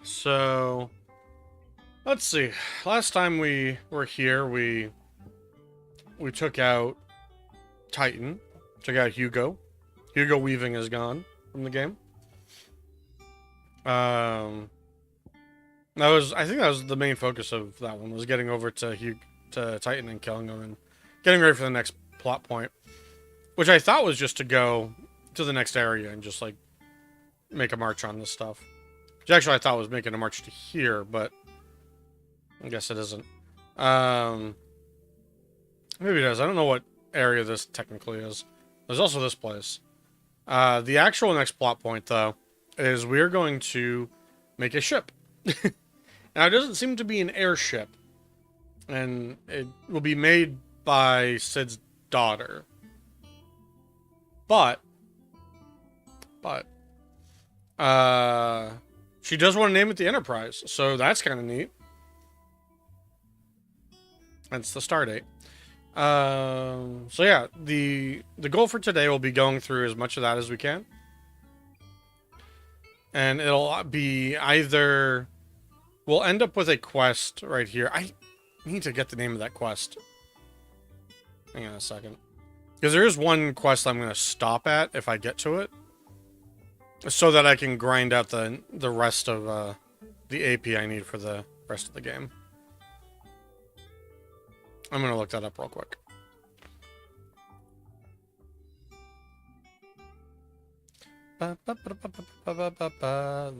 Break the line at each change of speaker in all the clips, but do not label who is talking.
So, let's see. Last time we were here, we took out Titan, took out Hugo. Hugo Weaving is gone from the game. I think that was the main focus of that one, was getting over to Titan and killing him and getting ready for the next plot point, which I thought was just to go to the next area and just like make a march on this stuff. Which actually I thought was making a march to here, but I guess it isn't. Maybe it is. I don't know what area this technically is. There's also this place. The actual next plot point, though, is we're going to make a ship. Now, it doesn't seem to be an airship. And it will be made by Sid's daughter. But, she does want to name it the Enterprise, so that's kind of neat. That's the Stardate. So yeah, the goal for today will be going through as much of that as we can. And it'll be either... We'll end up with a quest right here. I need to get the name of that quest. Hang on a second. Because there is one quest I'm going to stop at if I get to it. So that I can grind out the rest of the AP I need for the rest of the game. I'm going to look that up real quick.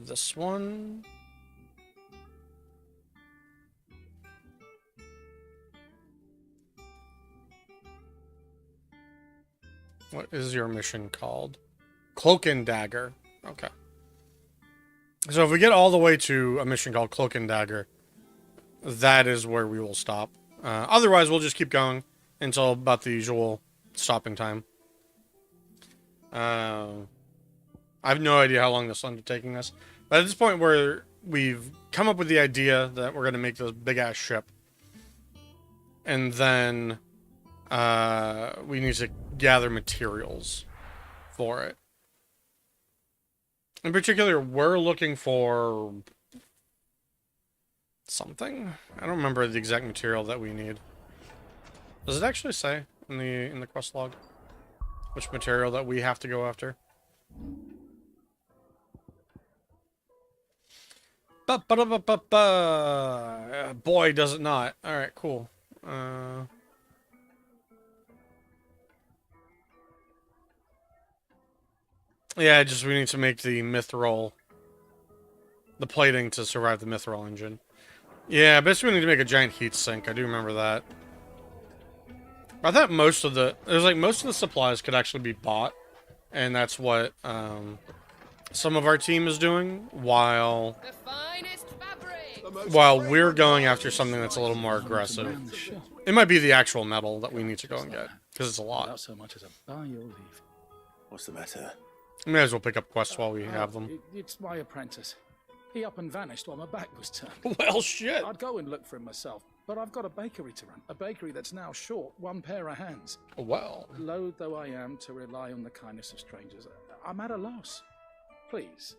This one. What is your mission called? Cloak and Dagger. Okay. So if we get all the way to a mission called Cloak and Dagger, that is where we will stop. Otherwise, we'll just keep going until about the usual stopping time. I have no idea how long this undertaking is. But at this point where we've come up with the idea that we're going to make this big-ass ship. And then we need to gather materials for it. In particular, we're looking for something. I don't remember the exact material that we need. Does it actually say in the quest log which material that we have to go after? Boy, does it not. All right, cool. Yeah, just we need to make the mithril, the plating to survive the mithril engine. Yeah, basically we need to make a giant heat sink. I do remember that. I thought most of the supplies could actually be bought, and that's what some of our team is doing while we're going after something that's a little more aggressive. It might be the actual metal that we need to go and get, because it's a lot.
Not so much as a bar you'll leave.
What's the matter?
We may as well pick up quests while we have them.
It's my apprentice. He up and vanished while my back was turned.
Well, shit.
I'd go and look for him myself, but I've got a bakery to run. A bakery that's now short one pair of hands.
Well.
Loath though I am to rely on the kindness of strangers, I'm at a loss. Please,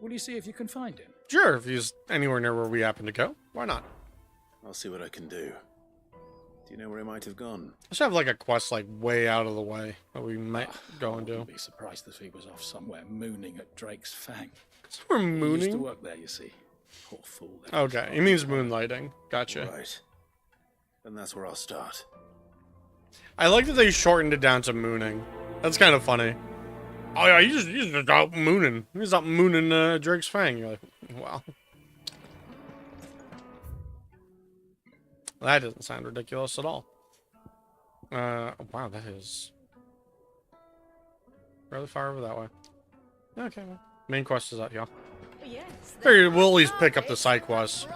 will you see if you can find him?
Sure, if he's anywhere near where we happen to go. Why not?
I'll see what I can do. Do you know where he might have gone?
Let's have like a quest like way out of the way that we might go and
I
do.
wouldn't be surprised if he was off somewhere mooning at Drake's Fang.
So we're
He used to
mooning?
work there, you see. Poor fool.
Okay, he means moonlighting. Gotcha.
Right. Then that's where I'll start.
I like that they shortened it down to mooning. That's kind of funny. Oh yeah, he's just out mooning. He's out mooning Drake's Fang. You're like, wow. That doesn't sound ridiculous at all. Wow, that is really far over that way. Okay, well, main quest is out, y'all. Figured we'll at least pick up the side quests.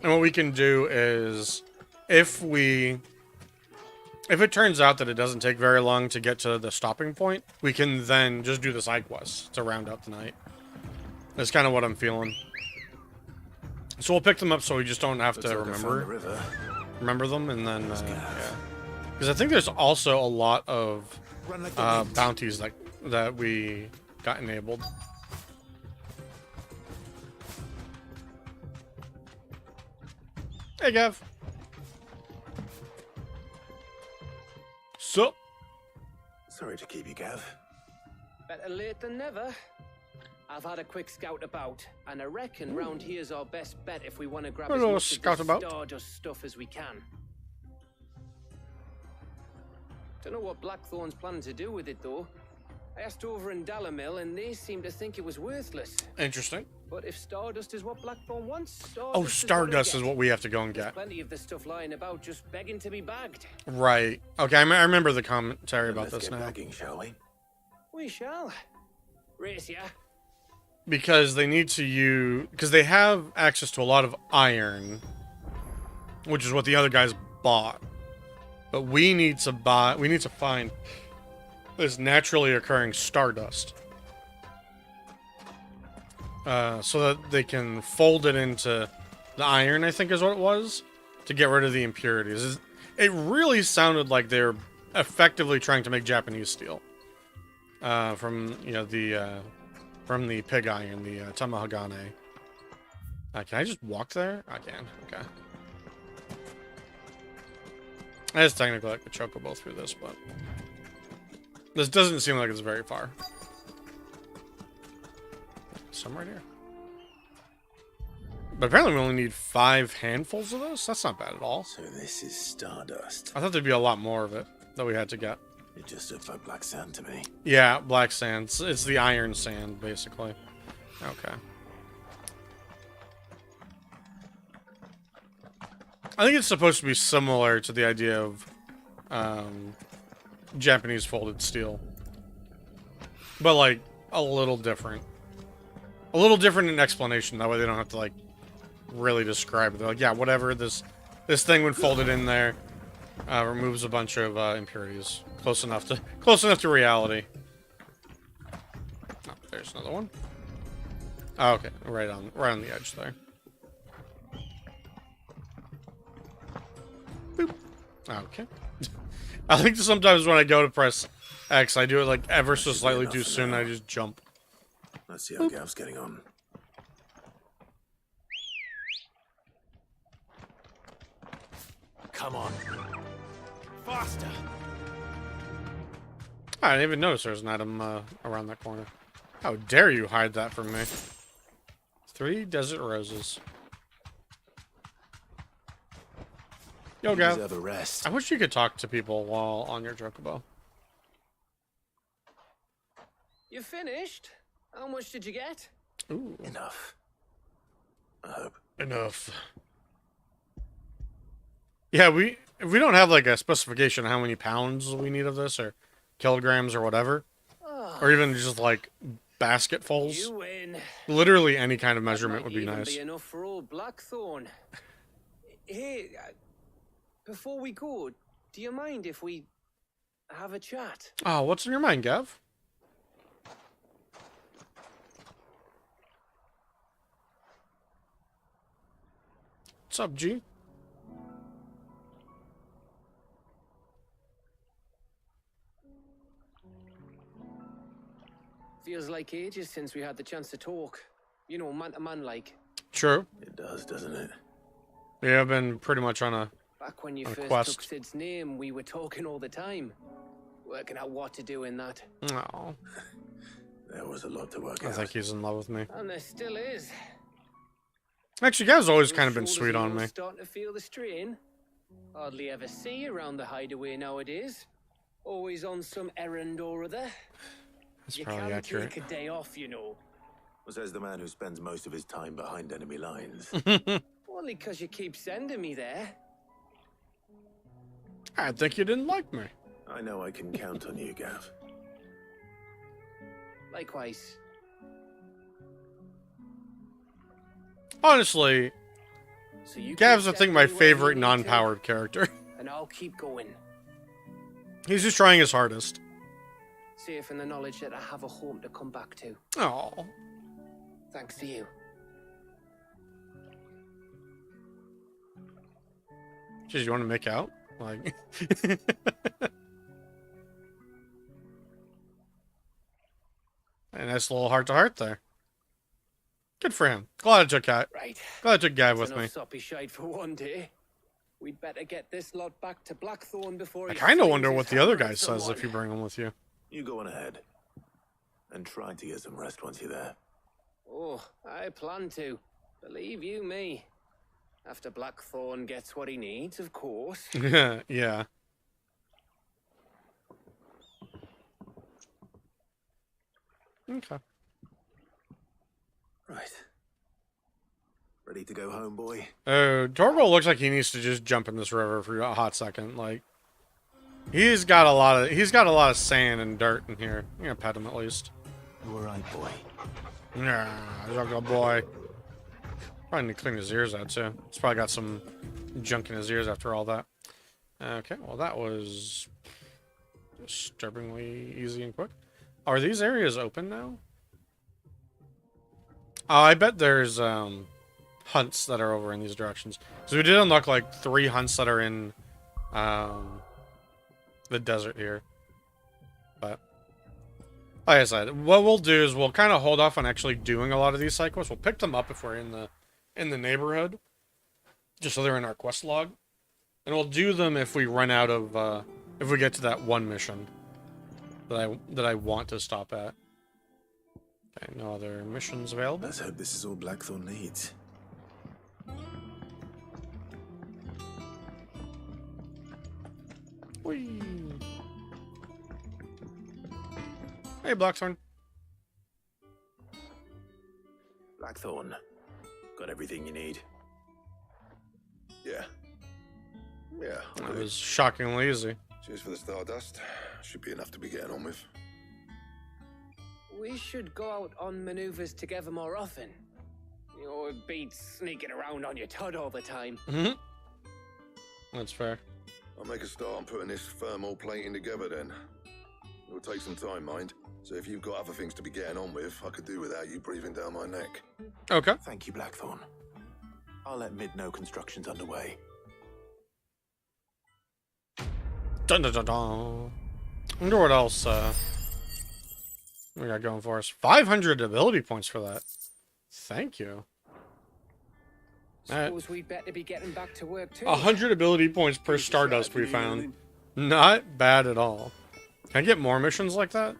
And what we can do is, if it turns out that it doesn't take very long to get to the stopping point, we can then just do the side quests to round out the night. That's kind of what I'm feeling. So we'll pick them up so we just don't have to remember them, and then, yeah. Because I think there's also a lot of bounties that we got enabled. Hey, Gav. Sup?
Sorry to keep you, Gav.
Better late than never. I've had a quick scout about, and I reckon round here's our best bet if we want to grab
A
as
little
much of
scout
this
about.
Stardust stuff as we can. Don't know what Blackthorn's planning to do with it, though. I asked over in Dalamil, and they seem to think it was worthless.
Interesting.
But if Stardust is what Blackthorn wants,
Oh, Stardust is what we have to go and
There's
get.
plenty of this stuff lying about, just begging to be bagged.
Right. Okay, I remember the commentary about
Let's
this
get
now.
bagging, shall we?
We shall. Race ya.
Because they need to use... Because they have access to a lot of iron, which is what the other guys bought. But we need to buy... We need to find this naturally occurring Stardust. So that they can fold it into the iron, I think is what it was, to get rid of the impurities. It really sounded like they were effectively trying to make Japanese steel. From, you know, from the pig iron, the Tamahagane. Can I just walk there? I can. Okay. It's technically like a chocobo through this, but this doesn't seem like it's very far. Some right here. But apparently we only need 5 handfuls of this? That's not bad at all.
So this is Stardust.
I thought there'd be a lot more of it that we had to get.
It just looked like black sand to me.
Yeah, black sand. It's the iron sand, basically. Okay. I think it's supposed to be similar to the idea of Japanese folded steel. But, like, a little different. A little different in explanation. That way they don't have to, like, really describe it. They're like, yeah, whatever. This thing when folded in there removes a bunch of impurities. Close enough to reality. Oh, there's another one. Oh, okay, right on the edge there. Boop. Okay. I think sometimes when I go to press X, I do it like ever so slightly too soon. And I just jump.
Let's see how Gav's getting on. Come on. Faster.
I didn't even notice there's an item around that corner. How dare you hide that from me? 3 desert roses. Yo,
You
Gav.
deserve a rest.
I wish you could talk to people while on your chocobo.
You finished? How much did you get?
Ooh.
Enough. I hope.
Enough. Yeah, we don't have like a specification of how many pounds we need of this, or kilograms, or whatever, or even just like basketfuls.
You win.
Literally any kind of measurement
That
would
might
be
even
nice.
Be enough for old Blackthorn. Hey, before we go, do you mind if we have a chat?
Oh, what's in your mind, Gav? What's up, G?
Feels like ages since we had the chance to talk. You know, man to man like.
True.
It does, doesn't it?
Yeah, I've been pretty much on a...
Back when you
On a
first
quest.
took Sid's name, we were talking all the time. Working out what to do in that.
Oh,
There was a lot to work
I
out.
think he's in love with me.
And there still is.
Actually, Gav's always
Those
kind of been
shoulders
sweet
of
on
yours
me.
Starting to feel the strain. Hardly ever see you around the hideaway nowadays. Always on some errand or other.
That's
You
probably
can
accurate.
take a day off, you know.
Says the man who spends most of his time behind enemy lines.
Only 'cause you keep sending me there.
I think you didn't like me.
I know I can count on you, Gav.
Likewise.
Honestly,
So you
Gav's,
keep
I think,
sending
my
me where you
favorite
need to,
non-powered character.
And I'll keep going.
He's just trying his hardest.
Safe in the knowledge that I have a home to come back to.
Oh,
Thanks to you.
jeez, you want to make out? Like, a nice little heart-to-heart there. Good for him. Glad I took Gav.
Right.
Glad I took Gav
That's
with me.
enough soppy shite for one day. We'd better get this lot back to Blackthorn before
I
he
kind of
swings
wonder
his
what the other
hammer at
guy says
someone.
if you bring him with you.
You go on ahead. And try to get some rest once you're there.
Oh, I plan to. Believe you me. After Blackthorn gets what he needs, of course.
Yeah. Okay.
Right. Ready to go home, boy?
Oh, Torgal looks like he needs to just jump in this river for a hot second. Like, he's got a lot of sand and dirt in here. I'm gonna pet him at least.
You alright, boy?
Yeah, he's a good boy. Probably need to clean his ears out too. He's probably got some junk in his ears after all that. Okay, well that was disturbingly easy and quick. Are these areas open now? Oh, I bet there's hunts that are over in these directions. So we did unlock like 3 hunts that are in the desert here. But like I said, what we'll do is we'll kind of hold off on actually doing a lot of these side quests. We'll pick them up if we're in the neighborhood, just so they're in our quest log, and we'll do them if we run out of if we get to that one mission that I want to stop at. Okay, no other missions available.
Let's hope this is all Blackthorn needs.
Whee. Hey, Blackthorn.
Blackthorn. Got everything you need?
Yeah. Yeah.
That was shockingly easy.
Cheers for the Stardust. Should be enough to be getting on with.
We should go out on maneuvers together more often. You know, it beats sneaking around on your tud all the time.
Mm-hmm. That's fair.
I'll make a start on putting this thermal plating together then. It'll take some time, mind. So if you've got other things to be getting on with, I could do without you breathing down my neck.
Okay.
Thank you, Blackthorn. I'll let Mid know construction's underway.
Dun dun dun dun. Wonder what else we got going for us. 500 ability points for that. Thank you.
Suppose we'd better be getting back to work too.
100 ability points per Stardust we found. Not bad at all. Can I get more missions like that?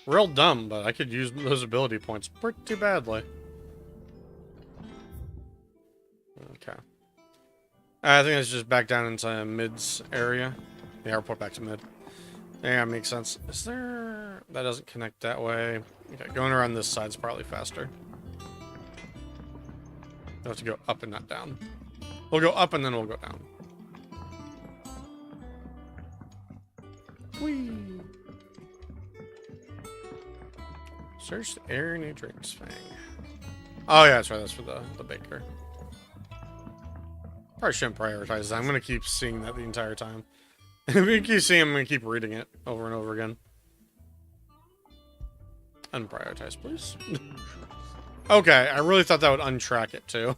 Real dumb, but I could use those ability points pretty badly. Okay. I think it's just back down into Mid's area. The airport back to Mid. Yeah, makes sense. Is there... That doesn't connect that way. Okay, going around this side's probably faster. We'll have to go up and not down. We'll go up and then we'll go down. Whee! Search the air new drinks thing. Oh yeah, that's right, that's for the baker. Probably shouldn't prioritize that. I'm gonna keep seeing that the entire time. If we keep seeing it, I'm gonna keep reading it over and over again. Unprioritize, please. Okay, I really thought that would untrack it too.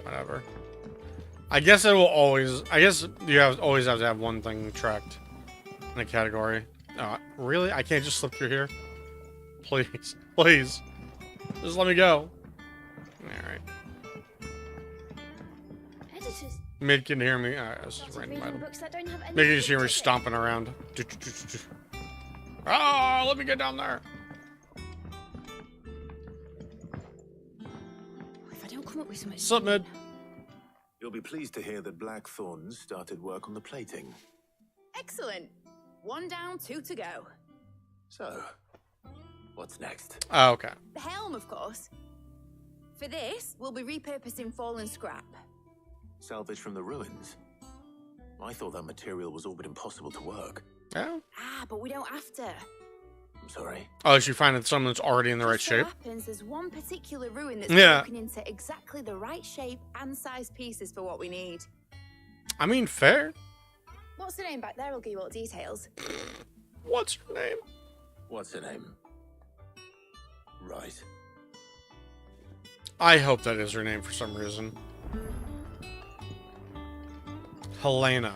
Whatever. I guess it will always... I guess you always have to have one thing tracked in a category. Really? I can't just slip through here? Please. Please. Just let me go. Alright.
Editors.
Mid can hear me. Alright, this is
Lots of
random
reading
item.
books that don't have any
Maybe you just hear me
ticket.
stomping around. Ah, let me get down there.
If I don't come up with something.
Sup, Mid?
You'll be pleased to hear that Blackthorn's started work on the plating.
Excellent. 1 down, 2 to go.
So, what's next?
Oh, okay.
The helm, of course. For this, we'll be repurposing fallen scrap.
Salvage from the ruins? I thought that material was all but impossible to work.
Yeah.
Ah, but we don't have to.
I'm sorry.
Oh, she finding something that's already in the right
Just
shape.
so happens there's one particular ruin that's
Yeah.
broken into exactly the right shape and size pieces for what we need.
I mean, fair.
What's the name back there? I'll give you all the details.
What's her name?
What's her name? Right.
I hope that is her name for some reason. Helena.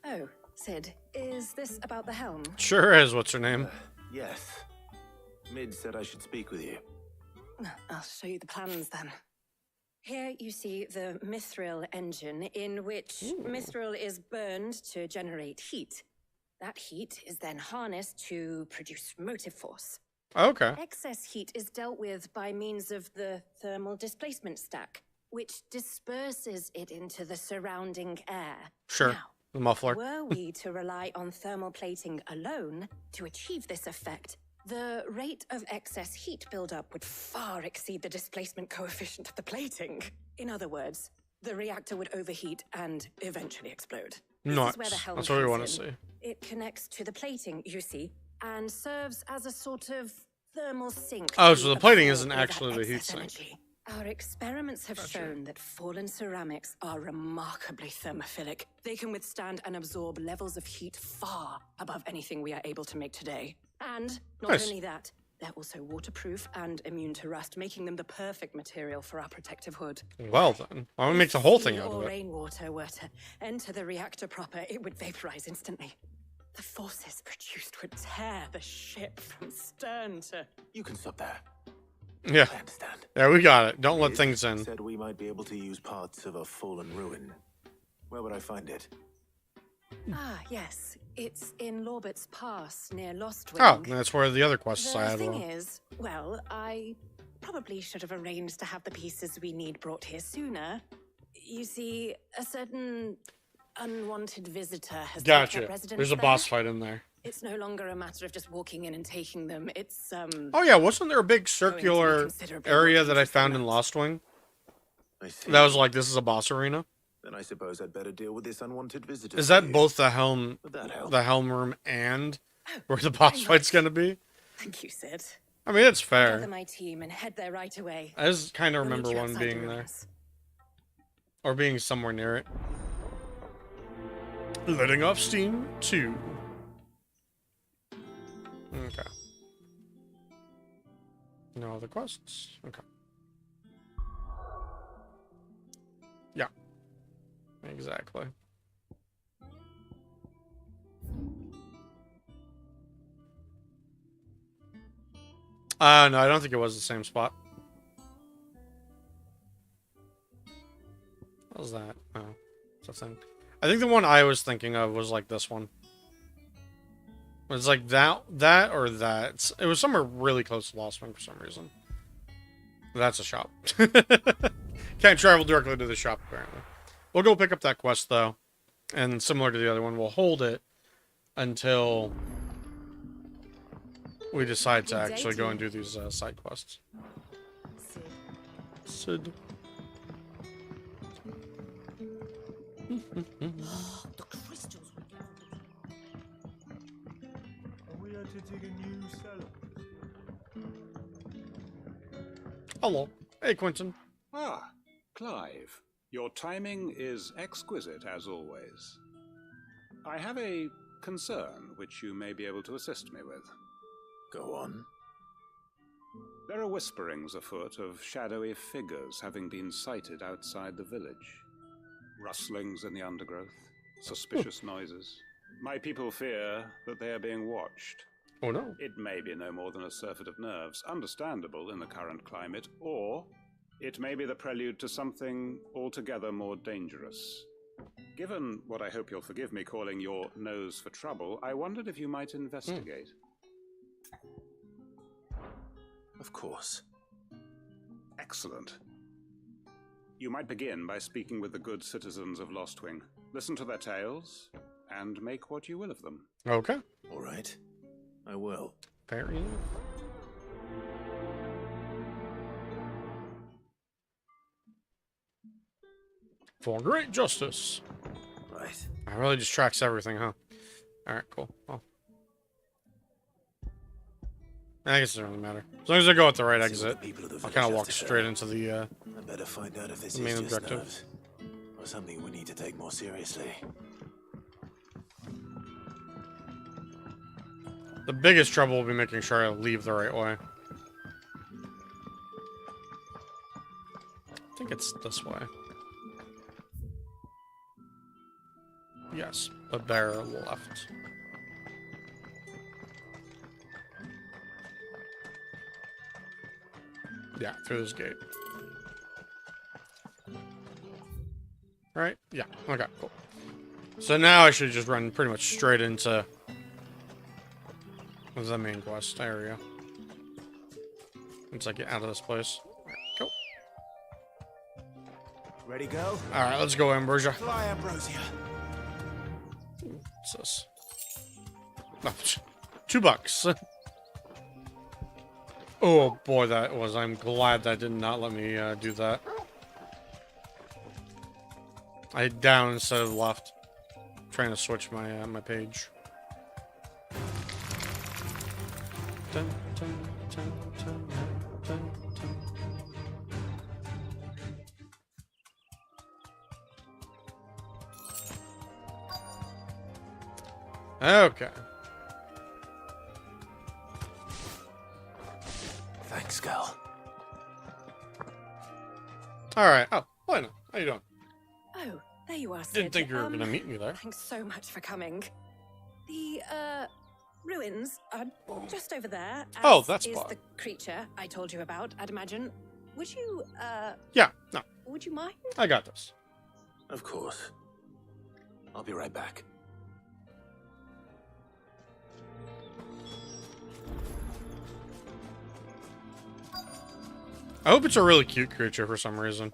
Oh, Sid, is this about the helm?
Sure is. What's her name?
Yes. Mid said I should speak with you.
I'll show you the plans then. Here you see the mithril engine, in which mithril is burned to generate heat. That heat is then harnessed to produce motive force.
Okay.
Excess heat is dealt with by means of the thermal displacement stack, which disperses it into the surrounding air.
Sure.
Now,
The muffler.
were we to rely on thermal plating alone to achieve this effect, the rate of excess heat buildup would far exceed the displacement coefficient of the plating. In other words, the reactor would overheat and eventually explode. This
Nice.
is where the helm
That's what we
comes
want to
in.
see.
It connects to the plating, you see, and serves as a sort of thermal sink.
Oh,
to
so the plating
absorb
isn't
all that
actually the heat
excess
sink.
energy. Our experiments have shown that fallen ceramics are remarkably thermophilic. They can withstand and absorb levels of heat far above anything we are able to make today. And not
Nice.
only that, they're also waterproof and immune to rust, making them the perfect material for our protective hood.
Well then, why don't we make the whole thing
Sea
out
or
of it?
rainwater were to enter the reactor proper, it would vaporize instantly. The forces produced would tear the ship from stern to...
You can stop there.
Yeah.
I understand.
Yeah, we got it. Don't let
Mid
things in.
said we might be able to use parts of a fallen ruin. Where would I find it?
Ah, yes. It's in Lorbert's Pass, near Lostwing.
Oh, that's where the other quests I
The
had
thing
were.
is, well, I probably should have arranged to have the pieces we need brought here sooner. You see, a certain unwanted visitor has taken
Gotcha.
up residence
There's a
there.
boss fight in there.
It's no longer a matter of just walking in and taking them. It's
Oh yeah, wasn't there a big circular
considerably
area
more
that I
interesting
found in
than
Lost Wing?
I see.
That was like, this is a boss arena?
Then I suppose I'd better deal with this unwanted visitor.
Is
for
that
you.
both the helm,
Would that help?
the helm room, and where the boss
very
fight's
much.
gonna be?
Thank you, Sid.
I mean, it's
Gather
fair.
my team and head there right away.
I just kind of
We'll meet
remember
you
one
outside the
being there.
ruins.
Or being somewhere near it. Letting off steam 2. Okay. No other quests? Okay. Yeah. Exactly. No, I don't think it was the same spot. What was that? Oh, it's a thing. I think the one I was thinking of was like this one. It was like that or that. It was somewhere really close to Lost Wing for some reason. That's a shop. Can't travel directly to the shop, apparently. We'll go pick up that quest, though. And similar to the other one, we'll hold it until we decide to actually go and do these side quests. Sid.
The crystals we get.
Are we to dig a new cellar?
Hello. Hey, Quentin.
Ah, Clive. Your timing is exquisite, as always. I have a concern which you may be able to assist me with.
Go on.
There are whisperings afoot of shadowy figures having been sighted outside the village. Rustlings in the undergrowth, suspicious noises. My people fear that they are being watched.
Oh, no.
It may be no more than a surfeit of nerves, understandable in the current climate, or it may be the prelude to something altogether more dangerous. Given what I hope you'll forgive me calling your nose for trouble, I wondered if you might investigate.
Of course.
Excellent. You might begin by speaking with the good citizens of Lostwing. Listen to their tales, and make what you will of them.
Okay.
All right. I will.
Fair enough. For great justice.
Right.
I really just tracks everything, huh? Alright, cool. Well. I guess it doesn't really matter. As long as I go at the right
See what
exit,
the people of the
I'll
village
kind of
have
walk
to say.
straight into the,
I better find out if this
the main
is just
objective.
nerves, or something we need to take more seriously.
The biggest trouble will be making sure I leave the right way. I think it's this way. Yes, but bear left. Yeah, through this gate. Right? Yeah. Okay, cool. So now I should just run pretty much straight into the main quest area. Once I get out of this place. Alright, go.
Ready, go?
Alright, let's go, Ambrosia.
Fly, Ambrosia.
What's this? Oh, $2. Oh boy, that was. I'm glad that did not let me do that. I hit down instead of left. Trying to switch my my page. Dun, dun, dun, dun, dun, dun. Okay.
Thanks, girl.
Alright. Oh, Lena, how you doing?
Oh, there you are, Sid.
Didn't think you were gonna meet me there.
Thanks so much for coming. The, ruins are just over there.
Oh, that's
is
fine.
the creature I told you about, I'd imagine. Would you,
Yeah, no.
would you mind?
I got this.
Of course. I'll be right back.
I hope it's a really cute creature for some reason.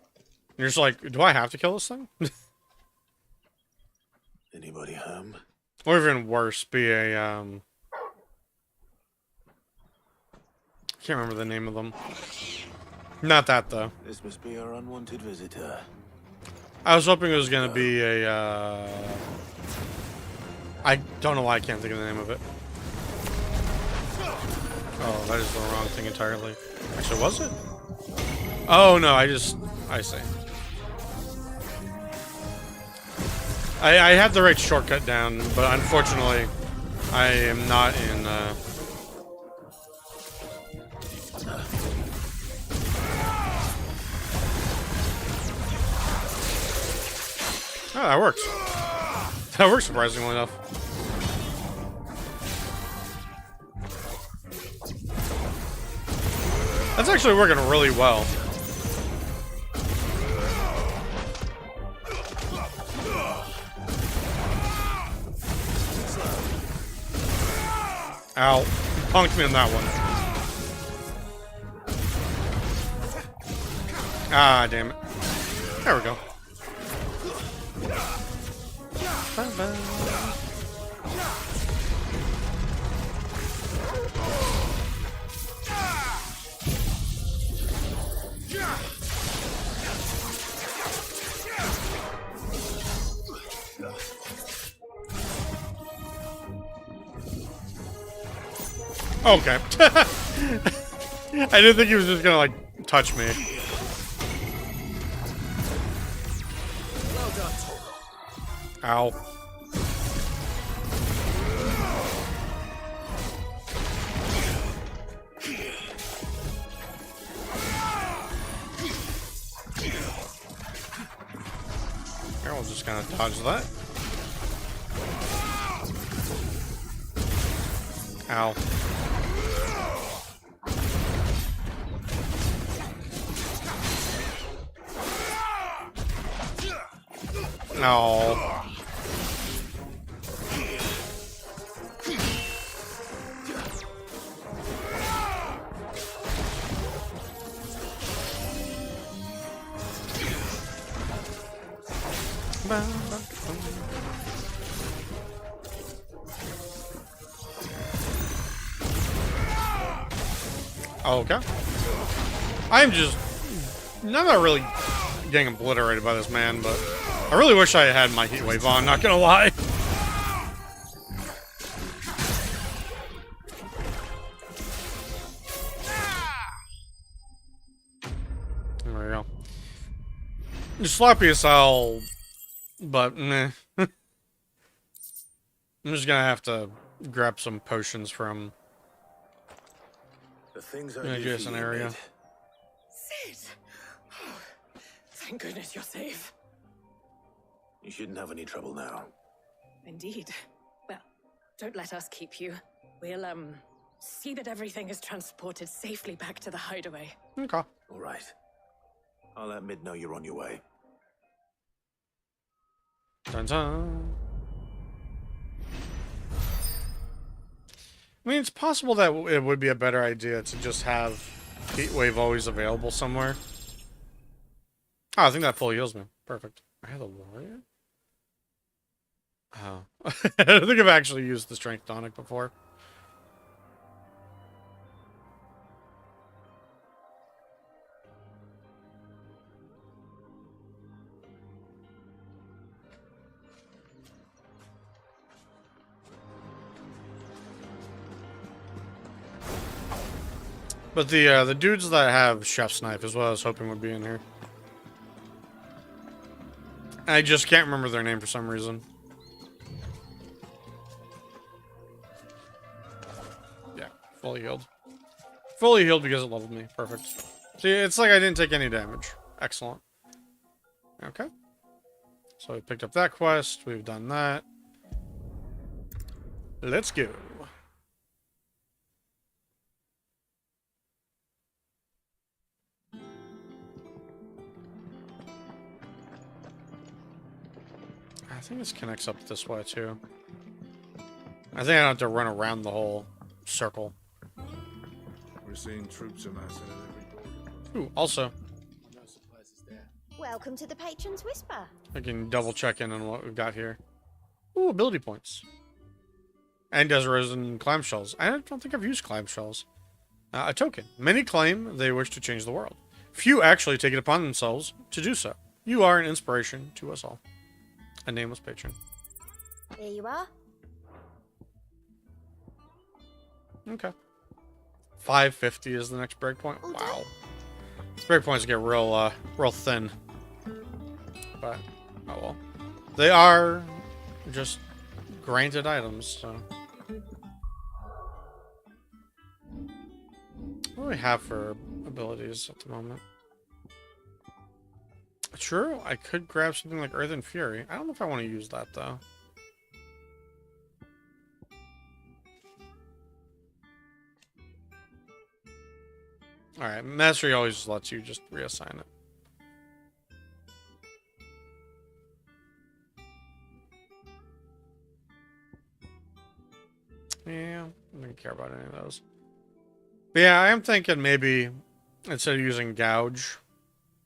You're just like, do I have to kill this thing?
Anybody home?
Or even worse, be a, can't remember the name of them. Not that, though.
This must be our unwanted visitor.
I was hoping it was gonna be a, I don't know why I can't think of the name of it. Oh, that is the wrong thing entirely. Actually, was it? Oh, no, I see. I had the right shortcut down, but unfortunately, I am not in, Oh, that works. That works surprisingly enough. That's actually working really well. Ow. Punked me in that one. Ah, damn it. There we go. Bye-bye. Okay. I didn't think he was just gonna, like, touch me.
Well done.
Ow. Here, we'll just kind of dodge that. Ow. No. Okay. I'm not really getting obliterated by this man, but I really wish I had my heat wave on, not gonna lie. There we go. Sloppy as hell, but meh. I'm just gonna have to grab some potions from
The things I
an
do
adjacent
for you,
area.
mate.
Sid! Oh, Thank goodness you're safe.
You shouldn't have any trouble now.
Indeed. Well, don't let us keep you. We'll, see that everything is transported safely back to the hideaway.
Okay.
All right. I'll let Mid know you're on your way.
Dun dun. I mean, it's possible that it would be a better idea to just have Heatwave always available somewhere. Oh, I think that fully heals me. Perfect. I have the warrior? Oh. I don't think I've actually used the Strength Tonic before. But the dudes that have Chef's Knife is what I was hoping would be in here. I just can't remember their name for some reason. Yeah, fully healed. Fully healed because it leveled me. Perfect. See, it's like I didn't take any damage. Excellent. Okay. So we picked up that quest. We've done that. Let's go. I think this connects up this way, too. I think I don't have to run around the whole circle.
We're seeing troops amassing at every border.
Ooh, also,
No surprises there.
Welcome to the Patron's Whisper.
I can double check in on what we've got here. Ooh, ability points. And Desirosian clamshells. I don't think I've used clamshells. A token. Many claim they wish to change the world. Few actually take it upon themselves to do so. You are an inspiration to us all. A nameless patron.
Here you are.
Okay. 550 is the next breakpoint. Wow. These breakpoints get real thin. But, oh well. They are just granted items, so. What do we have for abilities at the moment? True, I could grab something like Earth and Fury. I don't know if I want to use that, though. Alright, Mastery always lets you just reassign it. Yeah, I don't care about any of those. But yeah, I am thinking maybe instead of using Gouge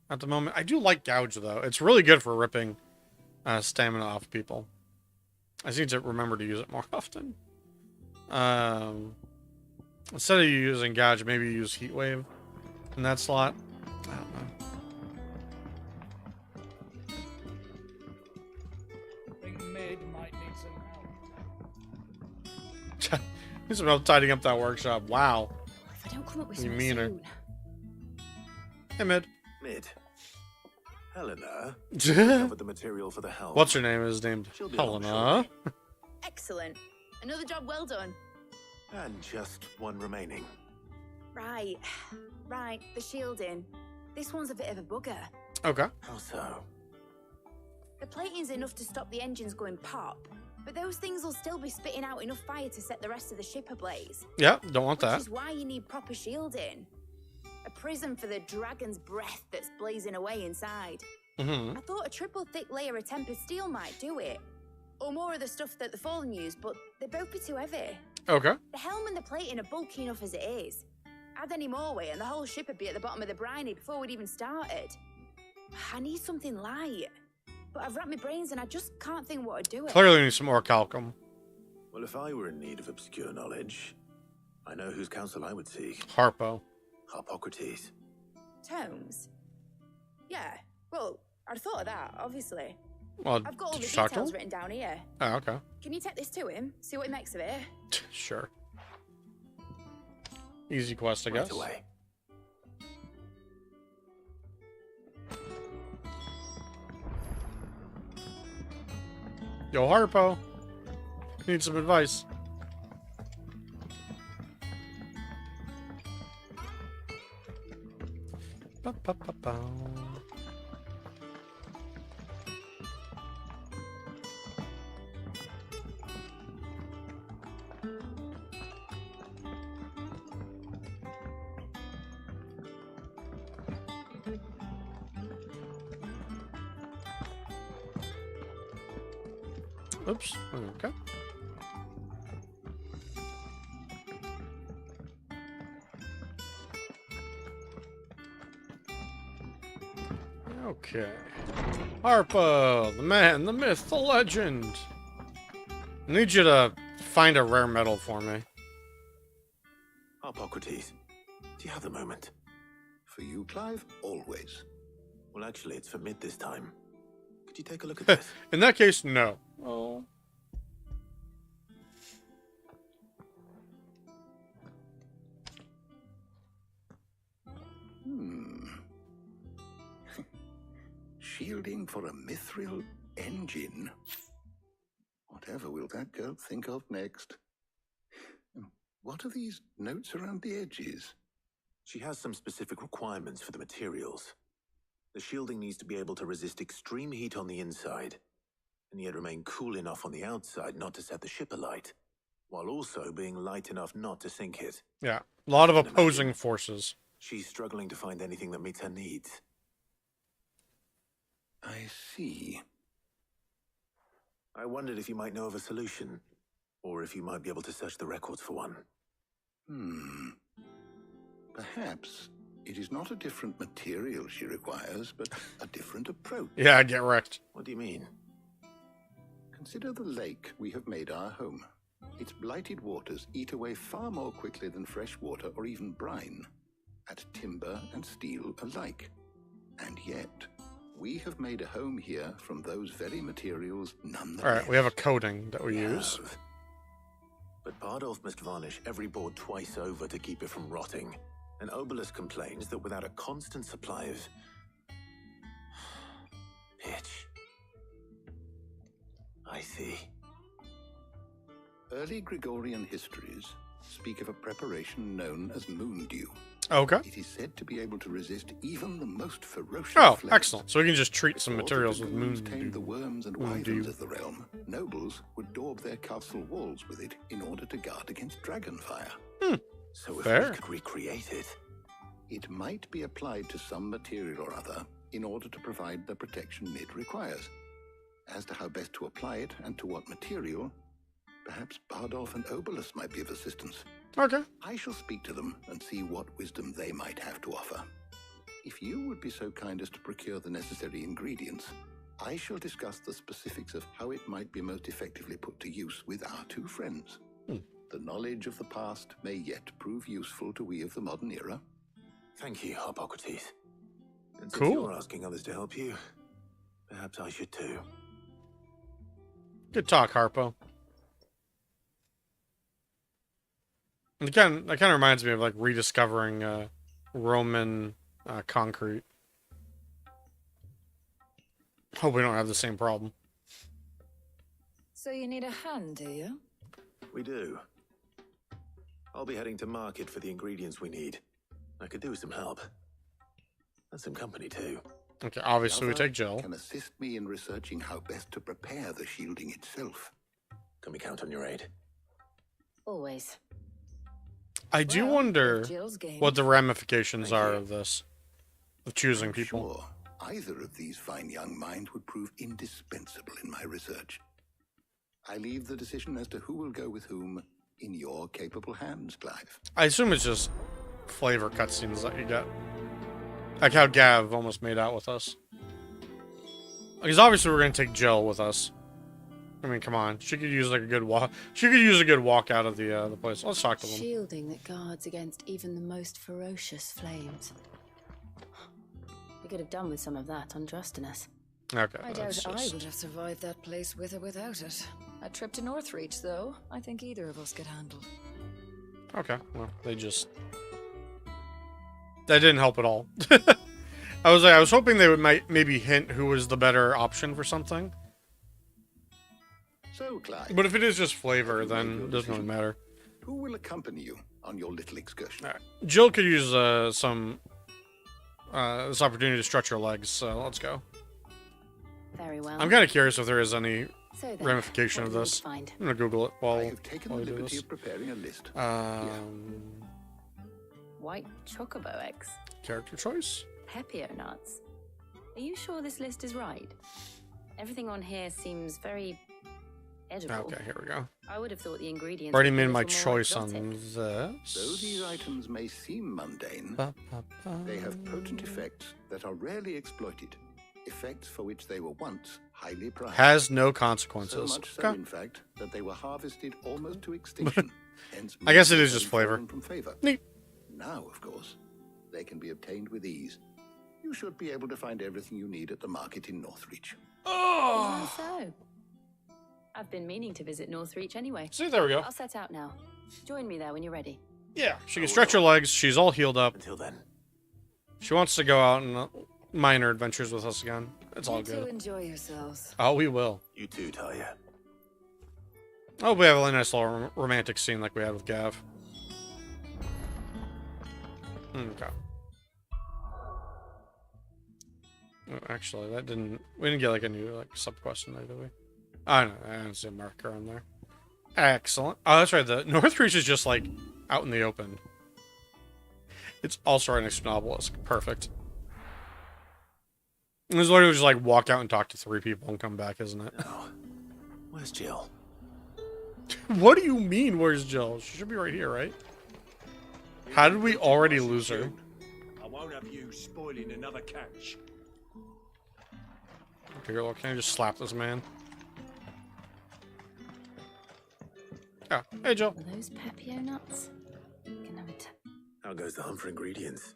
at the moment. I do like Gouge, though. It's really good for ripping stamina off people. I just need to remember to use it more often. Instead of using Gouge, maybe use Heatwave in that slot. I don't know.
I think Mid might need some help.
Need some help tidying up that workshop. Wow.
If I don't come up with
You
something
meaner.
soon.
Hey, Mid.
Mid. Helena. Covered the material for the helm.
What's her name? Is named
She'll be along
Helena.
Excellent. Another job well done.
And just one remaining.
Right. Right, the shielding. This one's a bit of a bugger.
Okay.
How so?
The plating's enough to stop the engines going pop, but those things will still be spitting out enough fire to set the rest of the ship ablaze.
Yeah, don't want that.
Which is why you need proper shielding. A prism for the dragon's breath that's blazing away inside.
Mm-hmm.
I thought a triple thick layer of tempered steel might do it. Or more of the stuff that the Fallen use, but they'd both be too heavy.
Okay.
The helm and the plating are bulky enough as it is. Add any more weight and the whole ship would be at the bottom of the briny before we'd even started. I need something light. But I've wrapped my brains and I just can't think what to do it.
Clearly need some more Calcum.
Well, if I were in need of obscure knowledge, I know whose counsel I would seek.
Harpo.
Harpocrates.
Tomes? Yeah, well, I'd thought of that, obviously.
Well,
I've got all
did
the
you talk to
details
him?
written down here.
Oh, okay.
Can you take this to him? See what he makes of it?
Sure. Easy quest, I
Right
guess.
away.
Yo, Harpo. Need some advice. Ba, ba, ba, ba. Oops. Okay. Okay. Harpo, the man, the myth, the legend. I need you to find a rare metal for me.
Hippocrates, do you have a moment?
For you, Clive, always.
Well, actually, it's for mid this time. Could you take a look at this?
In that case, no. Oh.
Shielding for a mithril engine. Whatever will that girl think of next? What are these notes around the edges?
She has some specific requirements for the materials. The shielding needs to be able to resist extreme heat on the inside, and yet remain cool enough on the outside not to set the ship alight, while also being light enough not to sink it.
Yeah, a lot of opposing forces.
She's struggling to find anything that meets her needs.
I see.
I wondered if you might know of a solution, or if you might be able to search the records for one.
Perhaps it is not a different material she requires, but a different approach.
Yeah, I get wrecked.
What do you mean?
Consider the lake we have made our home. Its blighted waters eat away far more quickly than fresh water or even brine, at timber and steel alike. And yet, we have made a home here from those very materials nonetheless.
Alright, we have a coating that we use.
But Bardolph must varnish every board twice over to keep it from rotting. And Obelisk complains that without a constant supply of pitch. I see.
Early Gregorian histories speak of a preparation known as moon dew.
Okay.
It is said to be able to resist even the most ferocious flames.
Excellent. So we can just treat some materials with moon
tamed the worms and
moon
wyverns
dew.
of the realm. Nobles would daub their castle walls with it in order to guard against dragon fire.
So if
Fair.
we could recreate it,
it might be applied to some material or other in order to provide the protection it requires. As to how best to apply it and to what material, perhaps Bardolph and Obelisk might be of assistance.
Okay.
I shall speak to them and see what wisdom they might have to offer. If you would be so kind as to procure the necessary ingredients, I shall discuss the specifics of how it might be most effectively put to use with our two friends. The knowledge of the past may yet prove useful to we of the modern era.
thank you, Hippocrates. And since
Cool.
you're asking others to help you, perhaps I should too.
Good talk, Harpo. And again, that kind of reminds me of like rediscovering Roman concrete. Hope we don't have the same problem.
So you need a hand, do you?
We do. I'll be heading to market for the ingredients we need. I could do with some help. And some company too.
Okay, obviously we
The other
take Jill.
can assist me in researching how best to prepare the shielding itself.
Can we count on your aid?
Always.
I do
Well,
wonder
if Jill's game.
what the ramifications
Thank
are
you.
of this. Of choosing
I'm
people.
Sure, either of these fine young minds would prove indispensable in my research. I leave the decision as to who will go with whom in your capable hands, Clive.
I assume it's just flavor cutscenes that you get. Like how Gav almost made out with us. Because obviously we're gonna take Jill with us. I mean, come on. She could use like a good walk. She could use a good walk out of the place. Let's talk to them.
Shielding that guards against even the most ferocious flames. We could have done with some of that on Drustinus.
Okay.
I doubt I would have survived that place with or without it. A trip to Northreach, though, I think either of us could handle.
Okay. Well, they just. That didn't help at all. I was hoping they would maybe hint who was the better option for something.
So, Clive.
But if it is just flavor, then it doesn't really matter.
Who will accompany you on your little excursion?
All right. Jill could use this opportunity to stretch her legs, so let's go.
Very well.
I'm kind of curious if there is any
So then,
ramification
what
of
do we need
this.
to find?
I'm gonna Google it while
I have taken
while
the
I do
liberty
this.
of preparing a list.
White chocobo eggs.
Character choice.
Pepio nuts. Are you sure this list is right? Everything on here seems very
edible.
Okay, here we go.
I would have thought the ingredients.
Already
would be
made
a
my
little more
choice on
exotic.
this.
Though these items may seem mundane, they have potent effects that are rarely exploited. Effects for which they were once highly prized.
Has no
So
consequences.
much so,
Okay.
in fact, that they were harvested almost to extinction. Hence,
I guess it
many
is just
have
flavor.
fallen from favor.
Neat.
Now, of course, they can be obtained with ease. You should be able to find everything you need at the market in Northreach.
Oh.
Is that so? I've been meaning to visit Northreach anyway.
See, there we go.
I'll set out now. Join me there when you're ready.
Yeah, she can stretch her legs. She's all healed up.
Until then.
She wants to go out on minor adventures with us again. It's all
You two
good.
enjoy yourselves.
Oh, we will.
You too, Talia.
Oh, we have a really nice little romantic scene like we had with Gav. Okay. Oh, actually, that didn't... We didn't get, like, a new, like, sub-quest in there, did we? Oh, no, I didn't see a marker on there. Excellent. Oh, that's right. The Northreach is just, like, out in the open. It's also right next to an obelisk. Perfect. It's literally just, like, walk out and talk to 3 people and come back, isn't it?
Oh. Where's Jill?
What do you mean, where's Jill? She should be right here, right? How did we already lose her?
I won't have you spoiling another catch.
Okay, girl, can I just slap this man? Oh, hey, Jill.
Are those Pepio nuts? Can have it.
How goes the hunt for ingredients?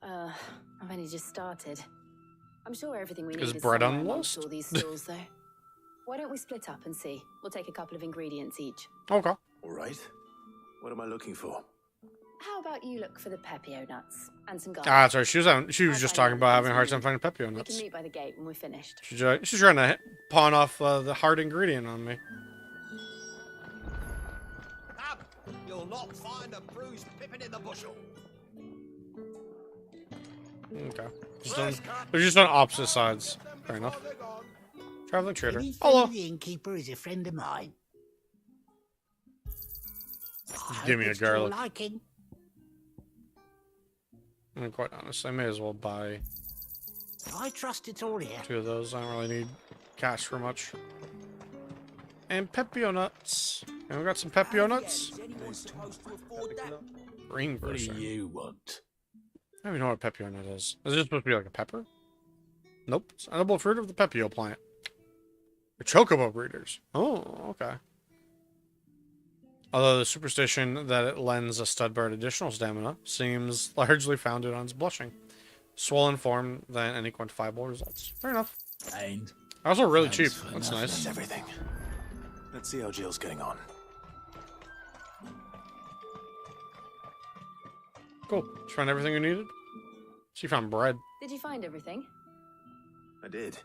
I've only just started. I'm sure everything we need
Is
is
bread
somewhere
on the
amongst
list?
all these stalls, though. Why don't we split up and see? We'll take a couple of ingredients each.
Okay.
All right. What am I looking for?
How about you look for the Pepio nuts and some garlic?
Ah, sorry. She was
I'll
just
find
talking about having a hard
ingredients
time finding Pepio
We
nuts.
can meet by the gate when we're finished.
She's trying to pawn off the hard ingredient on me.
Up! You'll not find a bruised pippin in the bushel.
Okay. They're just on opposite sides. Fair enough. Traveling trader. Hello.
The innkeeper is a friend of mine.
Give me a garlic.
Liking.
I mean, quite honest, I may as well buy
I trust it's all here.
2 of those. I don't really need cash for much. And Pepio nuts. And we got some Pepio nuts. Green
What
version.
do you want?
I don't even know what a Pepio nut is. Is it supposed to be like a pepper? Nope. It's an edible fruit of the Pepio plant. They're chocobo breeders. Oh, okay. Although the superstition that it lends a stud bird additional stamina seems largely founded on its blushing. Swollen form than any quantifiable results. Fair enough.
And
Also really cheap.
Thanks for
That's
nothing.
nice.
That's everything. Let's see how Jill's getting on.
Cool. Did you find everything you needed? She found bread.
Did you find everything?
I did.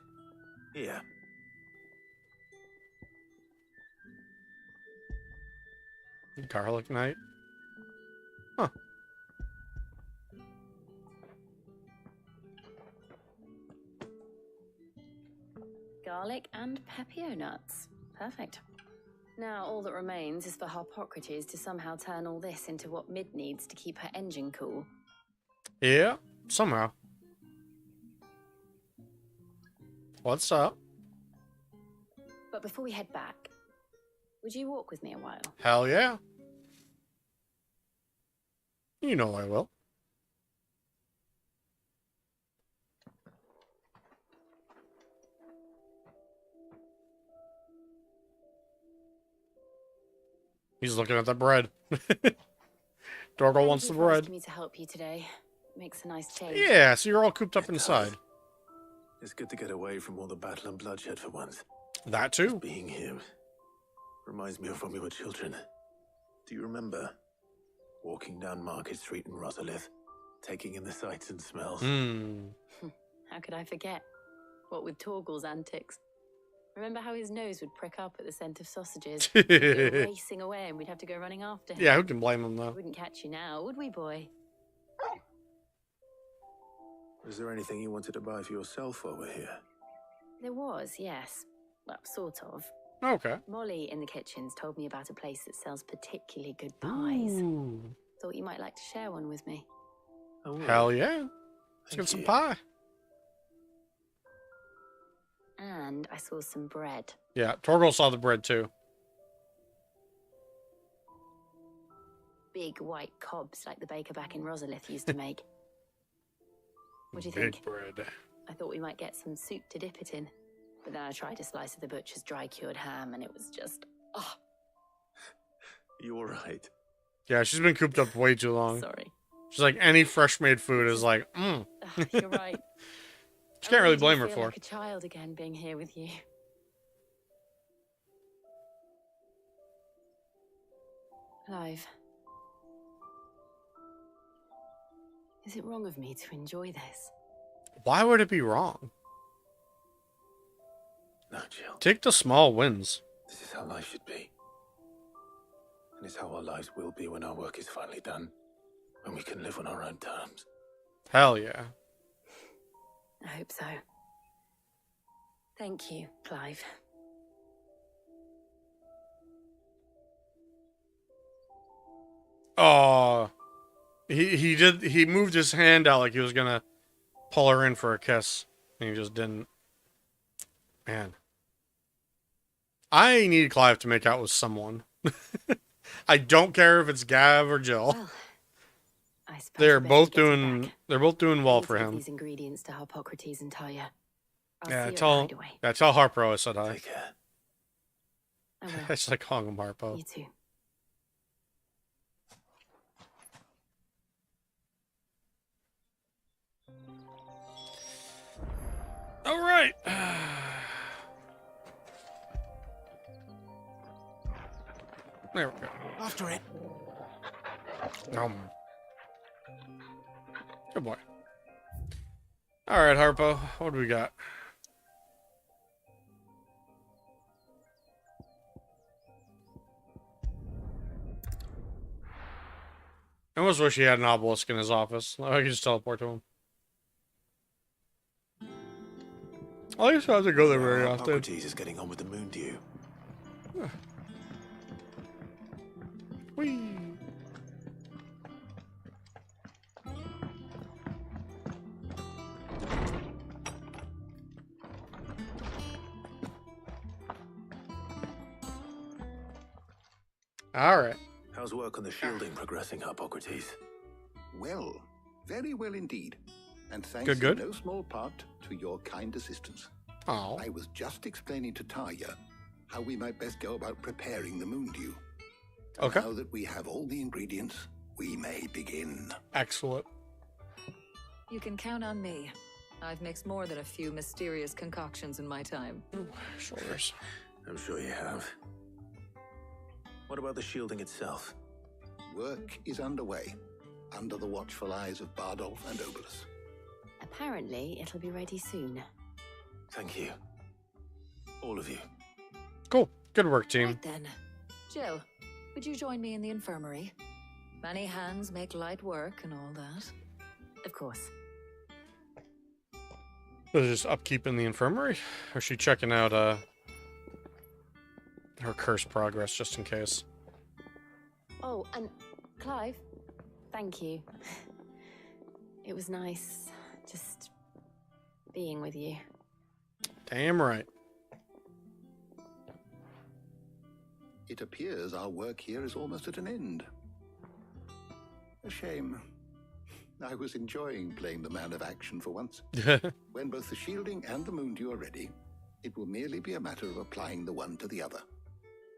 Here.
Garlic night. Huh.
Garlic and Pepio nuts. Perfect. Now all that remains is for Harpocrates to somehow turn all this into what Mid needs to keep her engine cool.
Yeah, somehow. What's up?
But before we head back, would you walk with me a while?
Hell yeah. You know I will. He's looking at the bread. Dorgo wants the
Thank you for
bread.
asking me to help you today. Makes a nice change.
Yeah, so you're all cooped up inside.
It's good to get away from all the battle and bloodshed for once.
That too.
Being here reminds me of when we were children. Do you remember walking down Market Street in Rosalith, taking in the sights and smells?
How could I forget? What with Torgal's antics. Remember how his nose would prick up at the scent of sausages? He'd go racing away and we'd have to go running after him.
Yeah, who can blame him though?
Wouldn't catch you now, would we, boy?
Was there anything you wanted to buy for yourself while we're here?
There was, yes. Well, sort of.
Okay.
Molly in the kitchens told me about a place that sells particularly good pies.
Ooh.
Thought you might like to share one with me.
Oh,
Hell yeah. Let's get some pie.
Ah,
and I saw some bread.
Yeah, Torgal saw the bread too.
Big white cobs like the baker back in Rosalith used to make. What do you
Big
think?
bread.
I thought we might get some soup to dip it in. But then I tried a slice of the butcher's dry-cured ham, and it was just... oh.
You all right?
Yeah, she's been cooped up way too long.
Sorry.
She's like, any fresh made food is like,
You're right.
She can't really blame her
I
for.
like a child again being here with you. Clive. Is it wrong of me to enjoy this?
Why would it be wrong?
No, Jill.
Take the small wins.
This is how life should be. And it's how our lives will be when our work is finally done. When we can live on our own terms.
Hell yeah.
I hope so. Thank you, Clive.
Oh, he moved his hand out like he was gonna pull her in for a kiss, and he just didn't. Man, I need Clive to make out with someone. I don't care if it's Gav or Jill.
Well, I suppose
They're
we
both
better get you
doing.
back.
They're both doing well
Need to
for
give
him.
These ingredients to Hippocrates and Talia. I'll
Yeah,
see you at the
tell
hideaway.
Harpo I said hi.
Take care.
I will.
I just like calling him Harpo.
You too.
All right. There we go.
After it.
Good boy. All right, Harpo. What do we got? I almost wish he had an obelisk in his office. I could just teleport to him. I used to have to go there very often.
Hippocrates is getting on with the moon dew.
Whee! All right.
How's work on the shielding progressing, Hippocrates?
Well, very well indeed. And thanks
Good.
in no small part to your kind assistance.
Oh.
I was just explaining to Talia how we might best go about preparing the moon dew.
Okay.
Now that we have all the ingredients, we may begin.
Excellent.
You can count on me. I've mixed more than a few mysterious concoctions in my time.
Shoulders.
I'm sure you have. What about the shielding itself?
Work is underway, under the watchful eyes of Bardolph and Obolus.
Apparently, it'll be ready soon.
Thank you. All of you.
Cool. Good work, team.
Right then. Jill, would you join me in the infirmary? Many hands make light work and all that.
Of course.
Is just upkeep in the infirmary? Or is she checking out her curse progress just in case?
Oh, and Clive, thank you. It was nice just being with you.
Damn right.
It appears our work here is almost at an end. A shame. I was enjoying playing the man of action for once. When both the shielding and the moon dew are ready, it will merely be a matter of applying the one to the other.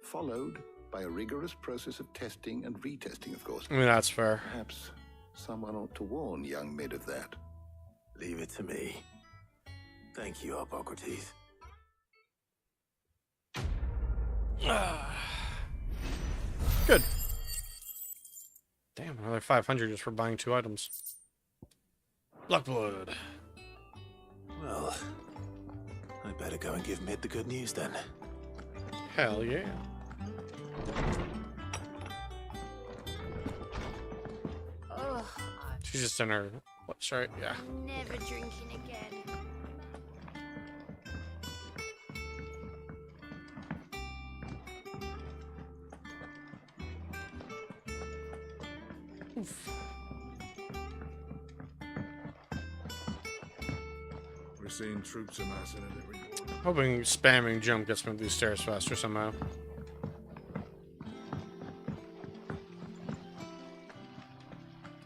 Followed by a rigorous process of testing and retesting, of course.
I mean, that's fair.
Perhaps someone ought to warn young Mid of that.
Leave it to me. Thank you, Hippocrates.
Good. Damn, another 500 just for buying 2 items. Blackblood.
Well, I better go and give Mid the good news then.
Hell yeah.
Ugh,
She's just in her... What's right? Yeah.
I'm never drinking again.
seeing troops amassing at every corner.
Hoping spamming jump gets me up these stairs faster somehow.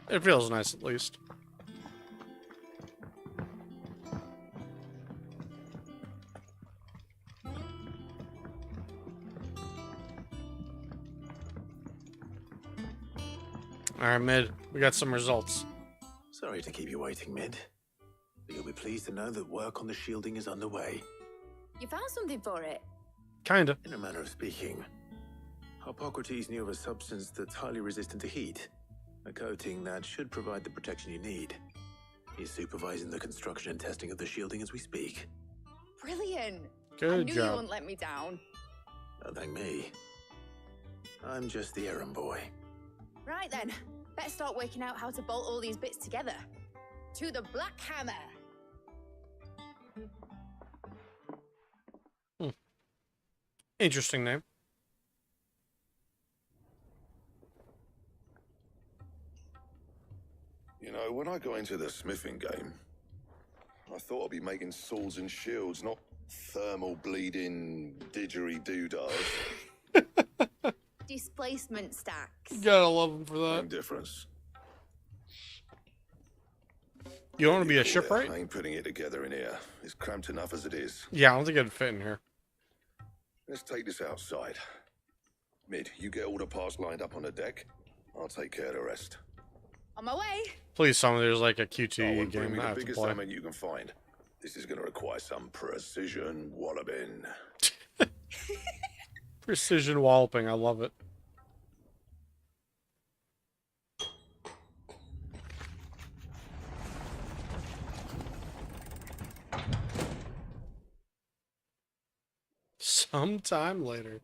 It feels nice at least. Alright, Mid. We got some results.
Sorry to keep you waiting, Mid. But you'll be pleased to know that work on the shielding is underway.
You found something for it?
Kinda.
In a manner of speaking. Hippocrates knew of a substance that's highly resistant to heat. A coating that should provide the protection you need. He's supervising the construction and testing of the shielding as we speak.
Brilliant.
Good
I knew
job.
you wouldn't let me down.
Don't thank me. I'm just the errand boy.
Right then, better start working out how to bolt all these bits together. To the Black Hammer.
Interesting name.
You know, when I got into the smithing game, I thought I'd be making swords and shields, not thermal bleeding didgeridoo-dahs.
Displacement stacks.
Gotta love him for that.
Same difference.
You don't want to be a shipwright?
I ain't putting it together in here. It's cramped enough as it is.
Yeah, I don't think it'd fit in here.
Let's take this outside. Mid, you get all the parts lined up on the deck. I'll take care of the rest.
On my way.
Please tell me there's like a QT
Bring
game
me
I
the
have to
biggest
play.
salmon you can find. This is going to require some precision walloping.
Precision walloping, I love it. Sometime later.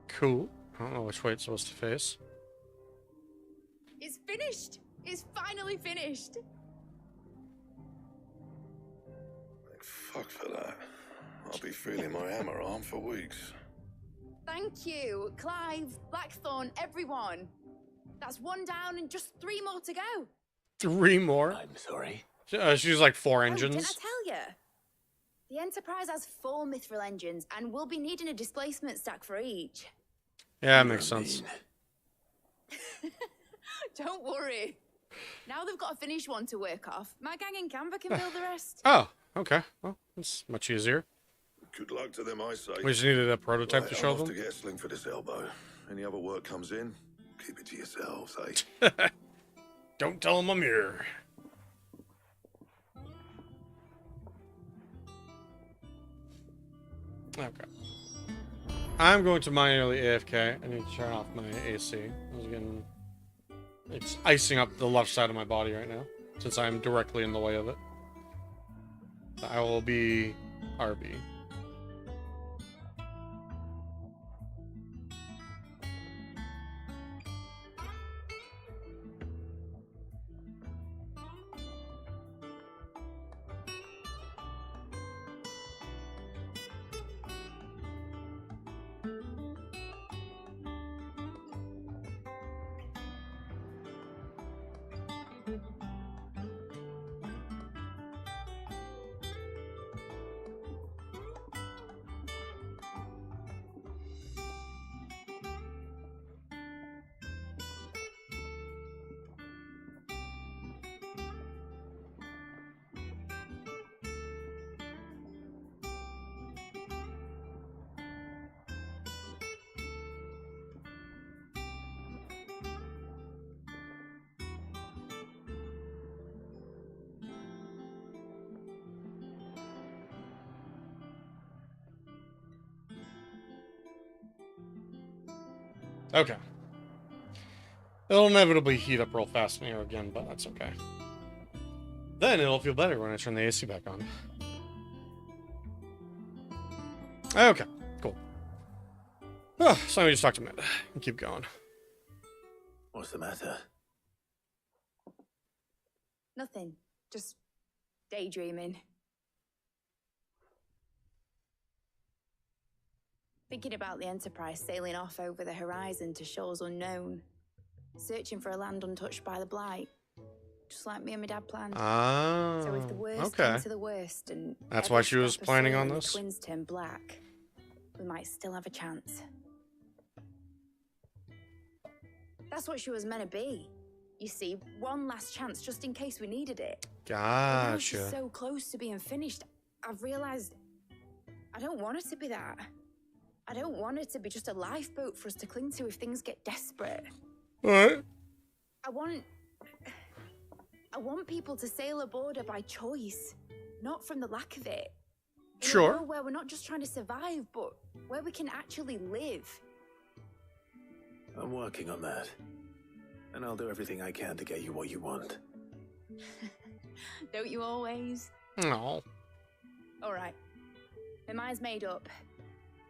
Cool. I don't know which way it's supposed to face.
It's finished. It's finally finished.
Fuck for that. I'll be feeling my hammer arm for weeks.
Thank you, Clive, Blackthorn, everyone. That's one down and just 3 more to go.
3 more?
I'm sorry.
She's like 4
Oh, didn't I
engines.
tell you? The Enterprise has 4 mithril engines, and we'll be needing a displacement stack for each.
Yeah, that makes sense.
Don't worry. Now they've got a finished one to work off. My gang in Canva can build the rest.
Oh, okay. Well, it's much easier.
Good luck to them, I say.
We just needed a prototype
Right,
to show
I'm off
them.
to get a sling for this elbow. Any other work comes in, keep it to yourselves, eh?
Don't tell them I'm here. Okay. I'm going to manually AFK. I need to turn off my AC. It's icing up the left side of my body right now, since I'm directly in the way of it. I will be RB. Okay. It'll inevitably heat up real fast in here again, but that's okay. Then it'll feel better when I turn the AC back on. Okay, cool. Oh, so let me just talk to Matt and keep going.
What's the matter?
Nothing. Just daydreaming. Thinking about the Enterprise sailing off over the horizon to shores unknown. Searching for a land untouched by the Blight. Just like me and my dad planned.
Oh,
So if the worst
okay.
came to the worst and
That's
every
why she was
scrap of
planning
soil
on
in the
this?
twins turn black, we might still have a chance. That's what she was meant to be. You see, one last chance just in case we needed it. But now she's
Gotcha.
so close to being finished, I've realized I don't want it to be that. I don't want it to be just a lifeboat for us to cling to if things get desperate.
What?
I want people to sail aboard her by choice, not from the lack of it. In
Sure.
a world where we're not just trying to survive, but where we can actually live.
I'm working on that. And I'll do everything I can to get you what you want.
Don't you always?
No.
All right. My mind's made up.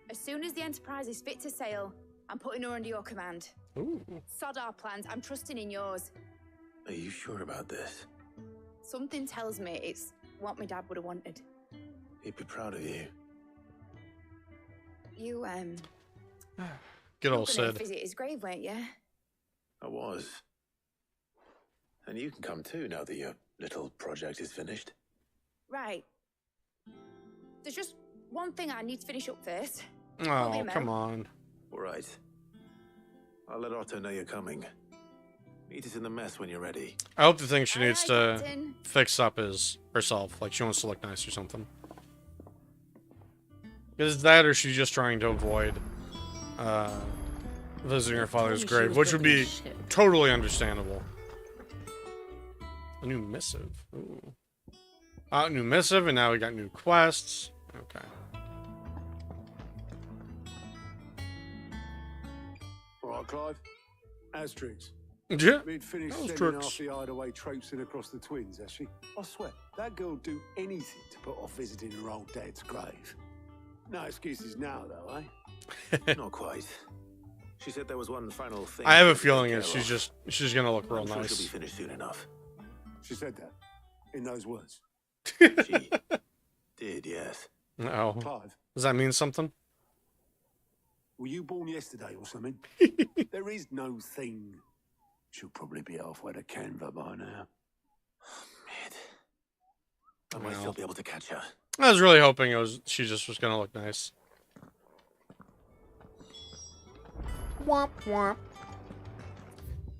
As soon as the Enterprise is fit to sail, I'm putting her under your command.
Ooh.
Sod our plans. I'm trusting in yours.
Are you sure about this?
Something tells me it's what my dad would have wanted.
He'd be proud of you.
You,
Good old
were gonna
Sid.
visit his grave, weren't you?
I was. And you can come too now that your little project is finished.
Right. There's just one thing I need to finish up first. Put me
Oh,
a
come
memo.
on.
All right. I'll let Otto know you're coming. Meet us in the mess when you're ready.
I hope the thing she
Aye,
needs
aye,
to
Captain.
fix up is herself. Like, she wants to look nice or something. Is that, or she's just trying to avoid visiting her father's
she
grave,
was
which would
getting
be
shit.
totally understandable. A new missive. Ooh. New missive, and now we got new quests. Okay.
All right, Clive. Asterix.
Yeah.
We'd finished
Asterix.
sending half the hideaway traipsing across the twins, has she? I swear, that girl'd do anything to put off visiting her old dad's grave. No excuses now, though, eh?
Not quite. She said there was one final thing.
I have a
to take
feeling
care
that she's
of.
she's gonna look real
I'm sure
nice.
she'll be finished soon enough.
She said that. In those words.
She did, yes.
Oh.
Clive,
Does that mean something?
were you born yesterday or something? There is no thing. She'll probably be halfway to Canva by now.
I might still be able to catch her.
I was really hoping she just was gonna look nice. Womp womp.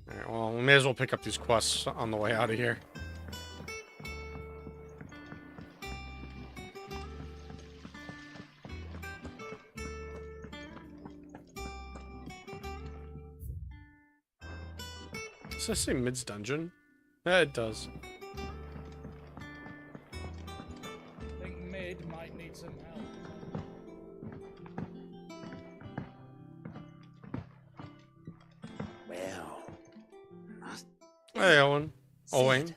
Alright, well, we may as well pick up these quests on the way out of here. Does this say Mid's Dungeon? Yeah, it does.
I think Mid might need some help.
Well,
Hey, Owen. Owen.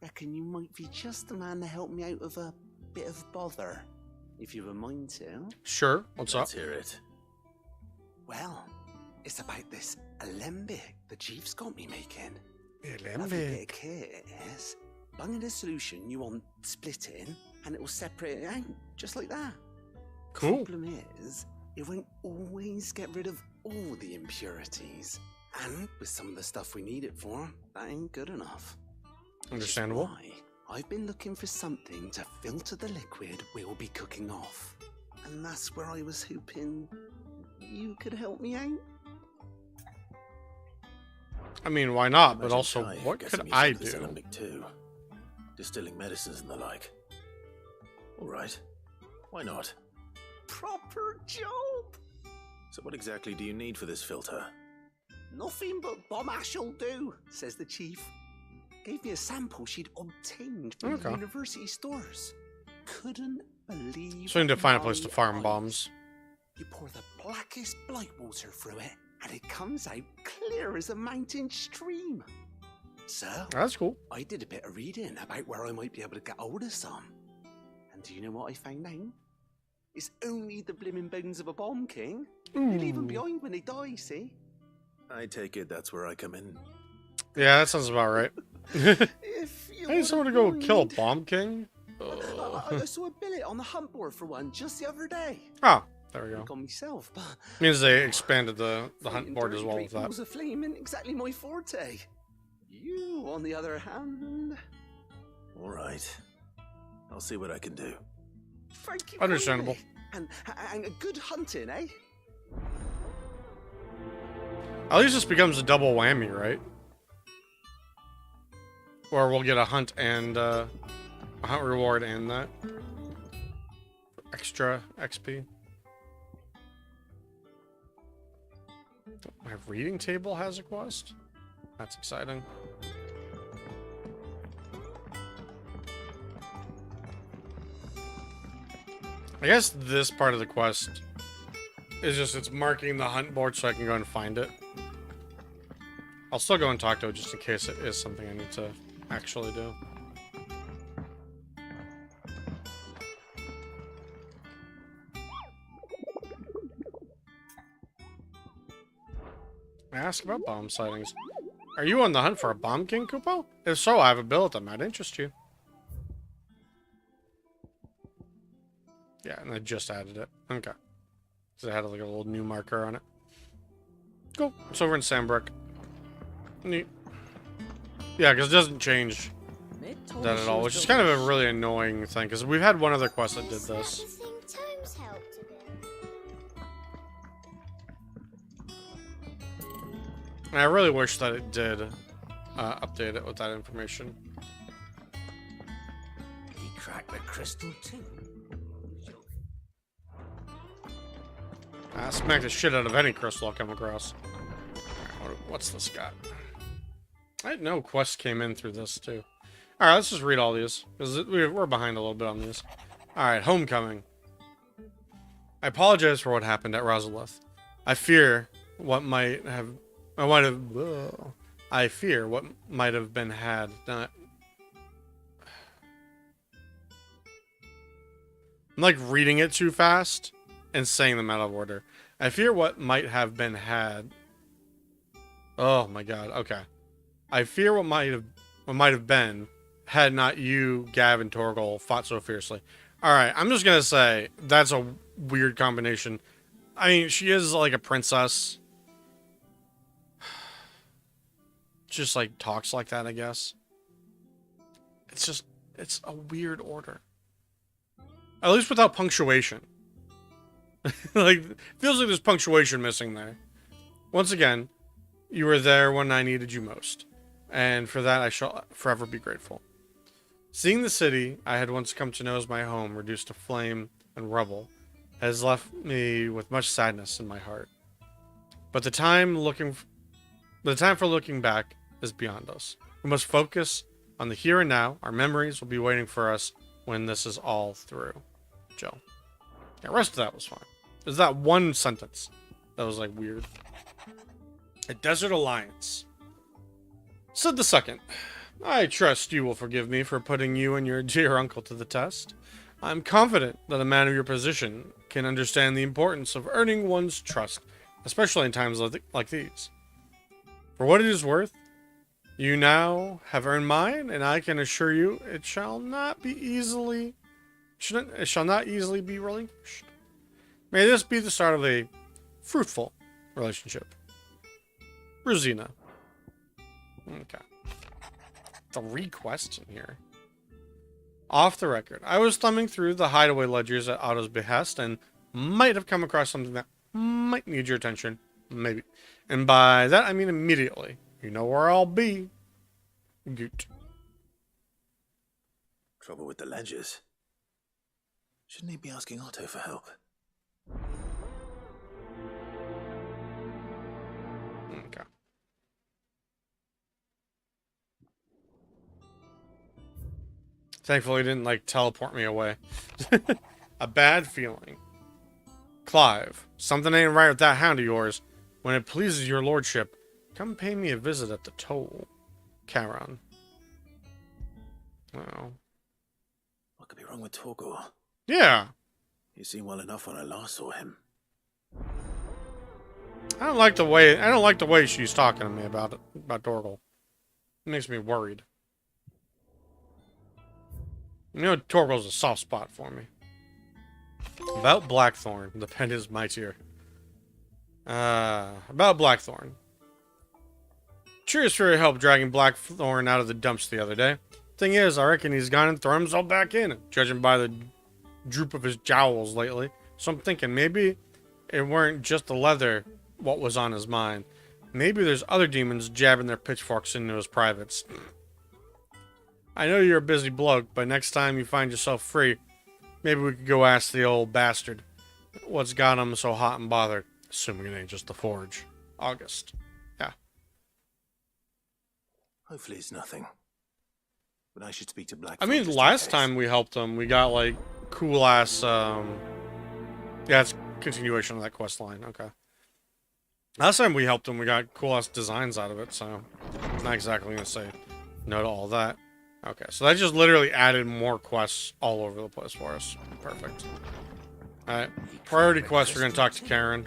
reckon you might be just the man to help me out of a bit of bother, if you have a mind to.
Sure. What's
Let's
up?
hear it.
Well, it's about this alembic the chief's got me making. Lovely
Alembic.
bit of kit, yes. Bunging a solution you want splitting, and it will separate it out, just like that.
Cool.
Problem is, it won't always get rid of all the impurities. And with some of the stuff we need it for, that ain't good enough.
Understandable.
Which is why I've been looking for something to filter the liquid we'll be cooking off. And that's where I was hoping you could help me out.
I mean, why not? But
Imagine
also,
Kai
what
guessing
could
me
I
some of this
do?
alembic too. Distilling medicines and the like. All right. Why not?
Proper job!
So what exactly do you need for this filter?
Nothing but bomb ash'll do, says the chief. Gave me a sample she'd obtained from
Okay.
university stores. Couldn't believe.
So we need to find a place to
my
farm
eyes.
bombs.
You pour the blackest blight water through it, and it comes out clear as a mountain stream. So,
That's cool.
I did a bit of reading about where I might be able to get hold of some. And do you know what I found out? It's only the blimmin' bones of a bomb king. They leave them behind when they die, see?
I take it that's where I come in.
Yeah, that sounds about right.
If you
I need someone to go kill Bomb King.
I saw a billet on the hunt board for one just the other day.
Oh, there we go.
Got myself, but
Means they expanded the hunt board as well with that.
Was a flame and exactly my forte. You, on the other hand.
All right. I'll see what I can do.
Thank you.
Understandable.
And a good hunting, eh?
At least this becomes a double whammy, right? Or we'll get a hunt and a hunt reward and that for extra XP. My reading table has a quest. That's exciting. I guess this part of the quest is just it's marking the hunt board so I can go and find it. I'll still go and talk to it just in case it is something I need to actually do. Ask about bomb sightings. Are you on the hunt for a Bomb King, Kupo? If so, I have a bill that might interest you. Yeah, and I just added it. Okay. So it had like a little new marker on it. Cool. It's over in Sandbrook. Neat. Yeah, because it doesn't change that at all, which is kind of a really annoying thing, because we've had one other quest that did this. And I really wish that it did update it with that information.
He cracked the crystal too.
I smack the shit out of any crystal I come across. Alright, what's this got? I didn't know quests came in through this too. Alright, let's just read all these, because we're behind a little bit on these. Alright, Homecoming. I apologize for what happened at Rosalith. I fear what might have been had. I'm like reading it too fast and saying them out of order. I fear what might have been had. Oh my god. Okay. I fear what might have been had not you, Gav, and Torgal fought so fiercely. All right. I'm just gonna say that's a weird combination. I mean, she is like a princess. Just like talks like that, I guess. It's a weird order. At least without punctuation. Like, feels like there's punctuation missing there. Once again, you were there when I needed you most. And for that, I shall forever be grateful. Seeing the city I had once come to know as my home reduced to flame and rubble has left me with much sadness in my heart. But the time for looking back is beyond us. We must focus on the here and now. Our memories will be waiting for us when this is all through. Joe. The rest of that was fine. There's that one sentence that was like weird. A Desert Alliance. Said the second. I trust you will forgive me for putting you and your dear uncle to the test. I'm confident that a man of your position can understand the importance of earning one's trust, especially in times like these. For what it is worth, you now have earned mine, and I can assure you it shall not easily be relinquished. May this be the start of a fruitful relationship. Rosina. Okay. 3 quests in here. Off the record, I was thumbing through the hideaway ledgers at Otto's behest and might have come across something that might need your attention. Maybe. And by that, I mean immediately. You know where I'll be. Goot.
Trouble with the ledgers. Shouldn't he be asking Otto for help?
Okay. Thankfully, he didn't, like, teleport me away. A bad feeling. Clive, something ain't right with that hound of yours. When it pleases your lordship, come pay me a visit at the toll. Charon. Oh.
What could be wrong with Torgor?
Yeah.
He seemed well enough when I last saw him.
I don't like the way she's talking to me about Torgal. It makes me worried. You know, Torgal's a soft spot for me. About Blackthorn. The pen is mightier. About Blackthorn. Cheers for your help dragging Blackthorn out of the dumps the other day. Thing is, I reckon he's gone and thrown himself back in, judging by the droop of his jowls lately. So I'm thinking maybe it weren't just the leather what was on his mind. Maybe there's other demons jabbing their pitchforks into his privates. I know you're a busy bloke, but next time you find yourself free, maybe we could go ask the old bastard what's got him so hot and bothered. Assuming it ain't just the forge. August. Yeah.
Hopefully it's nothing. But I should speak to Black.
I mean, last time we helped him, we got, like, cool-ass, yeah, it's continuation of that quest line. Okay. Last time we helped him, we got cool-ass designs out of it, so I'm not exactly going to say no to all that. Okay, so that just literally added more quests all over the place for us. Perfect. Alright, priority quest, we're going to talk to Karen.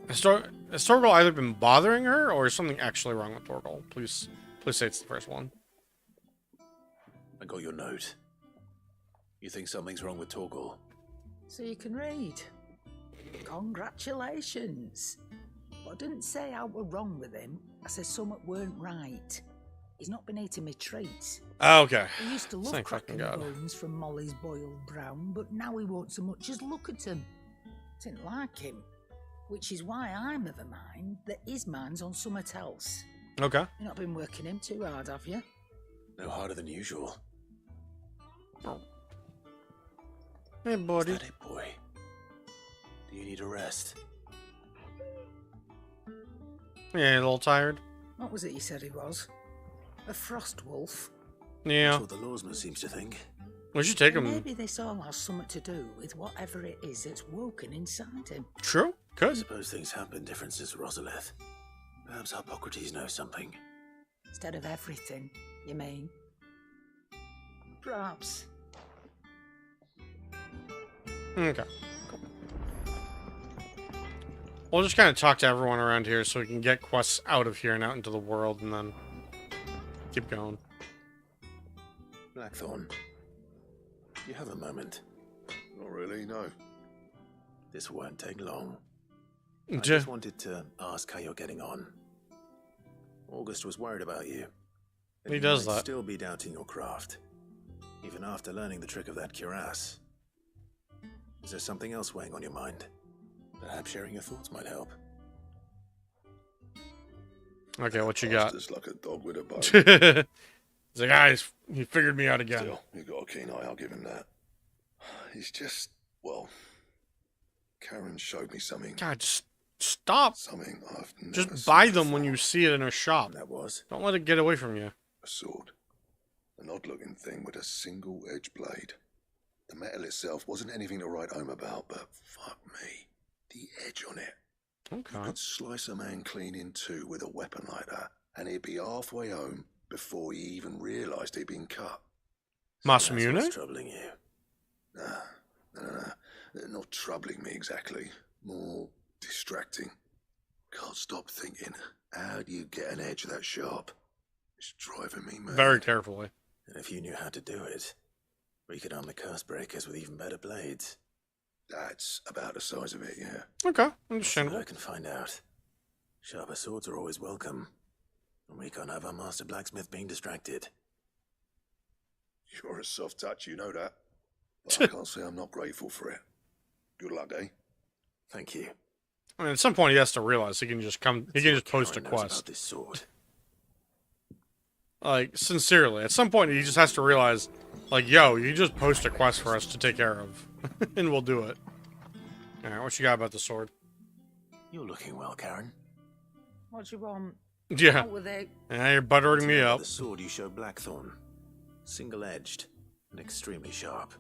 Has Torgal either been bothering her, or is something actually wrong with Torgal? Please say it's the first one.
I got your note. You think something's wrong with Torgal?
So you can read. Congratulations. But I didn't say I were wrong with him. I said something weren't right. He's not been eating me treats.
Oh, okay.
He used to love
Thank
cracking
fucking God.
bones from Molly's boiled brown, but now he won't so much as look at him. Didn't like him. Which is why I'm of a mind that his mind's on something else.
Okay.
You've not been working him too hard, have you?
No harder than usual.
Oh. Hey, buddy.
Is that it, boy? Do you need a rest?
Yeah, a little tired.
What was it you said he was? A frost wolf?
Yeah.
That's what the lawsman seems to think.
We should take him.
Maybe this all has something to do with whatever it is that's woken inside him.
True. Could.
I suppose things have been different since Rosalith. Perhaps Hippocrates knows something.
Instead of everything, you mean? Perhaps.
Okay. Cool. We'll just kind of talk to everyone around here so we can get quests out of here and out into the world, and then keep going.
Blackthorn, you have a moment?
Not really, no.
This won't take long. I just wanted to ask how you're getting on. August was worried about you.
He does
might
that.
Still be doubting your craft, even after learning the trick of that cuirass. Is there something else weighing on your mind? Perhaps sharing your thoughts might help.
Okay, what you got?
Just like a dog with a bone.
He's like, guys, he figured me out again.
Still, you got a keen eye, I'll give him that. He's just, well, Karen showed me something.
God, just stop.
Something I've never
Just buy
seen
them
before.
when you see it in a shop.
That was.
Don't let it get away from you.
A sword. An odd-looking thing with a single-edged blade. The metal itself wasn't anything to write home about, but fuck me, the edge on it.
Okay.
You could slice a man clean in two with a weapon like that, and he'd be halfway home before he even realised he'd been cut.
Masamune?
That's what's troubling you.
Nah. Not troubling me exactly. More distracting. Can't stop thinking, how do you get an edge that sharp? It's driving me mad.
Very carefully.
And if you knew how to do it, we could arm the curse breakers with even better blades.
That's about the size of it, yeah.
Okay, understandable.
I can find out. Sharper swords are always welcome. And we can't have our master blacksmith being distracted.
You're a soft touch, you know that. But I can't say I'm not grateful for it. Good luck, eh?
Thank you.
I mean, at some point he has to realize he can just come. He can just post a
Karen knows
quest.
about this sword.
Like, sincerely, at some point he just has to realize, like, yo, you just post a quest for us to take care of, and we'll do it. All right, what you got about the sword?
You're looking well, Karen.
What do you want?
Yeah.
Out with it.
Now you're buttering me up.
The sword you showed Blackthorn. Single-edged and extremely sharp.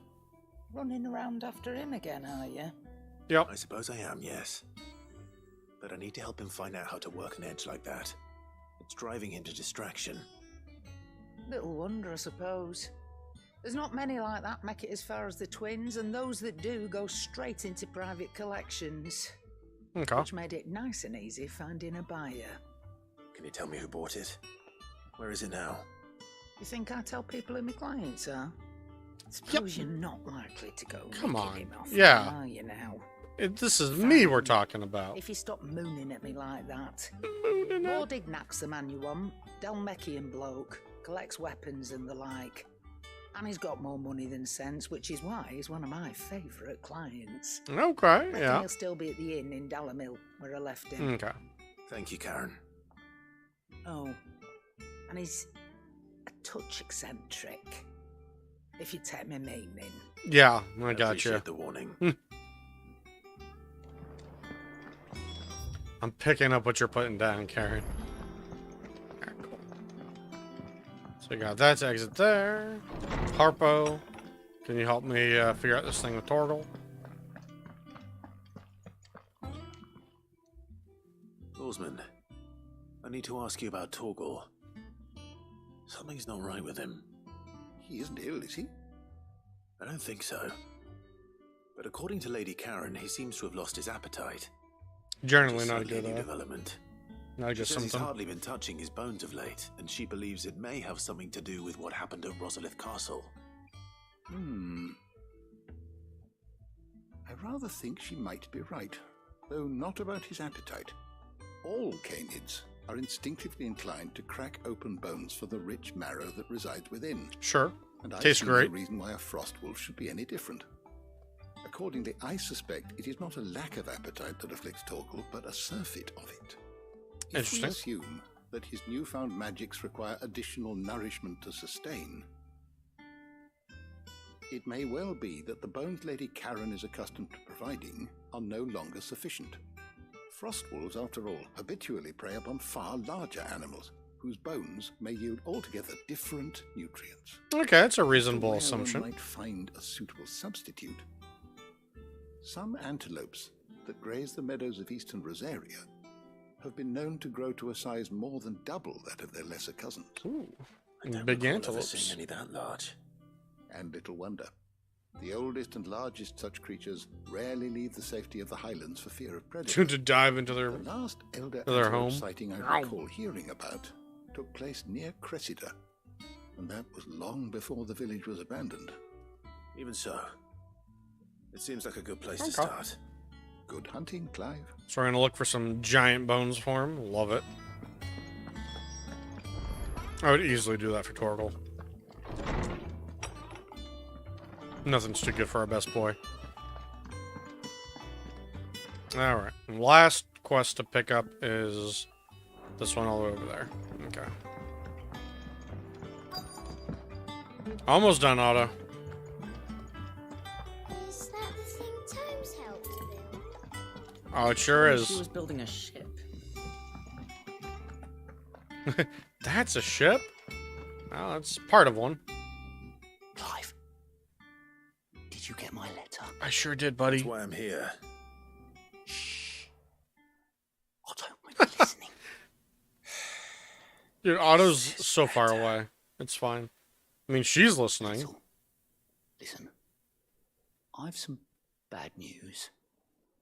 Running around after him again, are you?
Yep.
I suppose I am, yes. But I need to help him find out how to work an edge like that. It's driving him to distraction.
Little wonder, I suppose. There's not many like that make it as far as the twins, and those that do go straight into private collections.
Okay.
Which made it nice and easy finding a buyer.
Can you tell me who bought it? Where is it now?
You think I tell people who my clients are? Suppose you're not likely to go.
Come on.
Him off,
Yeah.
are you now?
This is me we're talking about.
If you stop mooning at me like that.
Mooning at...
Mordignac's the man you want. Delmechian bloke. Collects weapons and the like. And he's got more money than sense, which is why he's one of my favourite clients.
Okay, yeah.
He'll still be at the inn in Dallamil, where I left him.
Okay.
Thank you, Karen.
Oh, and he's a touch eccentric, if you take my meaning.
Yeah, I got you.
Appreciate the warning.
I'm picking up what you're putting down, Karen. Alright, cool. So we got that to exit there. Harpo, can you help me figure out this thing with Torgal?
Lawsman, I need to ask you about Torgal. Something's not right with him.
He isn't ill, is he?
I don't think so. But according to Lady Karen, he seems to have lost his appetite.
Generally not a good
development.
Not just
She says he's
something.
hardly been touching his bones of late, and she believes it may have something to do with what happened at Rosalith Castle.
I rather think she might be right, though not about his appetite. All canids are instinctively inclined to crack open bones for the rich marrow that resides within.
Sure.
And I
Tastes
see
great.
no reason why a frost wolf should be any different. Accordingly, I suspect it is not a lack of appetite that afflicts Torgal, but a surfeit of it. If we
Interesting.
assume that his newfound magics require additional nourishment to sustain, it may well be that the bones Lady Karen is accustomed to providing are no longer sufficient. Frost wolves, after all, habitually prey upon far larger animals, whose bones may yield altogether different nutrients.
Okay, that's a reasonable
Where
assumption.
one might find a suitable substitute. Some antelopes that graze the meadows of eastern Rosaria have been known to grow to a size more than double that of their lesser cousins.
Ooh,
I don't
big
recall ever
antelopes.
seeing any that large.
And little wonder. The oldest and largest such creatures rarely leave the safety of the highlands for fear of predators.
To dive into their,
The last elder
their
antelope
home.
sighting I recall hearing about took place near Cressida, and that was long before the village was abandoned.
Even so, it seems like a good place
Okay.
to start.
Good hunting, Clive.
So we're gonna look for some giant bones for him. Love it. I would easily do that for Torgal. Nothing's too good for our best boy. Alright. Last quest to pick up is this one all the way over there. Okay. Almost done, Otto.
Is that the thing Tomes helped build?
Oh, it sure
She
is.
was building a ship.
That's a ship? Well, that's part of one.
Clive, did you get my letter?
I sure did, buddy.
That's why I'm here.
Otto, when you're listening.
Dude, Otto's so far away. It's fine. I mean, she's listening.
Listen, I've some bad news.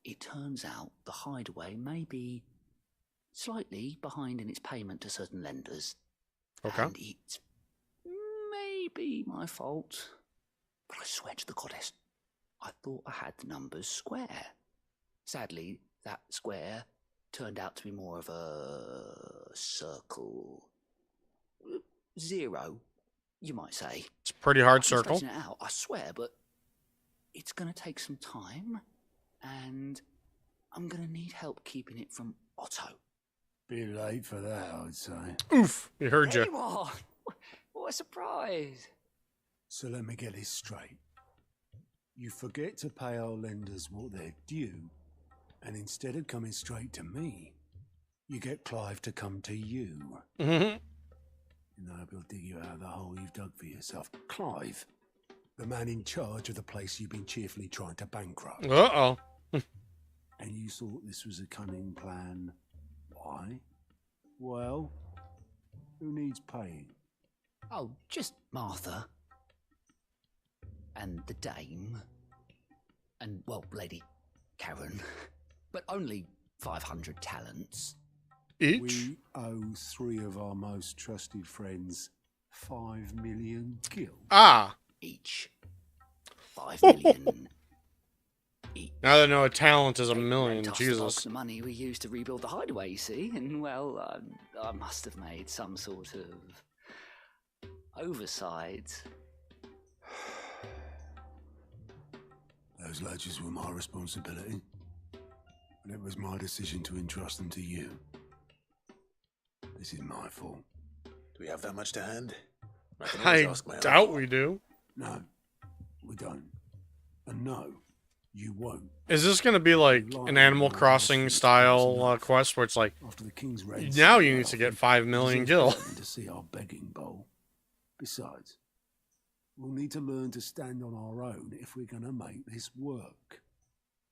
It turns out the hideaway may be slightly behind in its payment to certain lenders.
Okay.
And it's maybe my fault. But I swear to the goddess, I thought I had the numbers square. Sadly, that square turned out to be more of a circle. 0, you might say.
It's a pretty hard
I can
circle.
straighten it out, I swear, but it's going to take some time, and I'm going to need help keeping it from Otto.
Bit late for that, I'd say.
Oof, he heard you.
Anyone? What a surprise.
So let me get this straight. You forget to pay our lenders what they're due, and instead of coming straight to me, you get Clive to come to you.
Mm-hmm.
You know, he'll dig you out of the hole you've dug for yourself. Clive, the man in charge of the place you've been cheerfully trying to bankrupt.
Uh-oh.
And you thought this was a cunning plan. Why? Well, who needs paying?
Oh, just Martha. And the dame. And, well, Lady Karen. But only 500 talents.
Each?
We owe 3 of our most trusted friends 5 million gil.
Ah!
Each. 5 million.
Now that I know a talent is a
They
million,
lent us the bulk of
Jesus.
the money we used to rebuild the hideaway, you see, and well, I must have made some sort of oversight.
Those ledgers were my responsibility, and it was my decision to entrust them to you. This is my fault.
Do we have that much to hand? can
I
always ask my
doubt
uncle.
we do.
No, we don't. And no, you won't.
Is this going to be like an Animal Crossing style quest where it's like,
After the king's raid,
now you need to get 5 million gil?
to see our begging bowl. Besides, we'll need to learn to stand on our own if we're going to make this work.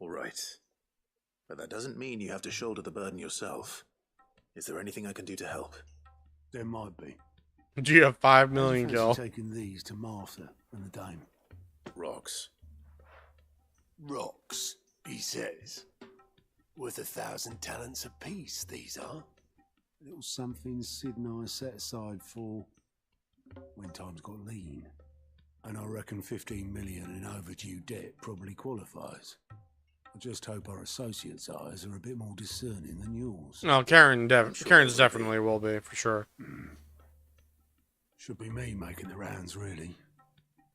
All right. But that doesn't mean you have to shoulder the burden yourself. Is there anything I can do to help?
There might be.
Do you have 5 million gil?
Taking these to Martha and the dame.
Rocks.
Rocks, he says. Worth 1,000 talents apiece, these are. Little something Sid and I set aside for when times got lean. And I reckon 15 million in overdue debt probably qualifies. I just hope our associates' eyes are a bit more discerning than yours.
No, Karen's definitely will be, for sure.
Should be me making the rounds, really.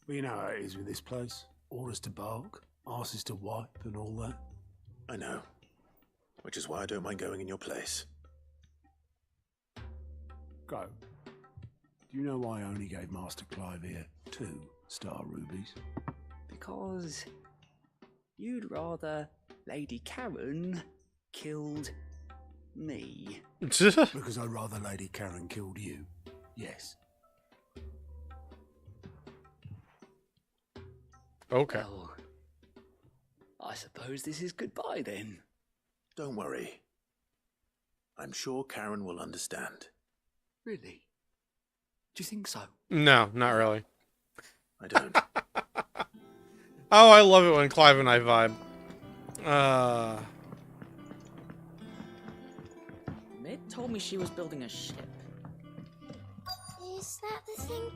But you know how it is with this place. Orders to bark, arses to wipe, and all that.
I know. Which is why I don't mind going in your place.
Go. Do you know why I only gave Master Clive here 2 star rubies?
Because you'd rather Lady Karen killed me.
Because I'd rather Lady Karen killed you. Yes.
Okay.
Well, I suppose this is goodbye then.
Don't worry. I'm sure Karen will understand.
Really? Do you think so?
No, not really.
I don't.
Oh, I love it when Clive and I vibe.
Mid told me she was building a ship.
Is that the thing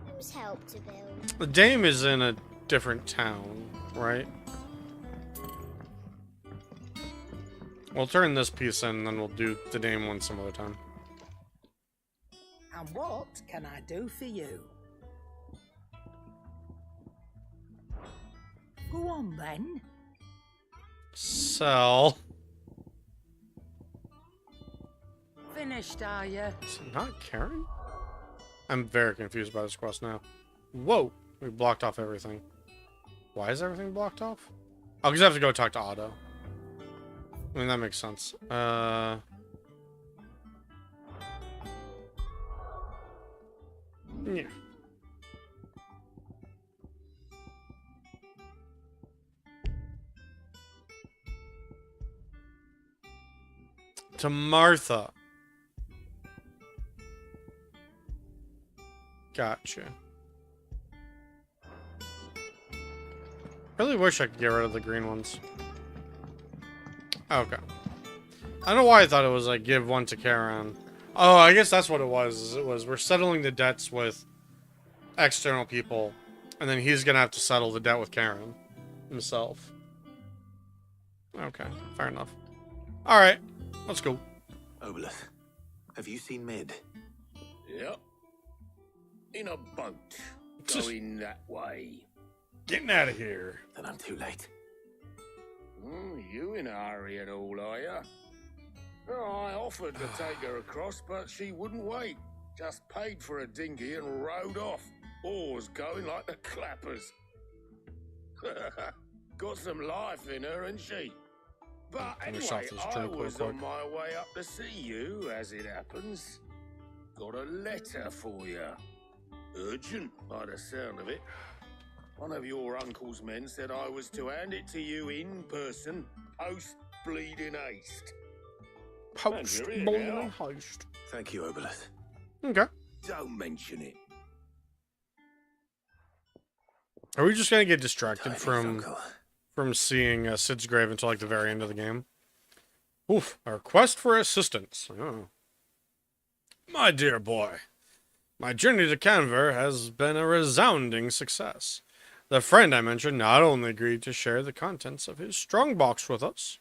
Tom's help to build?
The dame is in a different town, right? We'll turn this piece in, and then we'll do the dame one some other time.
And what can I do for you? Go on then.
Sell.
Finished, are you?
Is it not Karen? I'm very confused by this quest now. Whoa! We blocked off everything. Why is everything blocked off? Oh, because I have to go talk to Otto. I mean, that makes sense. Yeah. To Martha. Gotcha. Really wish I could get rid of the green ones. Okay. I don't know why I thought it was like give one to Karen. Oh, I guess that's what it was. We're settling the debts with external people, and then he's gonna have to settle the debt with Karen himself. Okay, fair enough. All right, let's go.
Obelith, have you seen Mid?
Yep. In a boat. Going that way.
Getting out of here.
Then I'm too late.
You in a hurry at all, are you? I offered to take her across, but she wouldn't wait. Just paid for a dinghy and rowed off. Oars going like the clappers. Got some life in her, ain't she? But anyway, I was on my way up to see you, as it happens. Got a letter for you. Urgent, by the sound of it. One of your uncle's men said I was to hand it to you in person, post bleeding haste.
Post bleeding haste.
Thank you, Obelith.
Okay.
Don't mention it.
Are we just gonna get distracted from seeing Sid's grave until like the very end of the game? Oof. A request for assistance. Oh. My dear boy, my journey to Canver has been a resounding success. The friend I mentioned not only agreed to share the contents of his strongbox with us,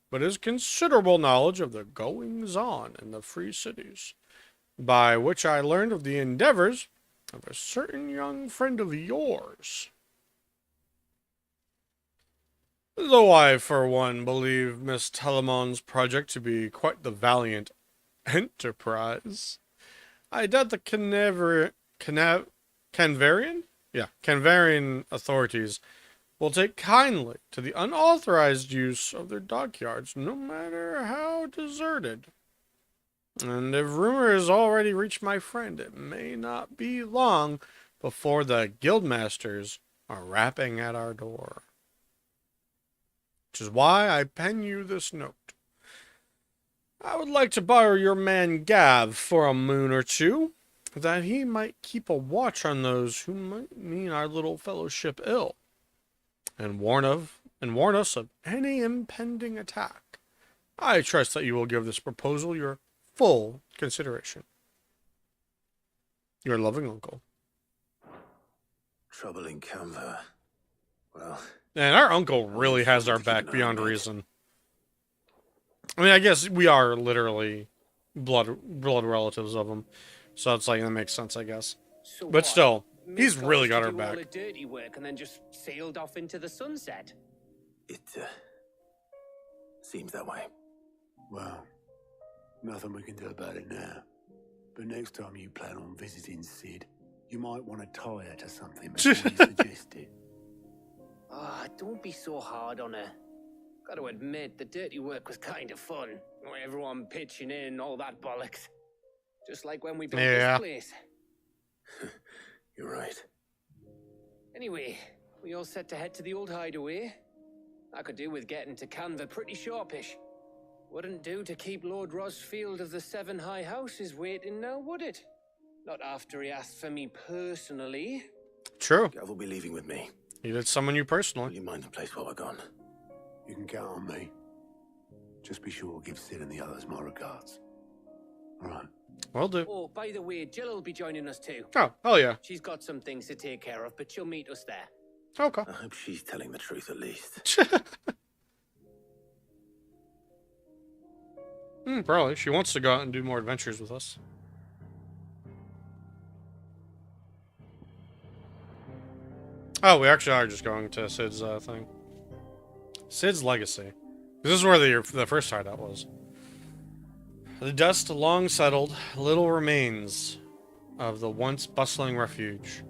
but his considerable knowledge of the goings-on in the free cities, by which I learned of the endeavors of a certain young friend of yours. Though I, for one, believe Miss Telemon's project to be quite the valiant enterprise, I doubt the Canvarian authorities will take kindly to the unauthorized use of their dockyards, no matter how deserted. And if rumor has already reached my friend, it may not be long before the guildmasters are rapping at our door. Which is why I pen you this note. I would like to borrow your man Gav for a moon or two, that he might keep a watch on those who might mean our little fellowship ill, and warn us of any impending attack. I trust that you will give this proposal your full consideration. Your loving uncle.
Trouble in Canva. Well...
And our uncle really has our back beyond reason. I mean, I guess we are literally blood relatives of him. So it's like, that makes sense, I guess.
So
but
what?
still, he's really got our
do
back.
all the dirty work and then just sailed off into the sunset.
It, seems that way.
Well, nothing we can do about it now. But next time you plan on visiting Sid, you might want to tie her to something before you suggest it.
Ah, don't be so hard on her. Gotta admit, the dirty work was kind of fun. Everyone pitching in, all that bollocks. Just like when we built this place.
You're right.
Anyway, we all set to head to the old hideaway. I could do with getting to Canva pretty sharpish. Wouldn't do to keep Lord Rosfield of the Seven High Houses waiting now, would it? Not after he asked for me personally.
True.
Gav will be leaving with me.
He did summon you personally.
Will you mind the place while we're gone?
You can count on me. Just be sure to give Sid and the others my regards. All right.
Will do.
Oh, by the way, Jill will be joining us too.
Oh, hell yeah.
She's got some things to take care of, but she'll meet us there.
Okay.
I hope she's telling the truth at least.
Probably. She wants to go out and do more adventures with us. Oh, we actually are just going to Sid's thing. Sid's Legacy. This is where the first hideout was. The dust long settled, little remains of the once bustling refuge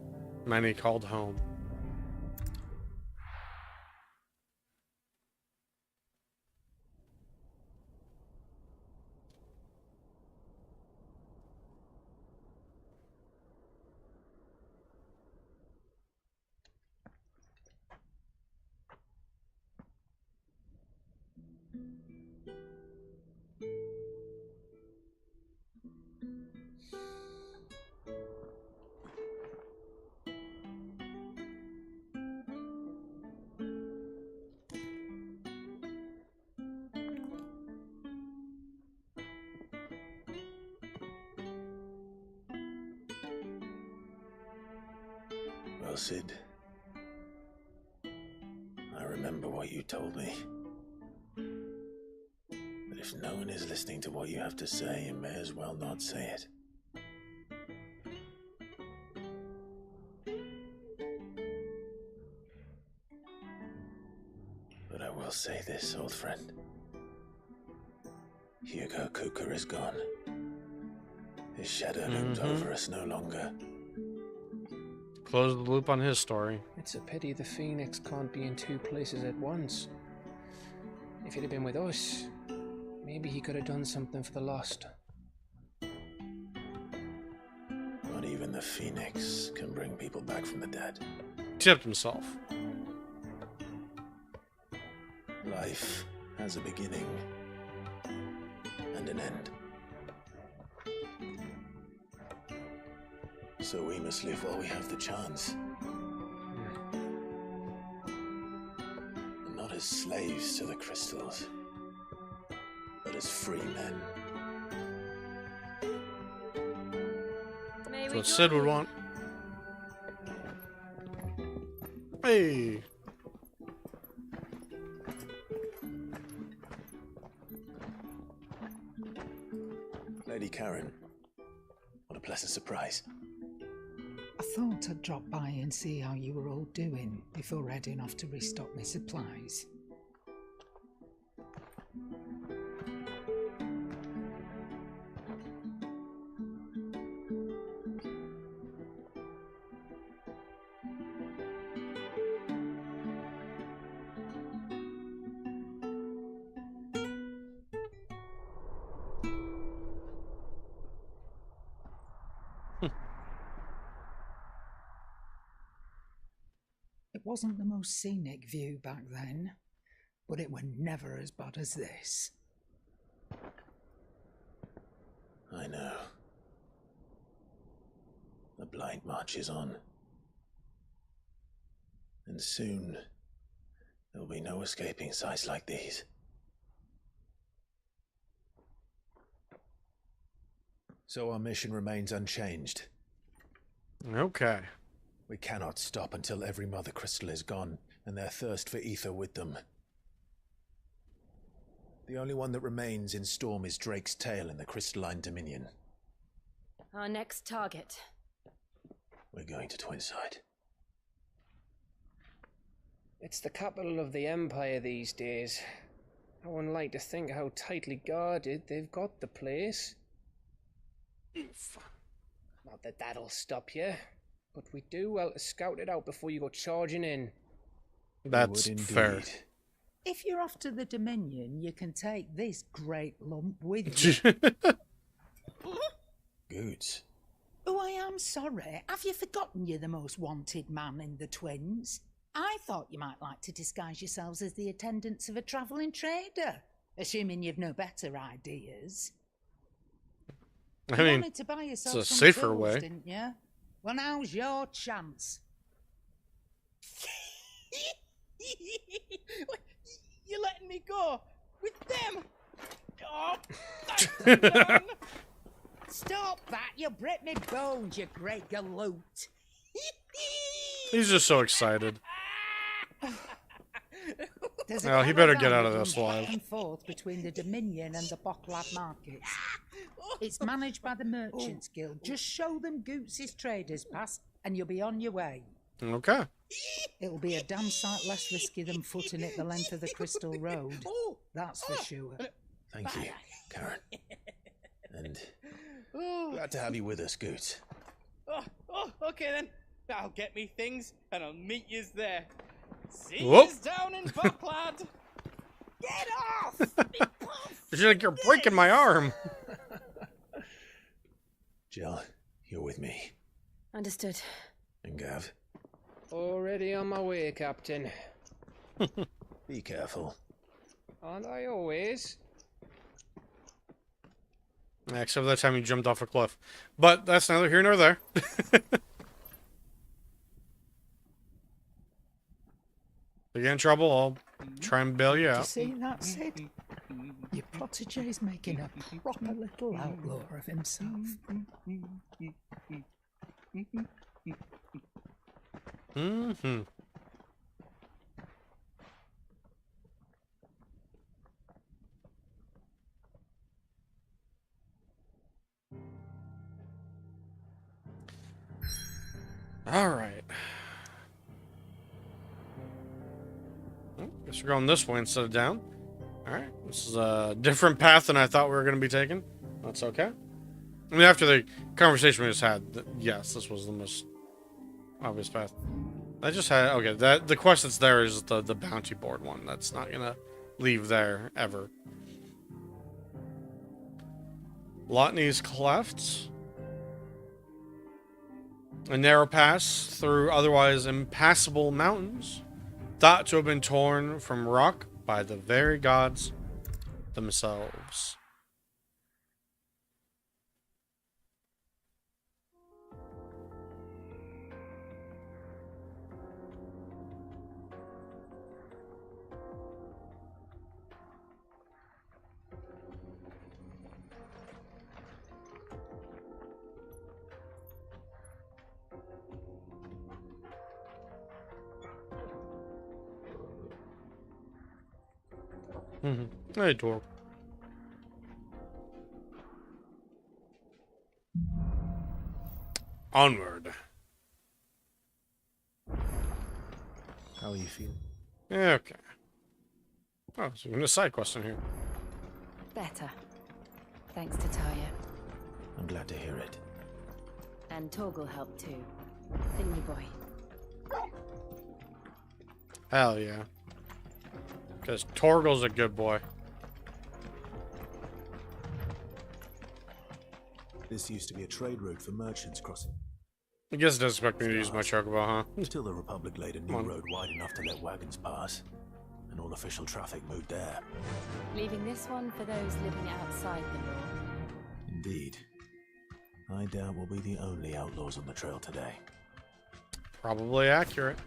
many called home.
Well, Sid, I remember what you told me. But if no one is listening to what you have to say, you may as well not say it. But I will say this, old friend. Hugo Cooker is gone. His shadow looms over us no longer.
Close the loop on his story.
It's a pity the Phoenix can't be in two places at once. If he'd have been with us, maybe he could have done something for the lost.
Not even the Phoenix can bring people back from the dead.
Tipped himself.
Life has a beginning and an end. So we must live while we have the chance. And not as slaves to the crystals, but as free men.
That's what Sid would want. Hey.
Lady Karen, what a pleasant surprise.
I thought I'd drop by and see how you were all doing before heading off to restock my supplies. It wasn't the most scenic view back then, but it were never as bad as this.
I know. The blight marches on. And soon, there'll be no escaping sights like these. So our mission remains unchanged.
Okay.
We cannot stop until every mother crystal is gone, and their thirst for ether with them. The only one that remains in Storm is Drake's tail in the crystalline dominion.
Our next target.
We're going to Twinside.
It's the capital of the Empire these days. I wouldn't like to think how tightly guarded they've got the place. Not that that'll stop you, but we do well to scout it out before you go charging in.
That's fair.
If you're off to the Dominion, you can take this great lump with you.
Goods.
Oh, I am sorry. Have you forgotten you're the most wanted man in the Twins? I thought you might like to disguise yourselves as the attendants of a travelling trader, assuming you've no better ideas.
I
You
mean,
wanted to buy yourself
it's a
some
safer
tools,
way.
didn't you? Well, now's your chance.
You're letting me go with them? Oh,
Stop that! You'll break me bones, you great galoot.
He's just so excited.
There's a
Well, he better get
caravan
out of
that
this
runs
live.
back and forth between the Dominion and the Bocklad markets. It's managed by the Merchants Guild. Just show them Goots' traders pass, and you'll be on your way.
Okay.
It'll be a damn sight less risky than footing it the length of the Crystal Road. That's for sure.
Thank you, Karen. And glad to have you with us, Goots.
Okay then. I'll get me things and I'll meet yous there. See
Whoop.
yous down in Bocklad. Get off!
It's like you're breaking my arm.
Jill, you're with me.
Understood.
And Gav,
Already on my way, Captain.
be careful.
Aren't I always?
Except for that time you jumped off a cliff. But that's neither here nor there. If you get in trouble, I'll try and bail you
You
out.
see that, Sid? Your protégé's making a proper little outlaw of himself.
Mm-hmm. All right. Guess we're going this way instead of down. All right. This is a different path than I thought we were going to be taking. That's okay. I mean, after the conversation we just had, yes, this was the most obvious path. I just had, okay, that the quest that's there is the bounty board one. That's not going to leave there ever. Lotney's Clefts. A narrow pass through otherwise impassable mountains, thought to have been torn from rock by the very gods themselves. Hey, Tor. Onward.
How are you feeling?
Okay. Oh, so we're in a side quest in here.
Better. Thanks to Taya.
I'm glad to hear it.
And Torgal helped too. Didn't you, boy?
Hell yeah. Because Torgal's a good boy.
This used to be a trade route for merchants crossing.
I guess it does expect me to use my chocobo, huh?
Until the Republic laid a new road wide enough to let wagons pass, and all official traffic moved there.
Leaving this one for those living outside the law.
Indeed. I doubt we'll be the only outlaws on the trail today.
Probably accurate.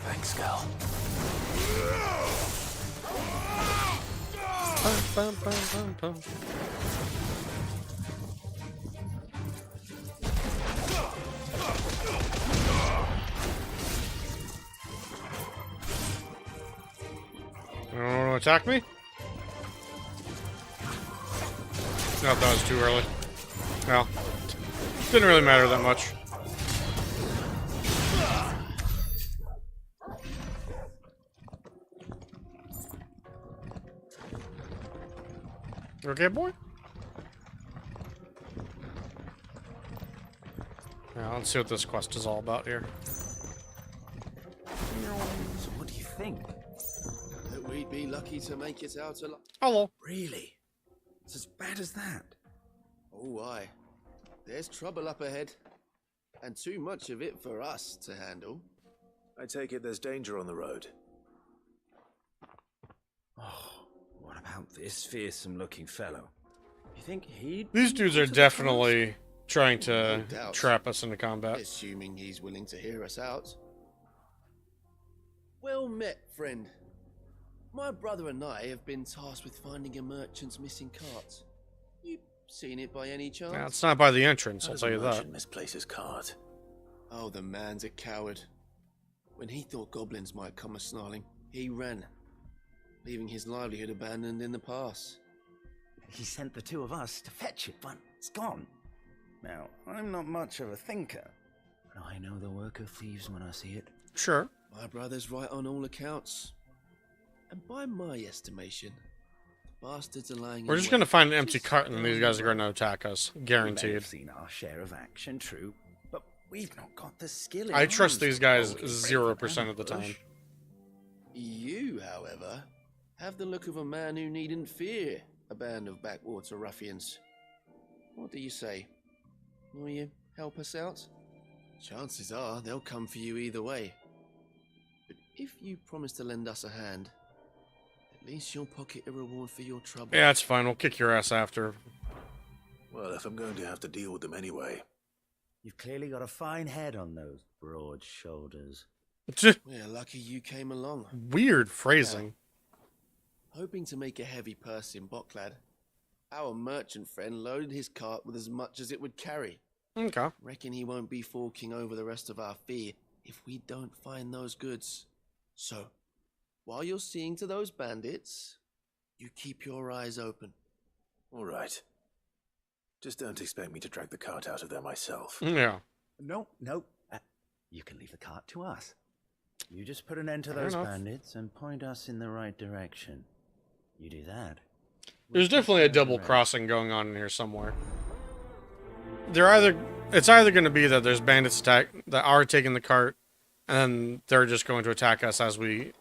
Thanks, Gal.
Bum, bum, bum, bum. You don't want to attack me? No, that was too early. Well, didn't really matter that much. You okay, boy? Yeah, let's see what this quest is all about here.
So what do you think?
That we'd be lucky to make it out alive.
Hello.
Really? It's as bad as that? Oh, aye. There's trouble up ahead. And too much of it for us to handle.
I take it there's danger on the road.
Oh, what about this fearsome-looking fellow? You think he'd...
These dudes are definitely trying to trap us into combat.
Assuming he's willing to hear us out. Well met, friend. My brother and I have been tasked with finding a merchant's missing cart. You seen it by any chance?
Yeah, it's not by the entrance,
How
I'll
does
tell
a
you that.
merchant misplace his cart?
Oh, the man's a coward. When he thought goblins might come a-snarling, he ran, leaving his livelihood abandoned in the pass.
He sent the two of us to fetch it, but it's gone. Now, I'm not much of a thinker, but I know the work of thieves when I see it.
Sure.
My brother's right on all accounts. And by my estimation, the bastards are lying.
We're just gonna find an empty cart and these guys are gonna attack us.
We may
Guaranteed.
have seen our share of action, true, but we've not got the skill in
I trust
arms
these
to
guys
hold a
0% of the
ambush.
time.
You, however, have the look of a man who needn't fear a band of backwater ruffians. What do you say? Will you help us out? Chances are they'll come for you either way. But if you promise to lend us a hand, at least you'll pocket a reward for your trouble.
Yeah, it's fine. We'll kick your ass after.
Well, if I'm going to have to deal with them anyway.
You've clearly got a fine head on those broad shoulders.
We're lucky you came along.
Weird phrasing.
Hoping to make a heavy purse in Bocklad, our merchant friend loaded his cart with as much as it would carry.
Okay.
Reckon he won't be forking over the rest of our fee if we don't find those goods. So, while you're seeing to those bandits, you keep your eyes open.
All right. Just don't expect me to drag the cart out of there myself.
Yeah.
No. You can leave the cart to us. You just put an end to
Fair
those
enough.
bandits and point us in the right direction. You do that.
There's definitely a double crossing going on in here somewhere. It's either going to be that there's bandits that are taking the cart, and then they're just going to attack us as we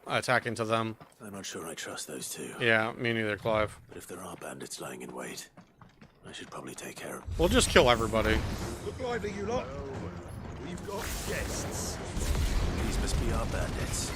attack into them.
I'm not sure I trust those two.
Yeah, me neither, Clive.
But if there are bandits lying in wait, I should probably take care of them.
We'll just kill everybody.
Look lively, you lot. We've got guests.
These must be our bandits.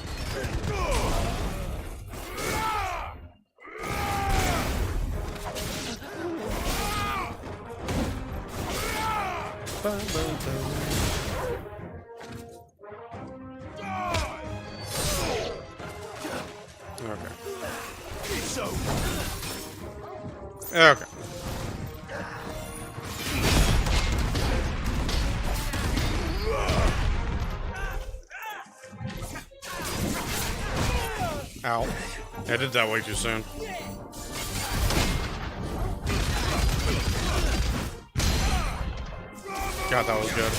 Okay. Ow. I did that way too soon. God, that was good.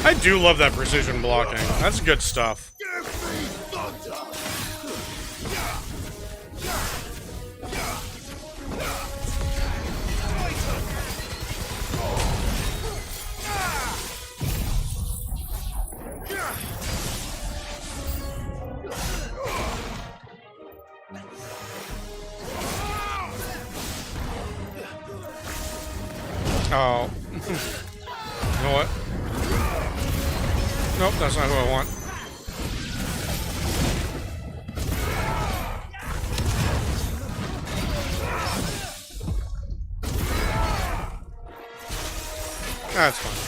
I do love that precision blocking. That's good stuff. Oh. You know what? Nope, that's not who I want. That's fine.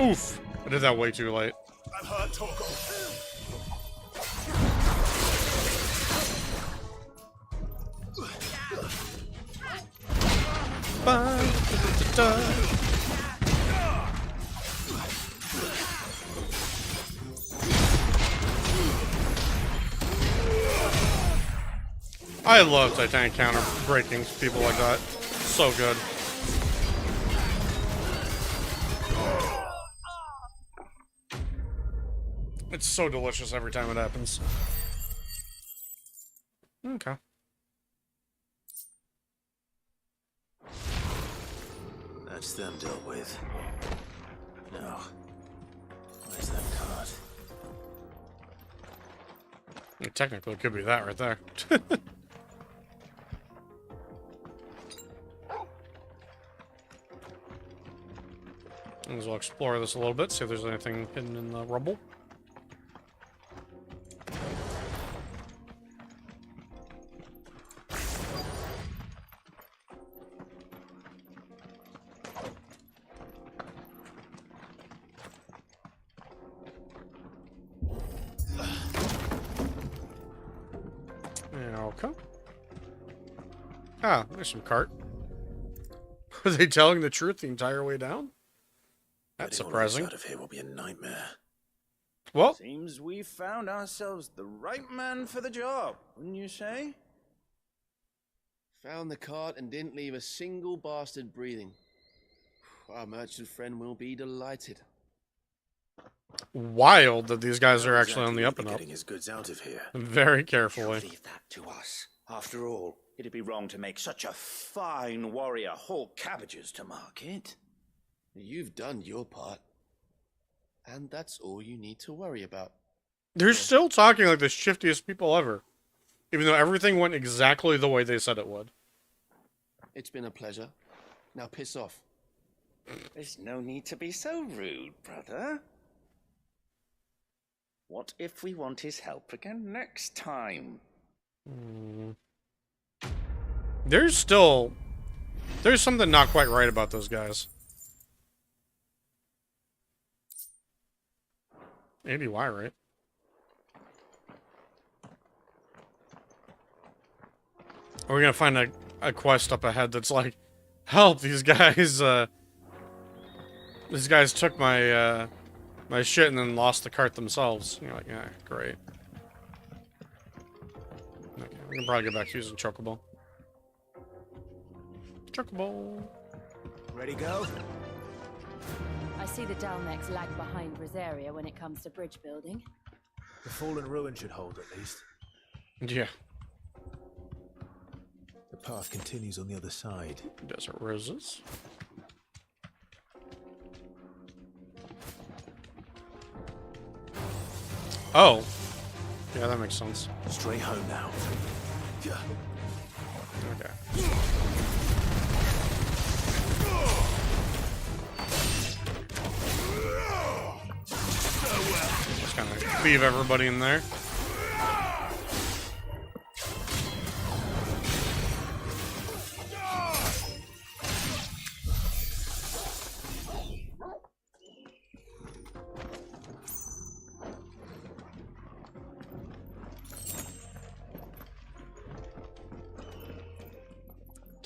Oof. I did that way too late.
I've heard talk of.
I love Titanic counter breaking people like that. So good. It's so delicious every time it happens. Okay.
That's them dealt with. Now, where's that card?
Technically, it could be that right there. Might as well explore this a little bit, see if there's anything hidden in the rubble. Okay. Ah, there's some cart. Are they telling the truth the entire way down? That's surprising.
Out of here will be a nightmare.
Well,
seems we found ourselves the right man for the job, wouldn't you say?
Found the cart and didn't leave a single bastard breathing. Our merchant friend will be delighted.
Wild that these guys are actually on the up and up.
Getting his goods out of here.
Very carefully.
Leave that to us. After all, it'd be wrong to make such a fine warrior haul cabbages to market.
You've done your part. And that's all you need to worry about.
They're still talking like the shiftiest people ever. Even though everything went exactly the way they said it would.
It's been a pleasure. Now piss off.
There's no need to be so rude, brother. What if we want his help again next time?
There's something not quite right about those guys. Maybe why, right? Are we gonna find a quest up ahead that's like, help, these guys took my my shit and then lost the cart themselves. And you're like, yeah, great. Okay, we can probably get back to using Chocobo. Chocobo.
Ready, go?
I see the Dalmex lag behind Rosaria when it comes to bridge building.
The fallen ruin should hold at least.
Yeah.
The path continues on the other side.
Desert roses. Oh. Yeah, that makes sense.
Straight home now. Yeah.
Okay. Just kind of leave everybody in there.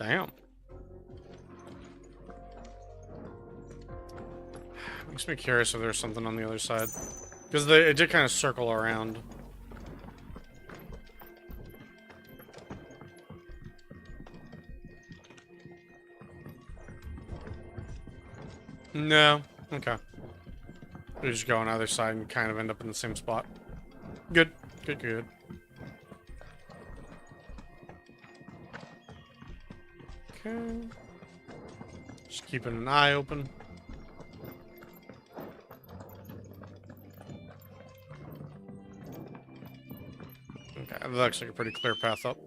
Damn. Makes me curious if there's something on the other side. Because it did kind of circle around. No. Okay. We just go on either side and kind of end up in the same spot. Good. Good, good. Okay. Just keeping an eye open. Okay, that looks like a pretty clear path up.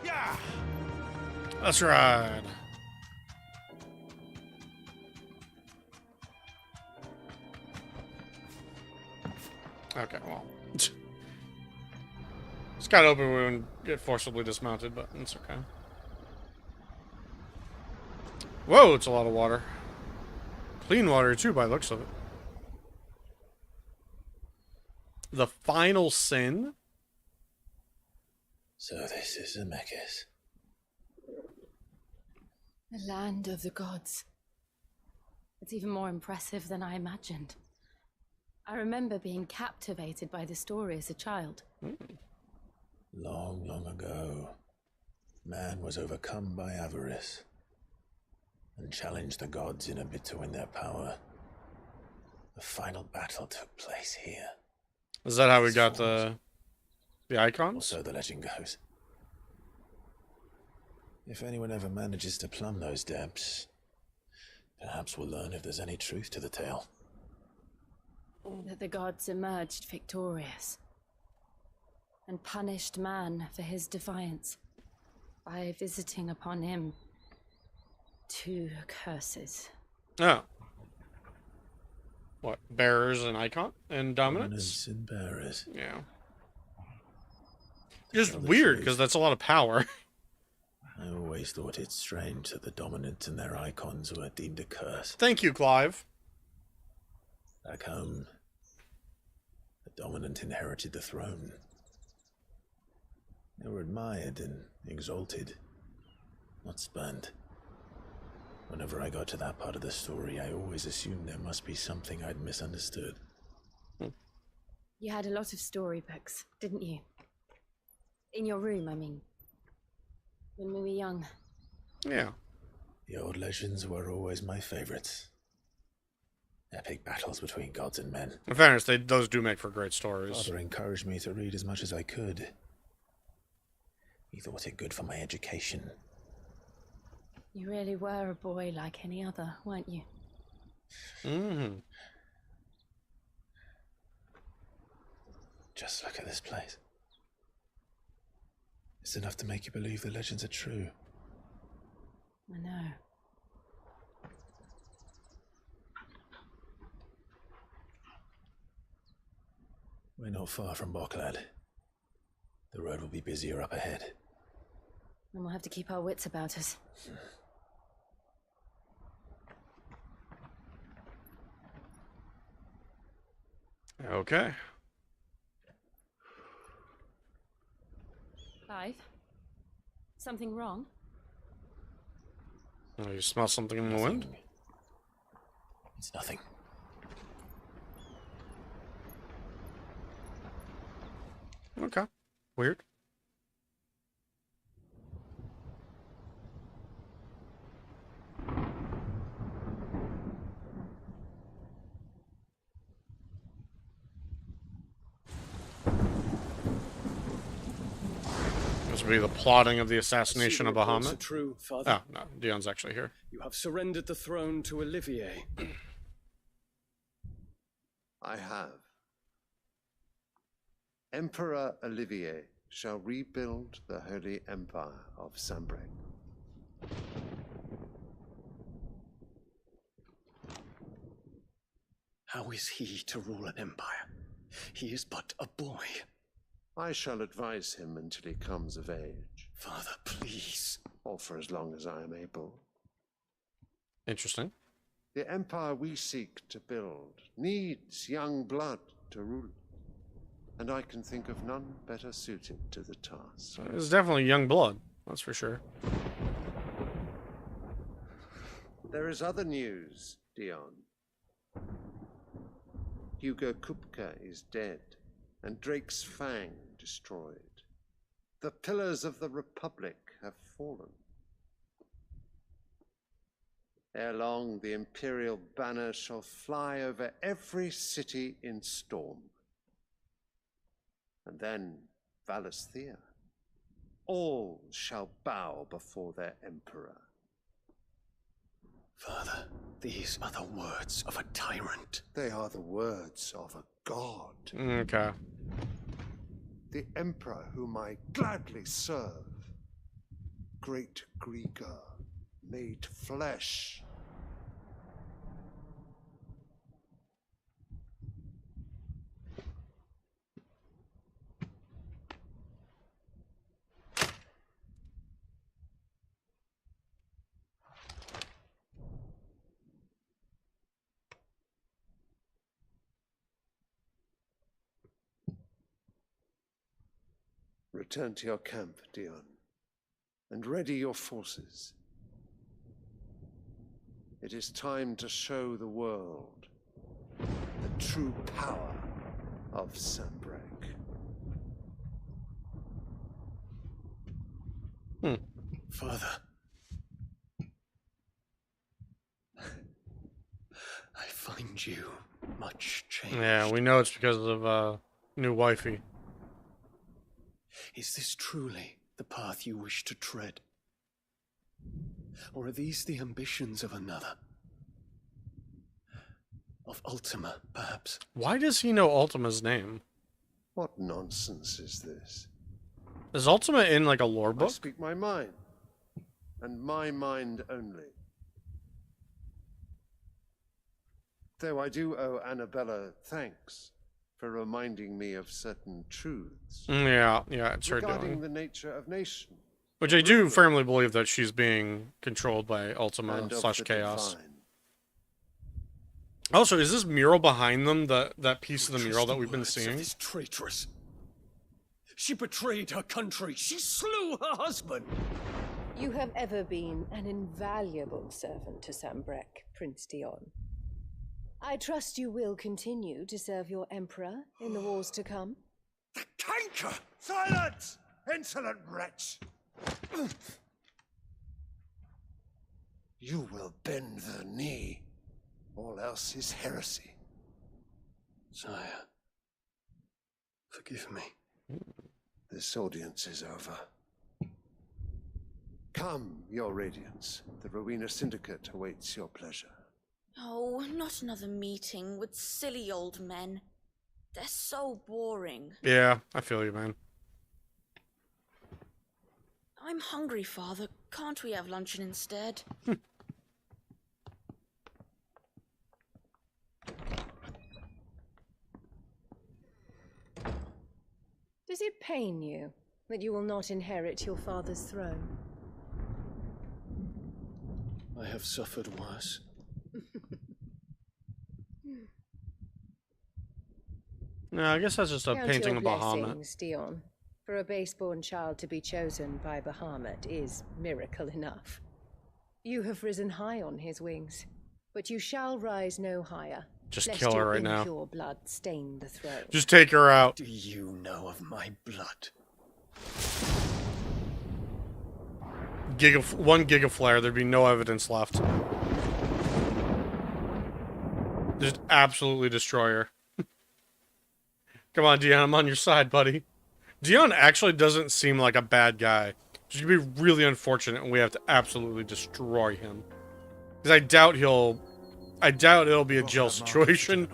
Yeah.
Let's ride. Okay, well. It's kind of open when we get forcibly dismounted, but it's okay. Whoa, it's a lot of water. Clean water, too, by the looks of it. The final sin?
So this is Zemeckis.
The land of the gods. It's even more impressive than I imagined. I remember being captivated by the story as a child.
Long, long ago, man was overcome by avarice and challenged the gods in a bid to win their power. The final battle took place here.
Is that how we got the icons?
Or so the legend goes. If anyone ever manages to plumb those depths, perhaps we'll learn if there's any truth to the tale.
That the gods emerged victorious and punished man for his defiance by visiting upon him 2 curses.
Oh. What? Bearers and icon? And dominance?
Dominance and bearers.
Yeah. It's weird, because that's a lot of power.
I always thought it strange that the dominant and their icons were deemed a curse.
Thank you, Clive.
Back home, the dominant inherited the throne. They were admired and exalted, not spurned. Whenever I got to that part of the story, I always assumed there must be something I'd misunderstood.
You had a lot of storybooks, didn't you? In your room, I mean. When we were young.
Yeah.
The old legends were always my favorites. Epic battles between gods and men.
In fairness, those do make for great stories.
Father encouraged me to read as much as I could. He thought it good for my education.
You really were a boy like any other, weren't you?
Mm-hmm.
Just look at this place. It's enough to make you believe the legends are true.
I know.
We're not far from Boklad. The road will be busier up ahead.
And we'll have to keep our wits about us.
Okay.
Clive? Something wrong?
Oh, you smell something in the wind?
It's nothing.
Okay. Weird. This would be the plotting of the assassination of Bahamut.
True, Father.
Oh, no. Dion's actually here.
You have surrendered the throne to Olivier.
I have. Emperor Olivier shall rebuild the Holy Empire of Sanbreque.
How is he to rule an empire? He is but a boy.
I shall advise him until he comes of age.
Father, please.
Or for as long as I am able.
Interesting.
The empire we seek to build needs young blood to rule. and I can think of none better suited to the task.
It's definitely young blood, that's for sure.
There is other news, Dion. Hugo Kupka is dead, and Drake's Fang destroyed. The pillars of the Republic have fallen. Ere long, the Imperial banner shall fly over every city in Storm. And then Valisthea. All shall bow before their Emperor.
Father, these are the words of a tyrant.
They are the words of a god.
Okay.
The Emperor whom I gladly serve. Great Grieger, made flesh. Return to your camp, Dion, and ready your forces. It is time to show the world the true power of Sanbreque.
Father, I find you much changed.
Yeah, we know it's because of new wifey.
Is this truly the path you wish to tread? Or are these the ambitions of another? Of Ultima, perhaps?
Why does he know Ultima's name?
What nonsense is this?
Is Ultima in like a lore book?
I speak my mind, and my mind only. Though I do owe Annabella thanks for reminding me of certain truths.
Yeah, it's her
regarding
doing.
the nature of nations.
Which I do firmly believe that she's being controlled by Ultima / Chaos.
Divine.
Also, is this mural behind them that piece of the mural that we've been seeing?
This traitress. She betrayed her country. She slew her husband.
You have ever been an invaluable servant to Sanbreque, Prince Dion. I trust you will continue to serve your Emperor in the wars to come.
The canker! Silence! Insolent wretch! You will bend the knee. All else is heresy.
Sire, forgive me.
This audience is over. Come, your radiance. The Rowena Syndicate awaits your pleasure.
Oh, not another meeting with silly old men. They're so boring.
Yeah, I feel you, man.
I'm hungry, Father. Can't we have luncheon instead?
Does it pain you that you will not inherit your father's throne?
I have suffered worse.
No, I guess that's just a
Count
painting
your
of Bahamut.
blessings, Dion. For a base-born child to be chosen by Bahamut is miracle enough. You have risen high on his wings, but you shall rise no higher.
Just
lest
kill her
your
right now.
impure blood stain the throne.
Just take her out.
Do you know of my blood?
One gigaflare, there'd be no evidence left. Just absolutely destroy her. Come on, Dion, I'm on your side, buddy. Dion actually doesn't seem like a bad guy. It's gonna be really unfortunate and we have to absolutely destroy him. Because I doubt it'll be a jail situation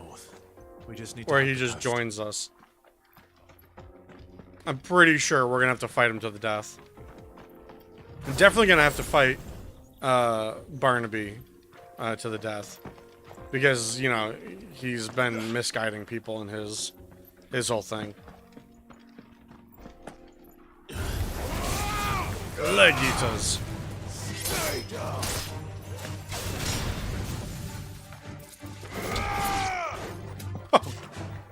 where he just joins us. I'm pretty sure we're gonna have to fight him to the death. I'm definitely gonna have to fight Barnaby to the death. Because, you know, he's been misguiding people in his whole thing. Leg eaters.
Stay down.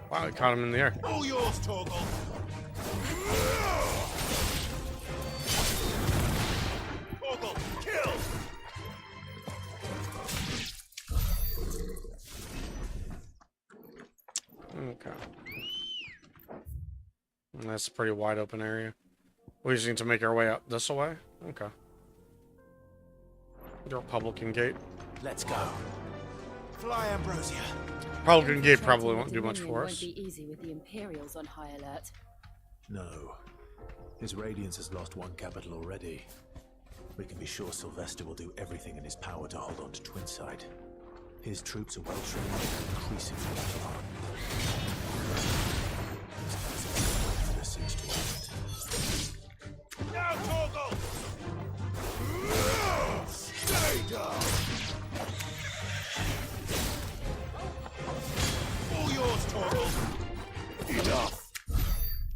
Wow. Wow, I caught him in the air.
All yours, Torgal. Torgal, kill!
Okay. And that's a pretty wide open area. We just need to make our way up this way? Okay. The Republican Gate.
Let's go. Fly, Ambrosia.
Republican Gate probably won't do much for us.
Won't be easy with the Imperials on high alert.
No. His Radiance has lost one capital already. We can be sure Sylvester will do everything in his power to hold on to Twinside. His troops are well trained and increasingly alarmed. For the siege to end.
Now, Torgal! Stay down! All yours, Torgal! Enough!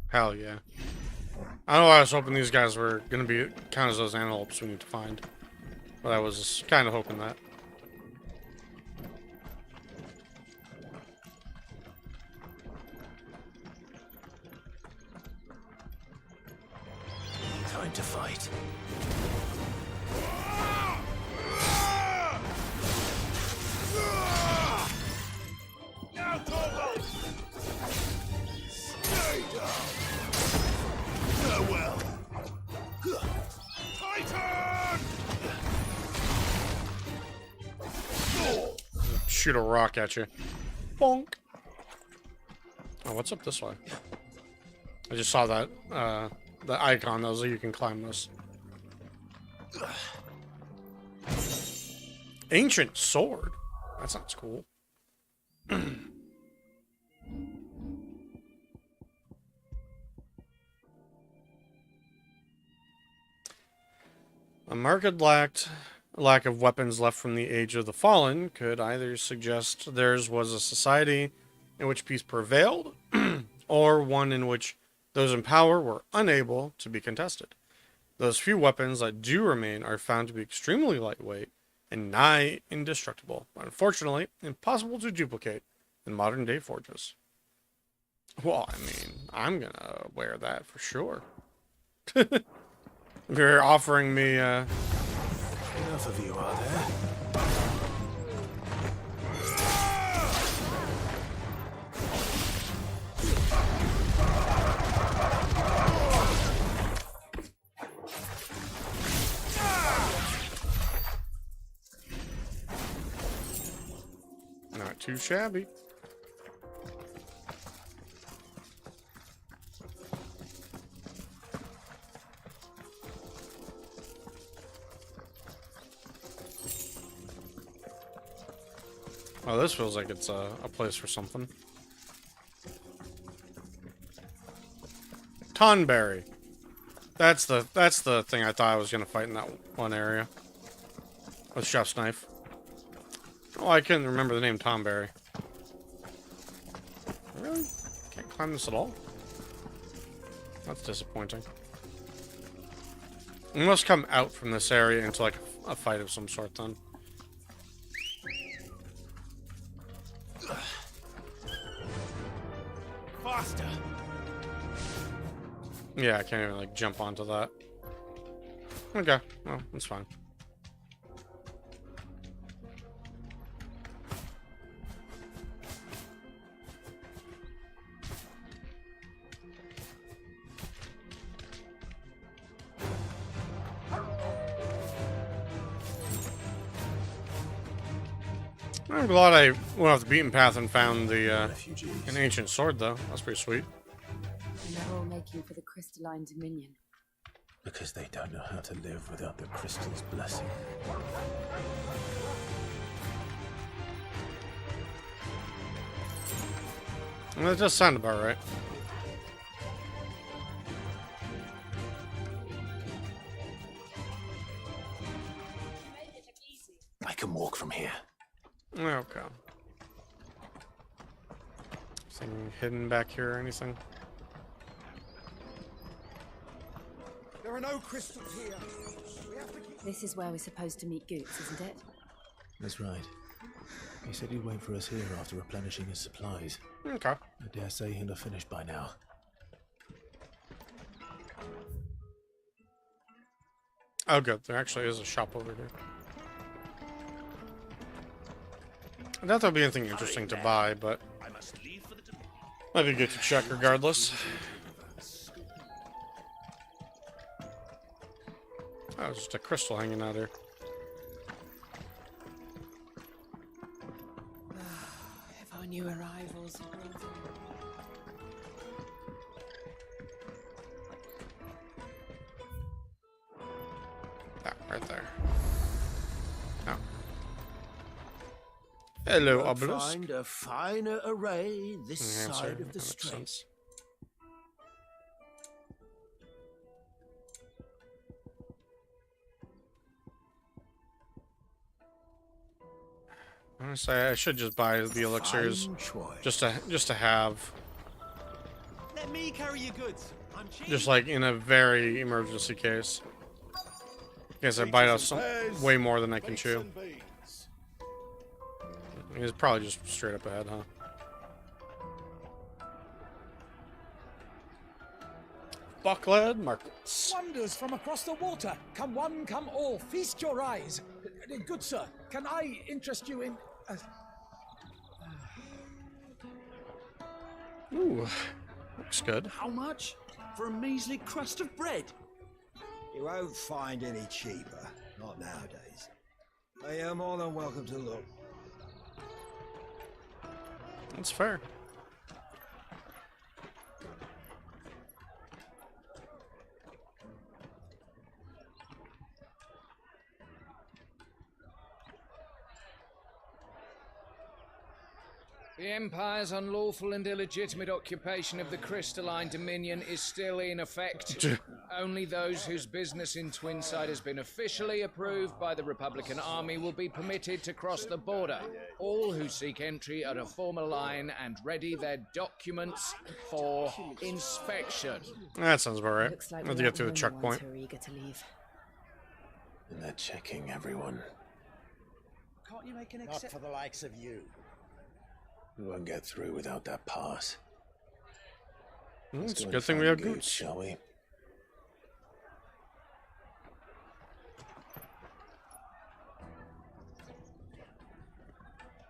Hell yeah. I don't know why I was hoping these guys were going to be kind of those antelopes we need to find. But I was kind of hoping that.
Time to fight.
Now, Torgal! Stay down! Farewell! Titan!
Shoot a rock at you. Bonk. Oh, what's up this way? I just saw that, the icon that was like you can climb this. Ancient sword? That sounds cool. A marked lack of weapons left from the Age of the Fallen could either suggest theirs was a society in which peace prevailed, or one in which those in power were unable to be contested. Those few weapons that do remain are found to be extremely lightweight and nigh indestructible, but unfortunately impossible to duplicate in modern-day forges. Well, I mean, I'm gonna wear that for sure. If you're offering me,
Enough of you, are there?
Not too shabby. Oh, this feels like it's a place for something. Tonberry. That's the thing I thought I was gonna fight in that one area. With Chef's Knife. Oh, I couldn't remember the name Tonberry. Really? Can't climb this at all? That's disappointing. We must come out from this area into like a fight of some sort then.
Faster!
Yeah, I can't even like jump onto that. Okay, well, that's fine. I'm glad I went off the beaten path and found the an ancient sword, though. That's pretty sweet.
And they're all making for the crystalline dominion.
Because they don't know how to live without the crystal's blessing.
Well, that does sound about right.
I can walk from here.
Okay. Something hidden back here or anything?
There are no crystals here. We have to keep...
This is where we're supposed to meet Goots, isn't it?
That's right. He said he'd wait for us here after replenishing his supplies.
Okay.
I dare say he'll have finished by now.
Oh, good. There actually is a shop over here. I doubt there'll be anything interesting to buy, but might be good to check regardless. Oh, it's just a crystal hanging out here.
If our new arrivals.
Ah, right there. Oh. Hello,
Won't
Obelisk.
find a finer array this
Answer.
side of the
That makes
strait.
sense. Honestly, I should just buy the elixirs
Fine choice.
just to have,
Let me carry your goods. I'm cheap.
just like in a very emergency case. Guess I bite off some way more than I can chew. It's probably just straight up ahead, huh? Bucklead markets.
Wonders from across the water. Come one, come all. Feast your eyes. Good sir, can I interest you in...
Ooh, looks good.
How much? For a measly crust of bread?
You won't find any cheaper. Not nowadays. But you're more than welcome to look.
That's fair.
The Empire's unlawful and illegitimate occupation of the crystalline dominion is still in effect. Only those whose business in Twinside has been officially approved by the Republican Army will be permitted to cross the border. All who seek entry are to form a line and ready their documents for inspection.
That sounds about right.
Looks like
Let's
we're
get through the
not the only ones
checkpoint.
who are eager to leave.
And they're checking everyone.
Can't you make an
Not for the likes of you.
We won't get through without that pass.
It's
Let's
a
go
good
and
thing we
find
have Goots.
shall we?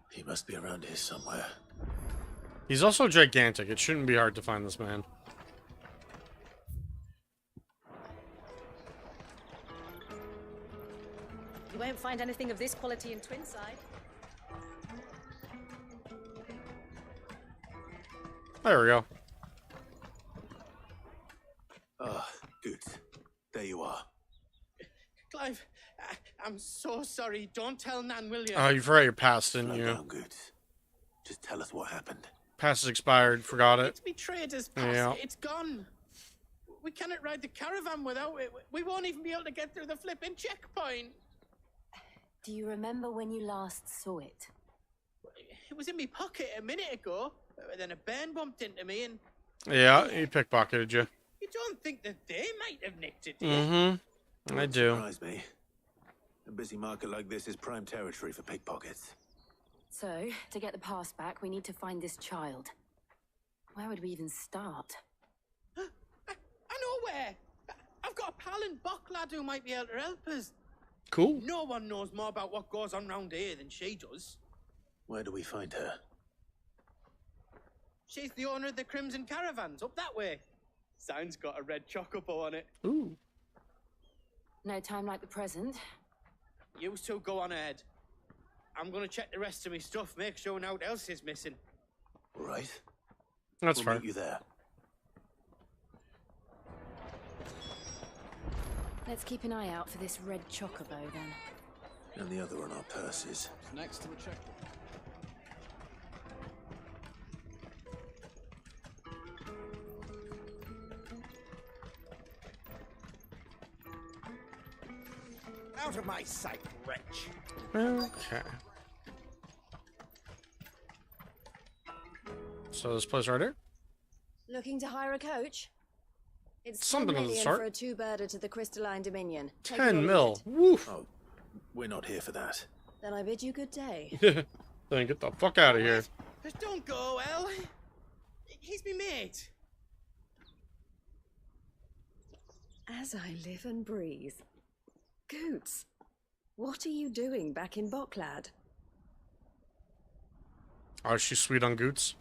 He must be around here somewhere.
He's also gigantic. It shouldn't be hard to find this man.
You won't find anything of this quality in Twinside.
There we go.
Ah, Goots. There you are.
Clive, I'm so sorry. Don't tell Nan, will you?
Oh, you forgot your pass, didn't
Slow
you?
down, Goots. Just tell us what happened.
Pass is expired. Forgot it.
It's me trader's pass.
Yeah.
It's gone. We cannot ride the caravan without it. We won't even be able to get through the flipping checkpoint.
Do you remember when you last saw it?
It was in my pocket a minute ago. Then a bairn bumped into me and...
Yeah, he pickpocketed you.
You don't think that they might have nicked it, do you?
Mm-hmm. I do.
Surprise me. A busy market like this is prime territory for pickpockets.
So, to get the pass back, we need to find this child. Where would we even start?
I know where. I've got a pal in Buck lad who might be able to help us.
Cool.
No one knows more about what goes on round here than she does.
Where do we find her?
She's the owner of the Crimson Caravans, up that way. Sign's got a red chocobo on it.
Ooh.
No time like the present.
You two go on ahead. I'm gonna check the rest of my stuff, make sure no one else is missing.
All right.
That's
we'll
fair.
meet you there.
Let's keep an eye out for this red chocobo then.
And the other on our purses.
Next to the checkpoint.
Out of my sight, wretch.
Okay. So this place right here?
Looking to hire a coach? It's
Something
10
of the
million
sort.
for a two-birder to the Crystalline Dominion. Take
10
it or
mil.
leave it.
Woof.
Oh, we're not here for that.
Then I bid you good day.
The Then get the fuck out of here.
Don't go, El. He's me mate.
As I live and breathe. Goots, what are you doing back in Boklad?
Oh, she's sweet on Goots.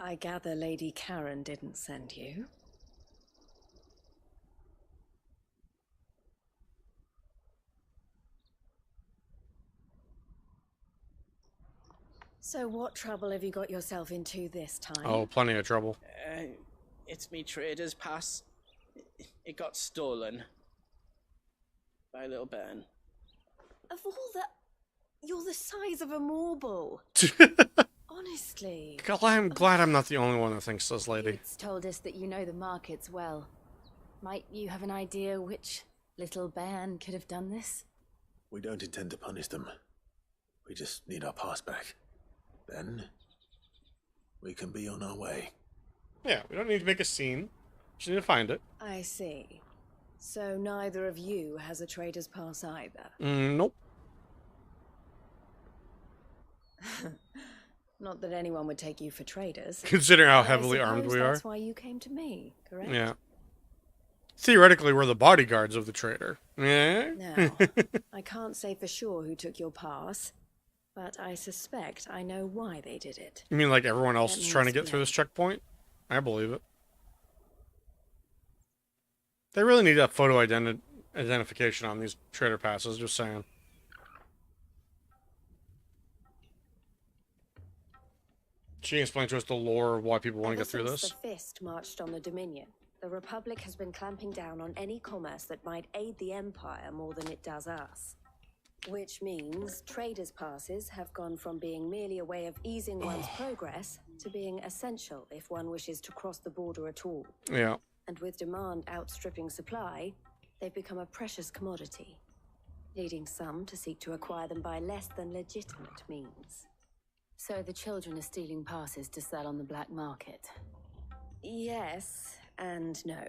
I gather Lady Karen didn't send you. So what trouble have you got yourself into this time?
Oh, plenty of trouble.
It's me trader's pass. It got stolen. By a little bairn.
Of all the... You're the size of a marble. Honestly.
I'm glad I'm not the only one that thinks this, lady.
It's told us that you know the markets well. Might you have an idea which little bairn could have done this?
We don't intend to punish them. We just need our pass back. Then we can be on our way.
Yeah, we don't need to make a scene. Just need to find it.
I see. So neither of you has a trader's pass either?
Nope.
Not that anyone would take you for traders.
Considering how
But I
heavily armed
suppose
we are.
That's why you came to me, correct?
Yeah. Theoretically, we're the bodyguards of the trader. Yeah.
Now, I can't say for sure who took your pass, but I suspect I know why they did it.
You mean like everyone else
Let
is
me
trying to get through this checkpoint? I believe it. They really need that photo identification on these trader passes, just saying. She can explain to us the lore of why people want to get through this.
Since the Fist marched on the Dominion, the Republic has been clamping down on any commerce that might aid the Empire more than it does us. Which means traders' passes have gone from being merely a way of easing one's progress to being essential if one wishes to cross the border at all.
Yeah.
And with demand outstripping supply, they've become a precious commodity, leading some to seek to acquire them by less than legitimate means.
So the children are stealing passes to sell on the black market?
Yes and no.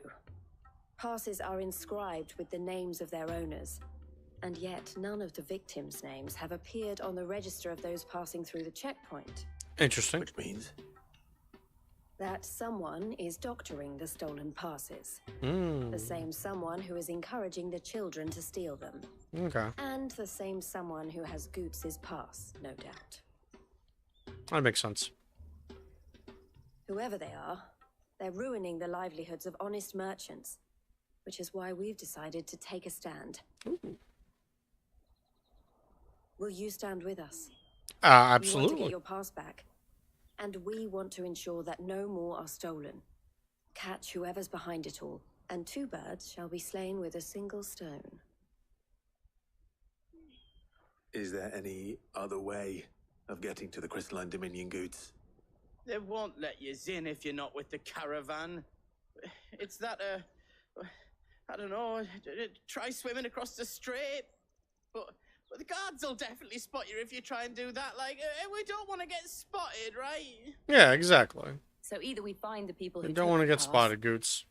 Passes are inscribed with the names of their owners, and yet none of the victims' names have appeared on the register of those passing through the checkpoint.
Interesting.
Which means?
That someone is doctoring the stolen passes.
Mm.
The same someone who is encouraging the children to steal them.
Okay.
And the same someone who has Goots' pass, no doubt.
That makes sense.
Whoever they are, they're ruining the livelihoods of honest merchants, which is why we've decided to take a stand.
Ooh.
Will you stand with us?
Absolutely.
You want to get your pass back, and we want to ensure that no more are stolen. Catch whoever's behind it all, and 2 birds shall be slain with a single stone.
Is there any other way of getting to the Crystalline Dominion, Goots?
They won't let you in if you're not with the caravan. It's that, I don't know, try swimming across the strait. But the guards will definitely spot you if you try and do that. Like, we don't want to get spotted, right?
Yeah, exactly.
So either we find the people who
We don't want to
took
get
the pass,
spotted, Goots.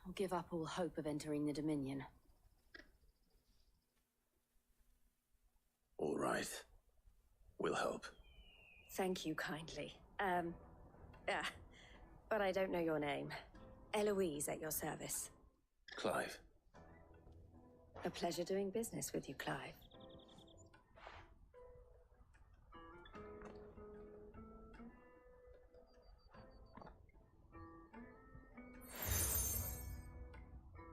or give up all hope of entering the Dominion.
All right. We'll help.
Thank you kindly. But I don't know your name. Eloise at your service.
Clive.
A pleasure doing business with you, Clive.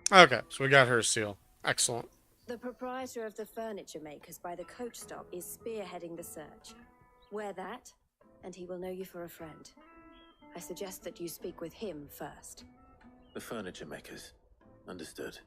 Okay, so we got her seal. Excellent.
The proprietor of the furniture makers by the coach stop is spearheading the search. Wear that, and he will know you for a friend. I suggest that you speak with him first.
The furniture makers. Understood.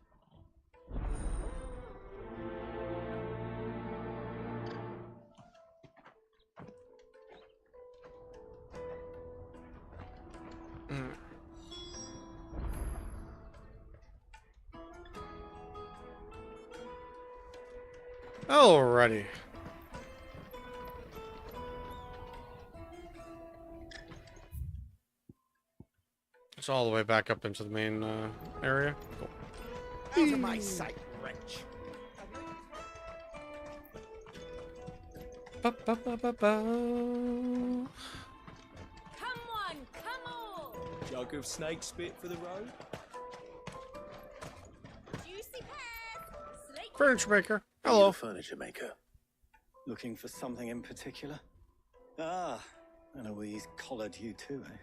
Alrighty. It's all the way back up into the main area. Cool.
Out of my sight, wretch.
Come on, come all!
Jug of snake spit for the road?
Juicy pears! Slate
Furniture maker.
Are you
Hello.
the furniture maker?
Looking for something in particular? Ah, Eloise collared you too, eh?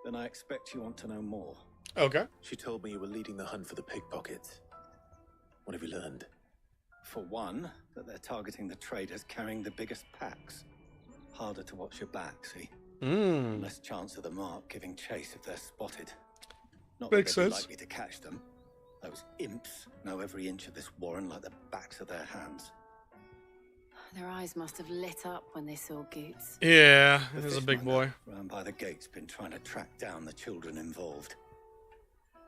Then I expect you want to know more.
Okay.
She told me you were leading the hunt for the pickpockets. What have you learned?
For one, that they're targeting the traders carrying the biggest packs. Harder to watch your back, see? Less chance of the mark giving chase if they're spotted. Not
Makes
that they'd be
sense.
likely to catch them. Those imps know every inch of this warren like the backs of their hands.
Their eyes must have lit up when they saw Goots.
Yeah,
The
he's a
fish
big boy.
round by the gate's been trying to track down the children involved.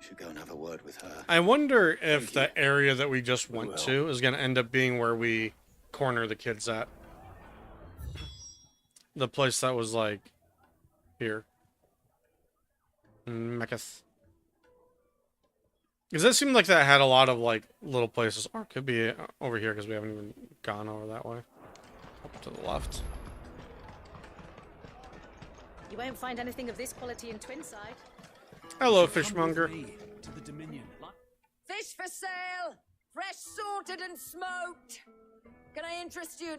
You should go and have a word with her.
I wonder if the area that we just went to is going to end up being where we corner the kids at. The place that was like here. Mechas. Because that seemed like that had a lot of like little places. Or it could be over here because we haven't even gone over that way. Up to the left.
You won't find anything of this quality in Twinside.
Hello, fishmonger.
To the Dominion.
Fish for sale! Fresh sorted and smoked! Can I interest you?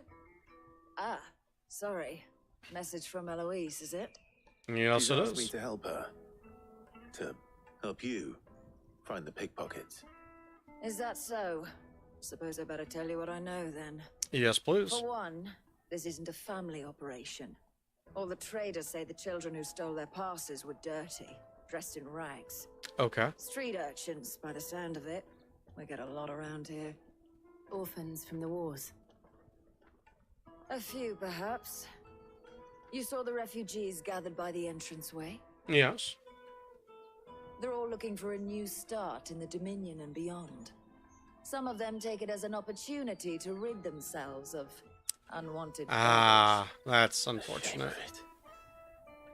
Ah, sorry. Message from Eloise, is it?
Yes,
She's
it
asked me
is.
to help her. To help you find the pickpockets.
Is that so? Suppose I better tell you what I know then.
Yes, please.
For one, this isn't a family operation. All the traders say the children who stole their passes were dirty, dressed in rags.
Okay.
Street urchins, by the sound of it. We get a lot around here.
Orphans from the wars.
A few, perhaps. You saw the refugees gathered by the entranceway?
Yes.
They're all looking for a new start in the Dominion and beyond. Some of them take it as an opportunity to rid themselves of unwanted
Ah, that's unfortunate.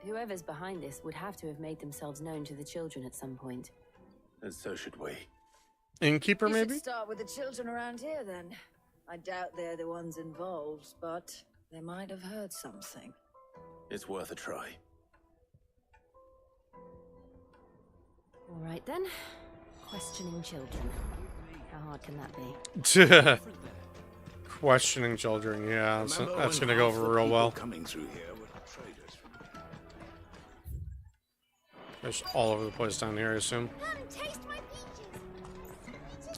Whoever's behind this would have to have made themselves known to the children at some point.
And so should we.
Innkeeper,
You
maybe?
should start with the children around here, then. I doubt they're the ones involved, but they might have heard something.
It's worth a try.
All right then. Questioning children. How hard can that be?
Questioning children, yeah, that's gonna go over real well.
Coming through here were traders.
There's all over the place down here, I assume.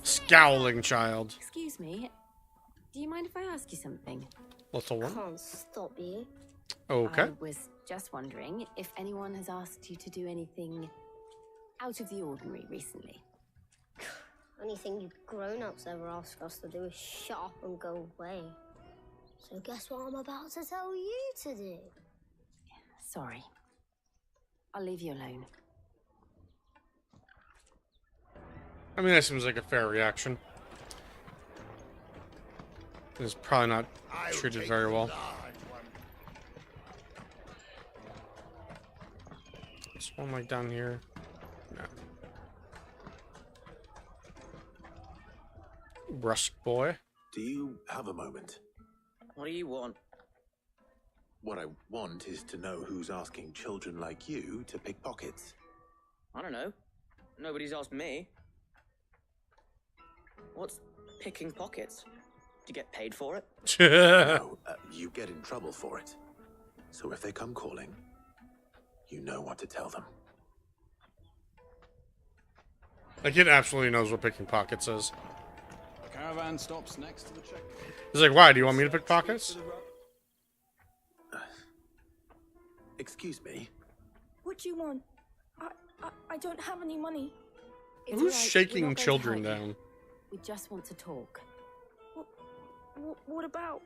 Scowling child.
Excuse me. Do you mind if I ask you something?
Little one.
Can't stop you.
Okay.
I was just wondering if anyone has asked you to do anything out of the ordinary recently.
Anything you grown-ups ever ask us to do is shut up and go away. So guess what I'm about to tell you to do?
Sorry. I'll leave you alone.
I mean, that seems like a fair reaction. It's probably not treated very well. There's one like down here. No. Brusque boy.
Do you have a moment?
What do you want?
What I want is to know who's asking children like you to pick pockets.
I don't know. Nobody's asked me. What's picking pockets? Do you get paid for it?
No, you get in trouble for it. So if they come calling, you know what to tell them.
The kid absolutely knows what picking pockets is.
The caravan stops next to the checkpoint.
He's like, why? Do you want me to pick pockets?
Excuse me?
What do you want? I don't have any money.
It's
Who's
all right, we're
shaking
not going to
children
help you.
down?
We just want to talk.
What about?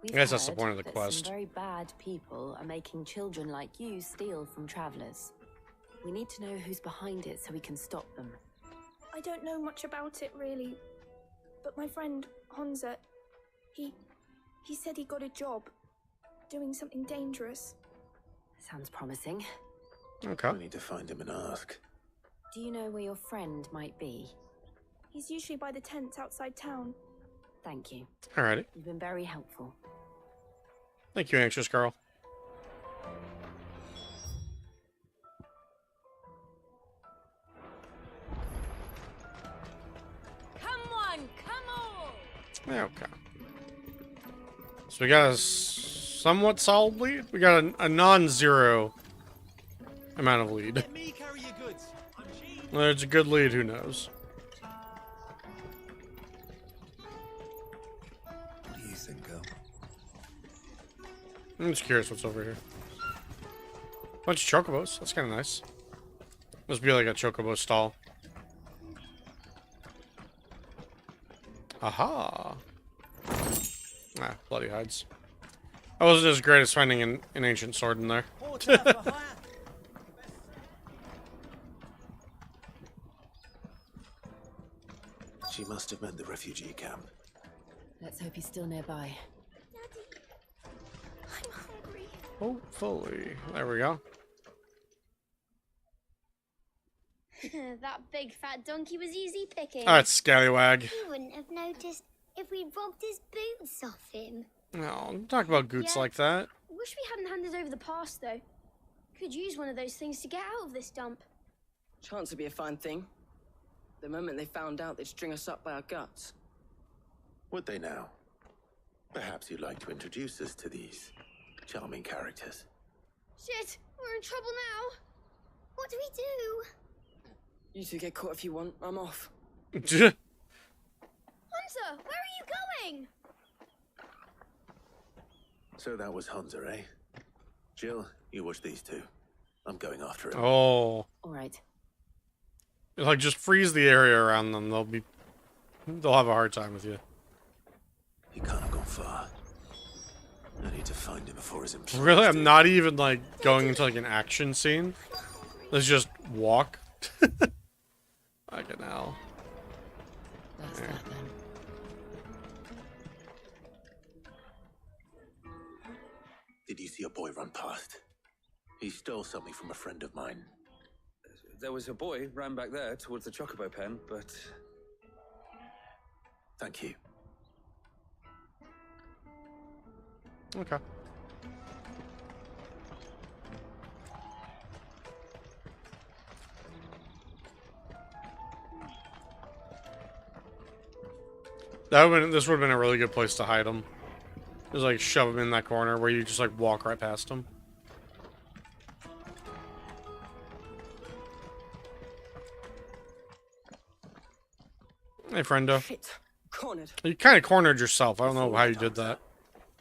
We've
I guess that's the
heard
point of the
that
quest.
Some very bad people are making children like you steal from travelers. We need to know who's behind it so we can stop them.
I don't know much about it really, but my friend Honza, he said he got a job doing something dangerous.
Sounds promising.
Okay.
I need to find him and ask.
Do you know where your friend might be?
He's usually by the tents outside town.
Thank you.
Alrighty.
You've been very helpful.
Thank you, anxious girl. Okay. So we got a somewhat solid lead. We got a non-zero amount of lead.
Let me carry your goods.
Well, it's a good lead. Who knows?
What do you think, girl?
I'm just curious what's over here. Bunch of chocobos. That's kind of nice. Must be like a chocobo stall. Aha! Ah, bloody hides. I wasn't as great as finding an ancient sword in there.
She must have meant the refugee camp.
Let's hope he's still nearby.
I'm hungry.
Hopefully. There we go.
That big fat donkey was easy picking.
Alright, scallywag.
He wouldn't have noticed if we'd robbed his boots off him.
No, don't talk about goots like that.
Wish we hadn't handed over the pass, though. Could use one of those things to get out of this dump.
Chance would be a fine thing. The moment they found out, they'd string us up by our guts.
Would they now? Perhaps you'd like to introduce us to these charming characters.
Shit, we're in trouble now.
What do we do?
You two get caught if you want. I'm off.
Hunter, where are you going?
So that was Hunter, eh? Jill, you watch these two. I'm going after him.
Oh.
All right.
Like, just freeze the area around them. They'll have a hard time with you.
He can't have gone far. I need to find him before his employees
Really? I'm
do.
not even, like, going into, like, an action scene. Let's just walk. Fucking hell.
That's
There.
that then.
Did you see a boy run past? He stole something from a friend of mine.
There was a boy ran back there towards the chocobo pen, but...
Thank you.
Okay. This would have been a really good place to hide them. Just like shove them in that corner where you just like walk right past them. Hey, friendo.
Shit. Cornered.
You kind of cornered yourself. I don't know how you did that.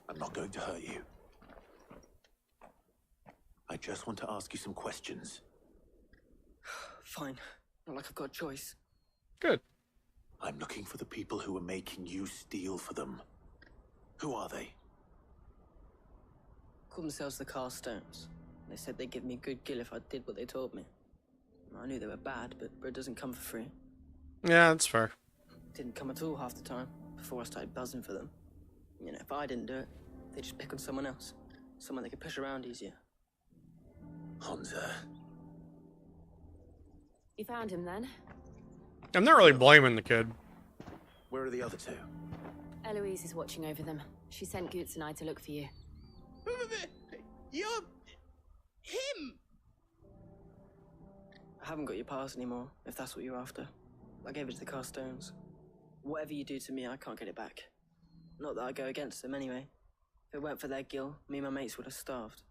I'm not going to hurt you. I just want to ask you some questions.
Fine. Not like I've got a choice.
Good.
I'm looking for the people who are making you steal for them. Who are they?
Call themselves the Carstones. They said they'd give me a good gill if I did what they told me. I knew they were bad, but bread doesn't come for free.
Yeah, that's fair.
Didn't come at all half the time, before I started buzzing for them. You know, if I didn't do it, they'd just pick on someone else. Someone they could push around easier.
Hunter.
You found him then?
I'm not really blaming the kid.
Where are the other two?
Eloise is watching over them. She sent Goots and I to look for you.
You're... him!
I haven't got your pass anymore, if that's what you're after. I gave it to the Carstones. Whatever you do to me, I can't get it back. Not that I go against them anyway. If it weren't for their gill, me and my mates would have starved.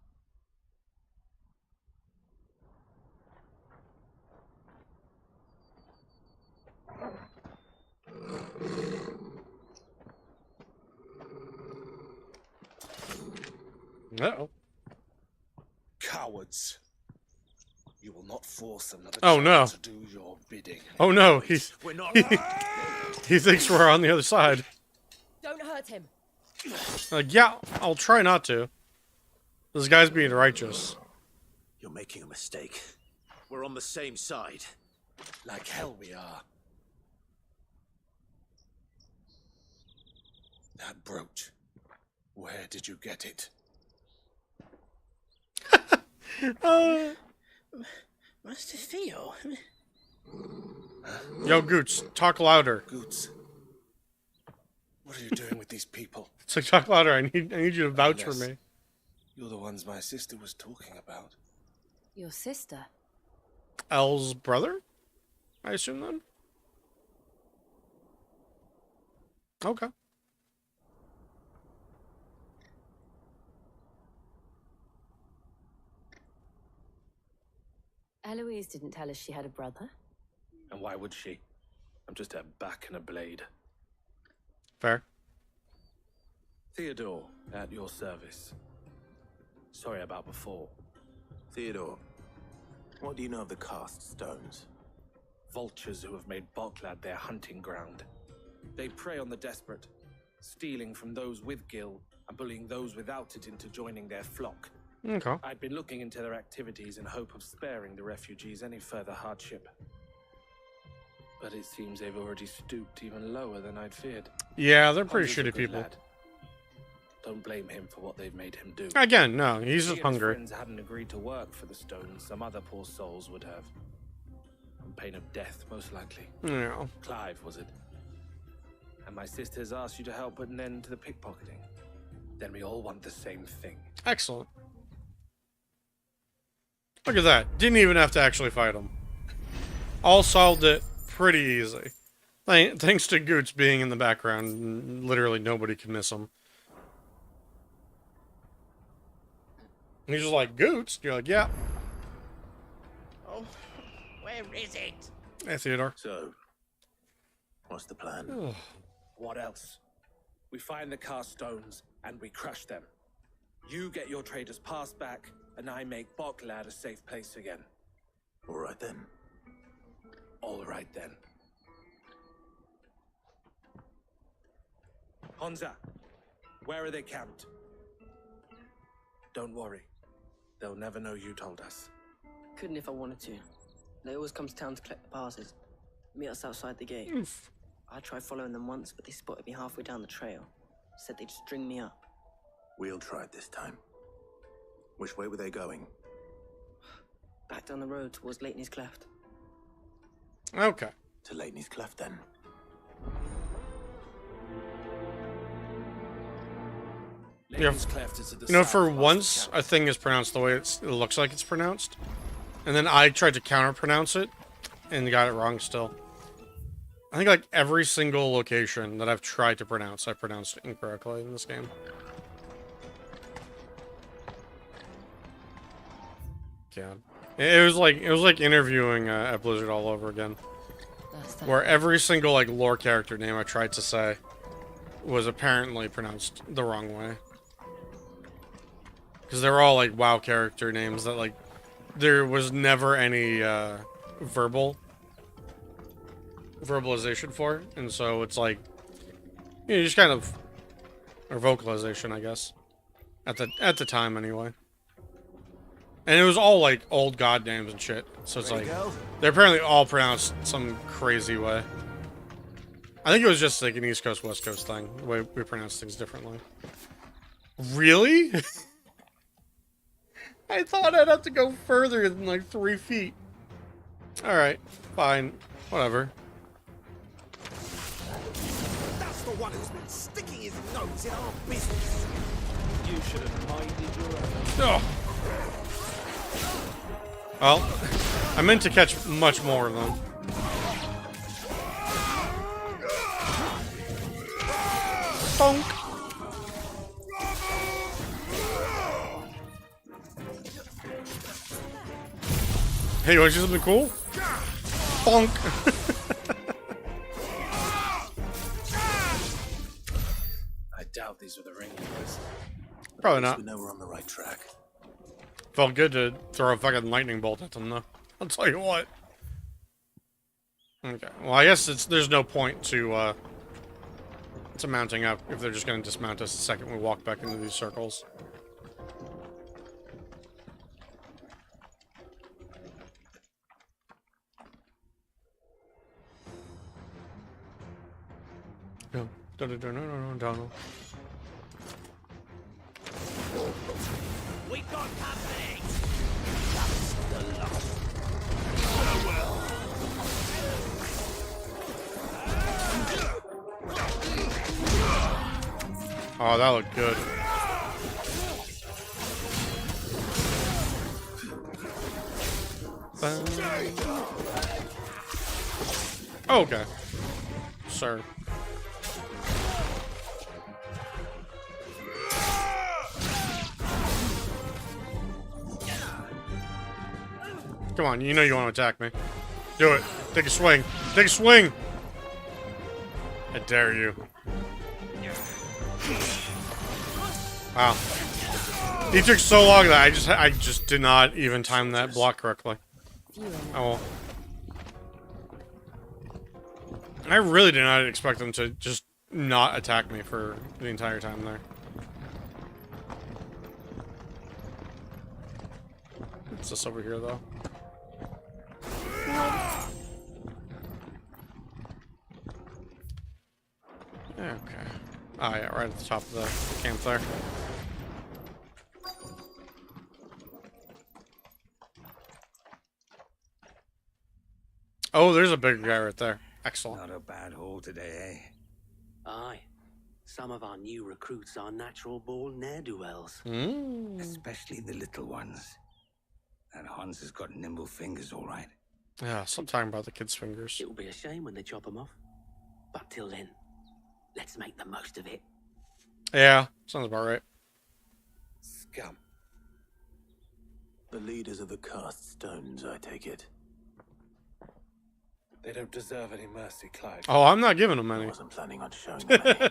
Uh-oh.
Cowards. You will not force another
Oh, no.
child to do your bidding.
Oh no,
We're not...
he thinks we're on the other side.
Don't hurt him.
Like, yeah, I'll try not to. This guy's being righteous.
You're making a mistake. We're on the same side.
Like hell we are. That brooch. Where did you get it?
Master Theo.
Yo, Goots, talk louder.
Goots. What are you doing with these people?
It's like, talk louder. I need you to vouch for me.
You're the ones my sister was talking about.
Your sister?
Elle's brother? I assume then? Okay.
Eloise didn't tell us she had a brother.
And why would she? I'm just a back and a blade.
Fair.
Theodore, at your service. Sorry about before.
Theodore, what do you know of the cast stones?
Vultures who have made Boklad their hunting ground. They prey on the desperate, stealing from those with Gil and bullying those without it into joining their flock.
Okay.
I'd been looking into their activities in hope of sparing the refugees any further hardship. But it seems they've already stooped even lower than I'd feared.
Yeah, they're pretty
Hunter's a
shitty
good
people.
lad. Don't blame him for what they've made him do.
Again, no, he's
If
just
he and
hungry.
his friends hadn't agreed to work for the stones, some other poor souls would have. On pain of death, most likely.
Yeah.
Clive, was it? And my sisters asked you to help put an end to the pickpocketing. Then we all want the same thing.
Excellent. Look at that. Didn't even have to actually fight him. All solved it pretty easy. Thanks to Goots being in the background, literally nobody can miss him. He's just like, Goots? You're like, yeah.
Oh, where is it?
Hey, Theodore.
So, what's the plan?
What else? We find the cast stones and we crush them. You get your trader's pass back, and I make Boklad a safe place again.
All right then.
All right then. Honza, where are they camped? Don't worry. They'll never know you told us.
Couldn't if I wanted to. They always come to town to collect the passes. Meet us outside the gate.
Oof.
I tried following them once, but they spotted me halfway down the trail. Said they'd string me up.
We'll try it this time. Which way were they going?
Back down the road towards Leighton's Cleft.
Okay.
To Leighton's Cleft, then.
Yeah. You know, for once, a thing is pronounced the way it looks like it's pronounced. And then I tried to counter-pronounce it, and got it wrong still. I think, like, every single location that I've tried to pronounce, I pronounced it incorrectly in this game. God. It was like interviewing at Blizzard all over again. Where every single, like, lore character name I tried to say was apparently pronounced the wrong way. Because they're all, like, WoW character names that, like, there was never any verbalization for. And so it's like, you know, just kind of, or vocalization, I guess. At the time, anyway. And it was all, like, old god names and shit. So it's like, they're apparently all pronounced some crazy way. I think it was just, like, an East Coast, West Coast thing. The way we pronounce things differently. Really? I thought I'd have to go further than, like, 3 feet. Alright, fine. Whatever.
That's the one who's been sticking his nose in our business.
You should have minded your own.
Oh. Well, I meant to catch much more of them. Bonk. Hey, you want to see something cool? Bonk.
I doubt these were the ring boys.
Probably not.
We know we're on the right track.
Felt good to throw a fucking lightning bolt at them, though. I'll tell you what. Okay. Well, I guess there's no point to mounting up if they're just going to dismount us the second we walk back into these circles. No. No.
We got company. That's the lot. Farewell.
Oh, that looked good. Oh, okay. Sir. Come on, you know you want to attack me. Do it. Take a swing. Take a swing. I dare you. Wow. He took so long that I just did not even time that block correctly. Oh. I really did not expect them to just not attack me for the entire time there. What's this over here, though? Okay. Oh, yeah, right at the top of the camp there. Oh, there's a bigger guy right there. Excellent.
Not a bad haul today, eh?
Aye. Some of our new recruits are natural-born ne'er-do-wells.
Especially the little ones. That Hans has got nimble fingers, all right.
Yeah, stop talking about the kids' fingers.
It'll be a shame when they chop them off. But till then, let's make the most of it.
Yeah, sounds about right.
Scum. The leaders of the cast stones, I take it.
They don't deserve any mercy, Clive.
Oh, I'm not giving them any.
I wasn't planning on showing them any.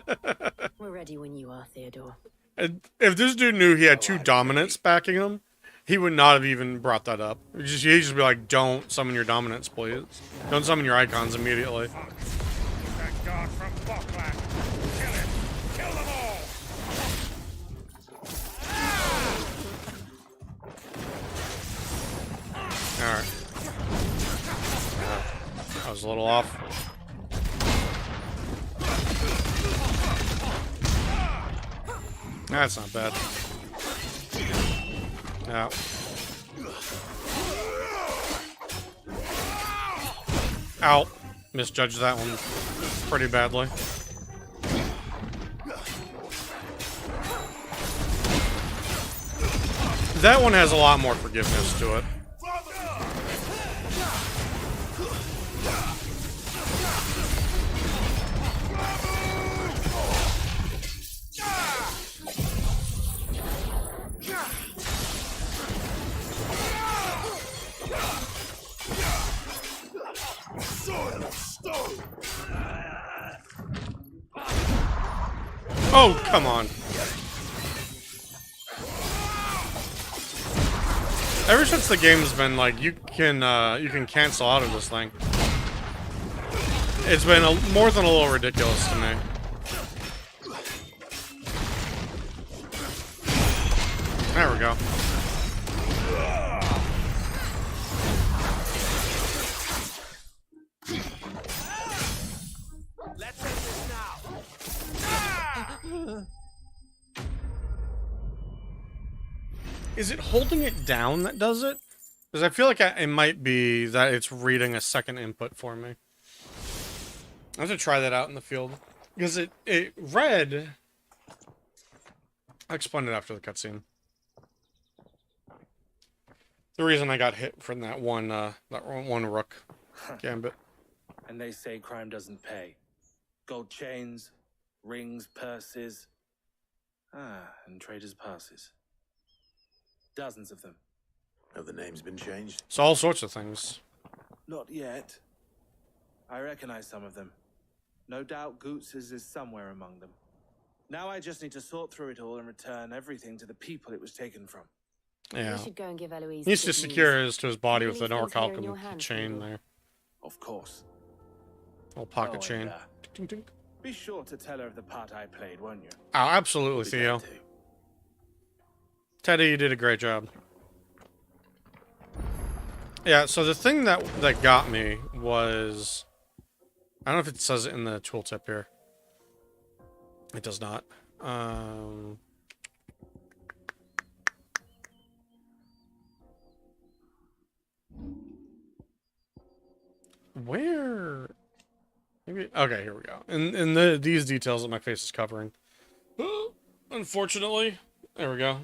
We're ready when you are, Theodore.
And if this dude knew he had two dominants backing him, he would not have even brought that up. He'd just be like, don't summon your dominants, please. Don't summon your icons immediately.
That guard from Bokland. Kill him. Kill them all.
Alright. I was a little off. That's not bad. Yeah. Ow. Misjudged that one pretty badly. That one has a lot more forgiveness to it. Oh, come on. Ever since the game's been like, you can cancel out of this thing. It's been more than a little ridiculous to me. There we go.
Let's end this now.
Is it holding it down that does it? Because I feel like it might be that it's reading a second input for me. I have to try that out in the field. Because it read... I'll explain it after the cutscene. The reason I got hit from that one rook gambit.
And they say crime doesn't pay. Gold chains, rings, purses. And traders' passes. Dozens of them.
Have the names been changed?
It's all sorts of things.
Not yet. I recognize some of them. No doubt Goots's is somewhere among them. Now I just need to sort through it all and return everything to the people it was taken from.
Yeah.
We should go and give Eloise
He needs to
good
secure
news.
his to his body with
Leave
an
things here in
orichalcum
your hand,
chain
Theodore.
there.
Of course.
Little pocket
Oh,
chain.
yeah.
Tink, tink.
Be sure to tell her of the part I played, won't you?
Oh, absolutely, Theo. Teddy, you did a great job. Yeah, so the thing that got me was... I don't know if it says it in the tooltip here. It does not. Where? Maybe. Okay, here we go. And these details that my face is covering. Unfortunately, there we go.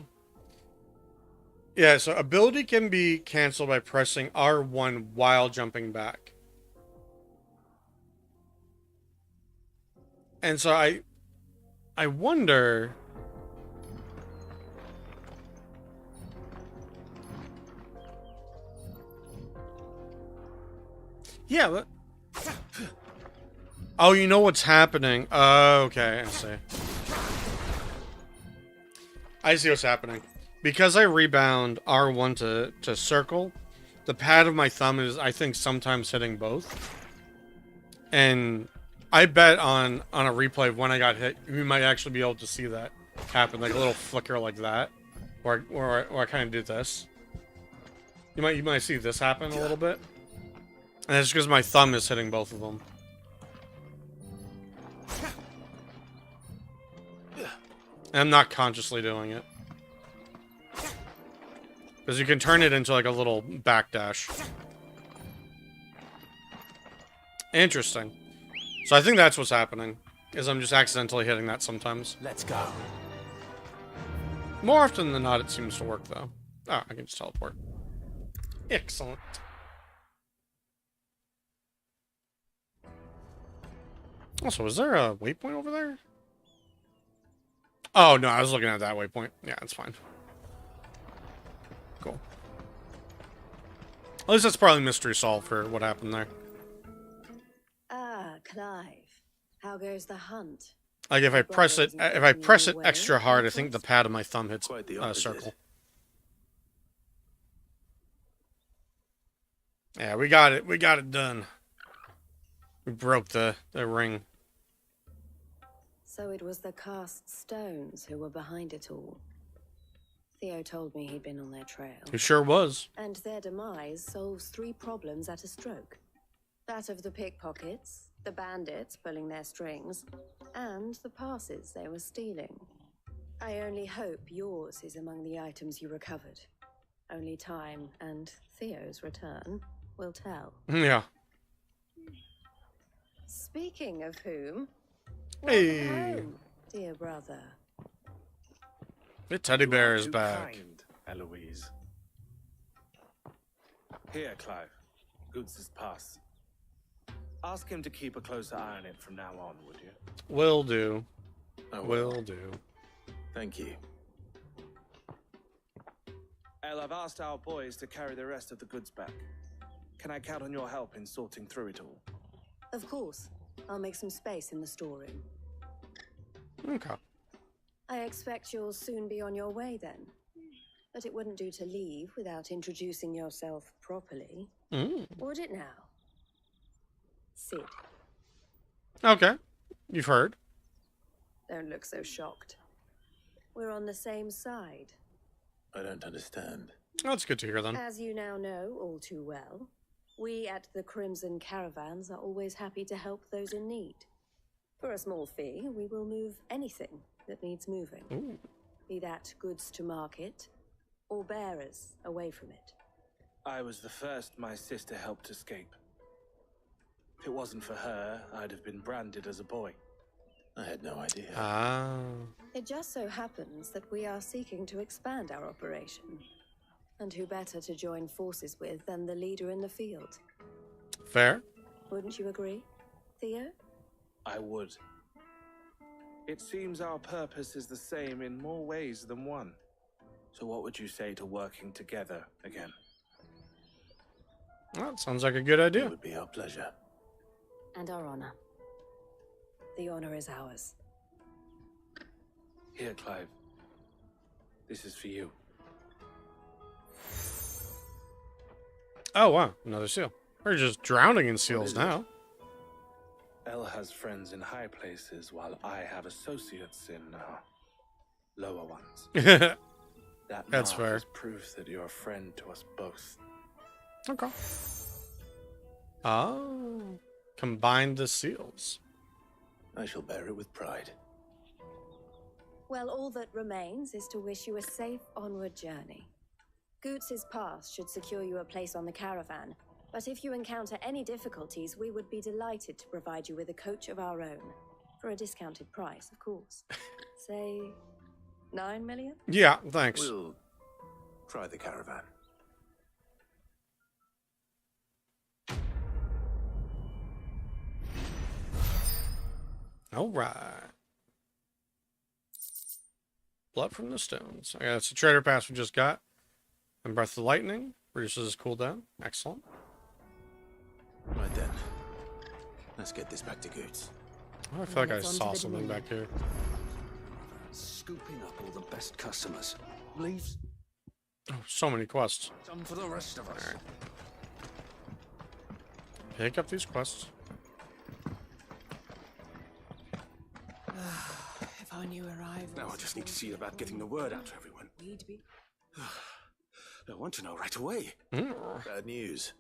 Yeah, so ability can be canceled by pressing R1 while jumping back. And so I wonder... Yeah, but... Oh, you know what's happening. Okay, I see. I see what's happening. Because I rebound R1 to circle, the pad of my thumb is, I think, sometimes hitting both. And I bet on a replay of when I got hit, we might actually be able to see that happen. Like a little flicker like that. Where I kind of did this. You might see this happen a little bit. And it's because my thumb is hitting both of them. And I'm not consciously doing it. Because you can turn it into like a little backdash. Interesting. So I think that's what's happening. Is I'm just accidentally hitting that sometimes.
Let's go.
More often than not, it seems to work though. Oh, I can just teleport. Excellent. Also, is there a waypoint over there? Oh, no, I was looking at that waypoint. Yeah, it's fine. Cool. At least that's probably mystery solved for what happened there.
Ah, Clive. How goes the hunt?
Like if I press it extra hard, I think the pad of my thumb hits circle. Yeah, we got it. We got it done. We broke the ring.
So it was the cast stones who were behind it all. Theo told me he'd been on their trail.
He sure was.
And their demise solves 3 problems at a stroke. That of the pickpockets, the bandits pulling their strings, and the passes they were stealing. I only hope yours is among the items you recovered. Only time and Theo's return will tell.
Yeah.
Speaking of whom,
hey,
home, dear brother.
The teddy bear is back.
Kind, Eloise. Here, Clive. Goots' pass. Ask him to keep a closer eye on it from now on, would you?
Will do.
Oh,
Will do.
Thank you.
El, I've asked our boys to carry the rest of the goods back. Can I count on your help in sorting through it all?
Of course. I'll make some space in the storeroom.
Okay.
I expect you'll soon be on your way then. But it wouldn't do to leave without introducing yourself properly. Would it now? Sid.
Okay. You've heard.
Don't look so shocked. We're on the same side.
I don't understand.
That's good to hear then.
As you now know all too well, we at the Crimson Caravans are always happy to help those in need. For a small fee, we will move anything that needs moving.
Ooh.
Be that goods to market, or bearers away from it.
I was the first my sister helped escape. If it wasn't for her, I'd have been branded as a boy.
I had no idea.
Ah.
It just so happens that we are seeking to expand our operation. And who better to join forces with than the leader in the field?
Fair.
Wouldn't you agree, Theo?
I would. It seems our purpose is the same in more ways than one. So what would you say to working together again?
Well, that sounds like a good idea.
It would be our pleasure.
And our honor. The honor is ours.
Here, Clive. This is for you.
Oh, wow. Another seal. We're just drowning in seals now.
El has friends in high places, while I have associates in lower ones.
That's fair.
Is proof that you're a friend to us both.
Okay. Oh. Combine the seals.
I shall bear it with pride.
Well, all that remains is to wish you a safe onward journey. Goots' pass should secure you a place on the caravan, but if you encounter any difficulties, we would be delighted to provide you with a coach of our own. For a discounted price, of course. Say, 9 million?
Yeah, thanks.
We'll Try the caravan.
All right. Blood from the stones. Okay, that's the trader pass we just got. And breath of lightning reduces his cooldown. Excellent.
Right then. Let's get this back to Goots.
Oh, I feel like I saw something back here.
Scooping up all the best customers. Leaves
Oh, so many quests.
some for the rest of us.
All right. Pick up these quests.
If I knew arrivals.
Now I just need to see about getting the word out to everyone.
We'd be.
I want to know right away.
Bad news.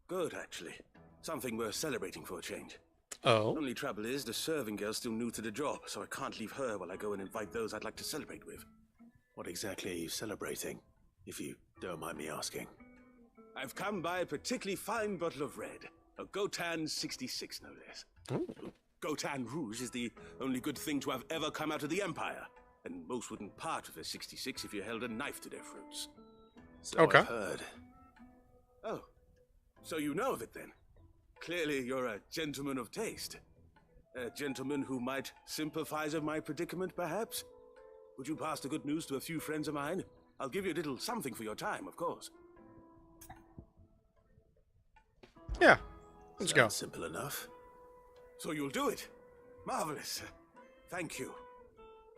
Good, actually. Something worth celebrating for a change.
Oh.
Only trouble is, the serving girl's still new to the job, so I can't leave her while I go and invite those I'd like to celebrate with.
What exactly are you celebrating, if you don't mind me asking?
I've come by a particularly fine bottle of red. A Gotan 66, no less.
Ooh.
Gotan Rouge is the only good thing to have ever come out of the Empire. And most wouldn't part with a 66 if you held a knife to their throats.
So
Okay.
I've heard.
Oh, so you know of it then? Clearly you're a gentleman of taste. A gentleman who might sympathize with my predicament, perhaps? Would you pass the good news to a few friends of mine? I'll give you a little something for your time, of course.
Yeah. Let's go.
Sounds simple enough.
So you'll do it? Marvelous. Thank you.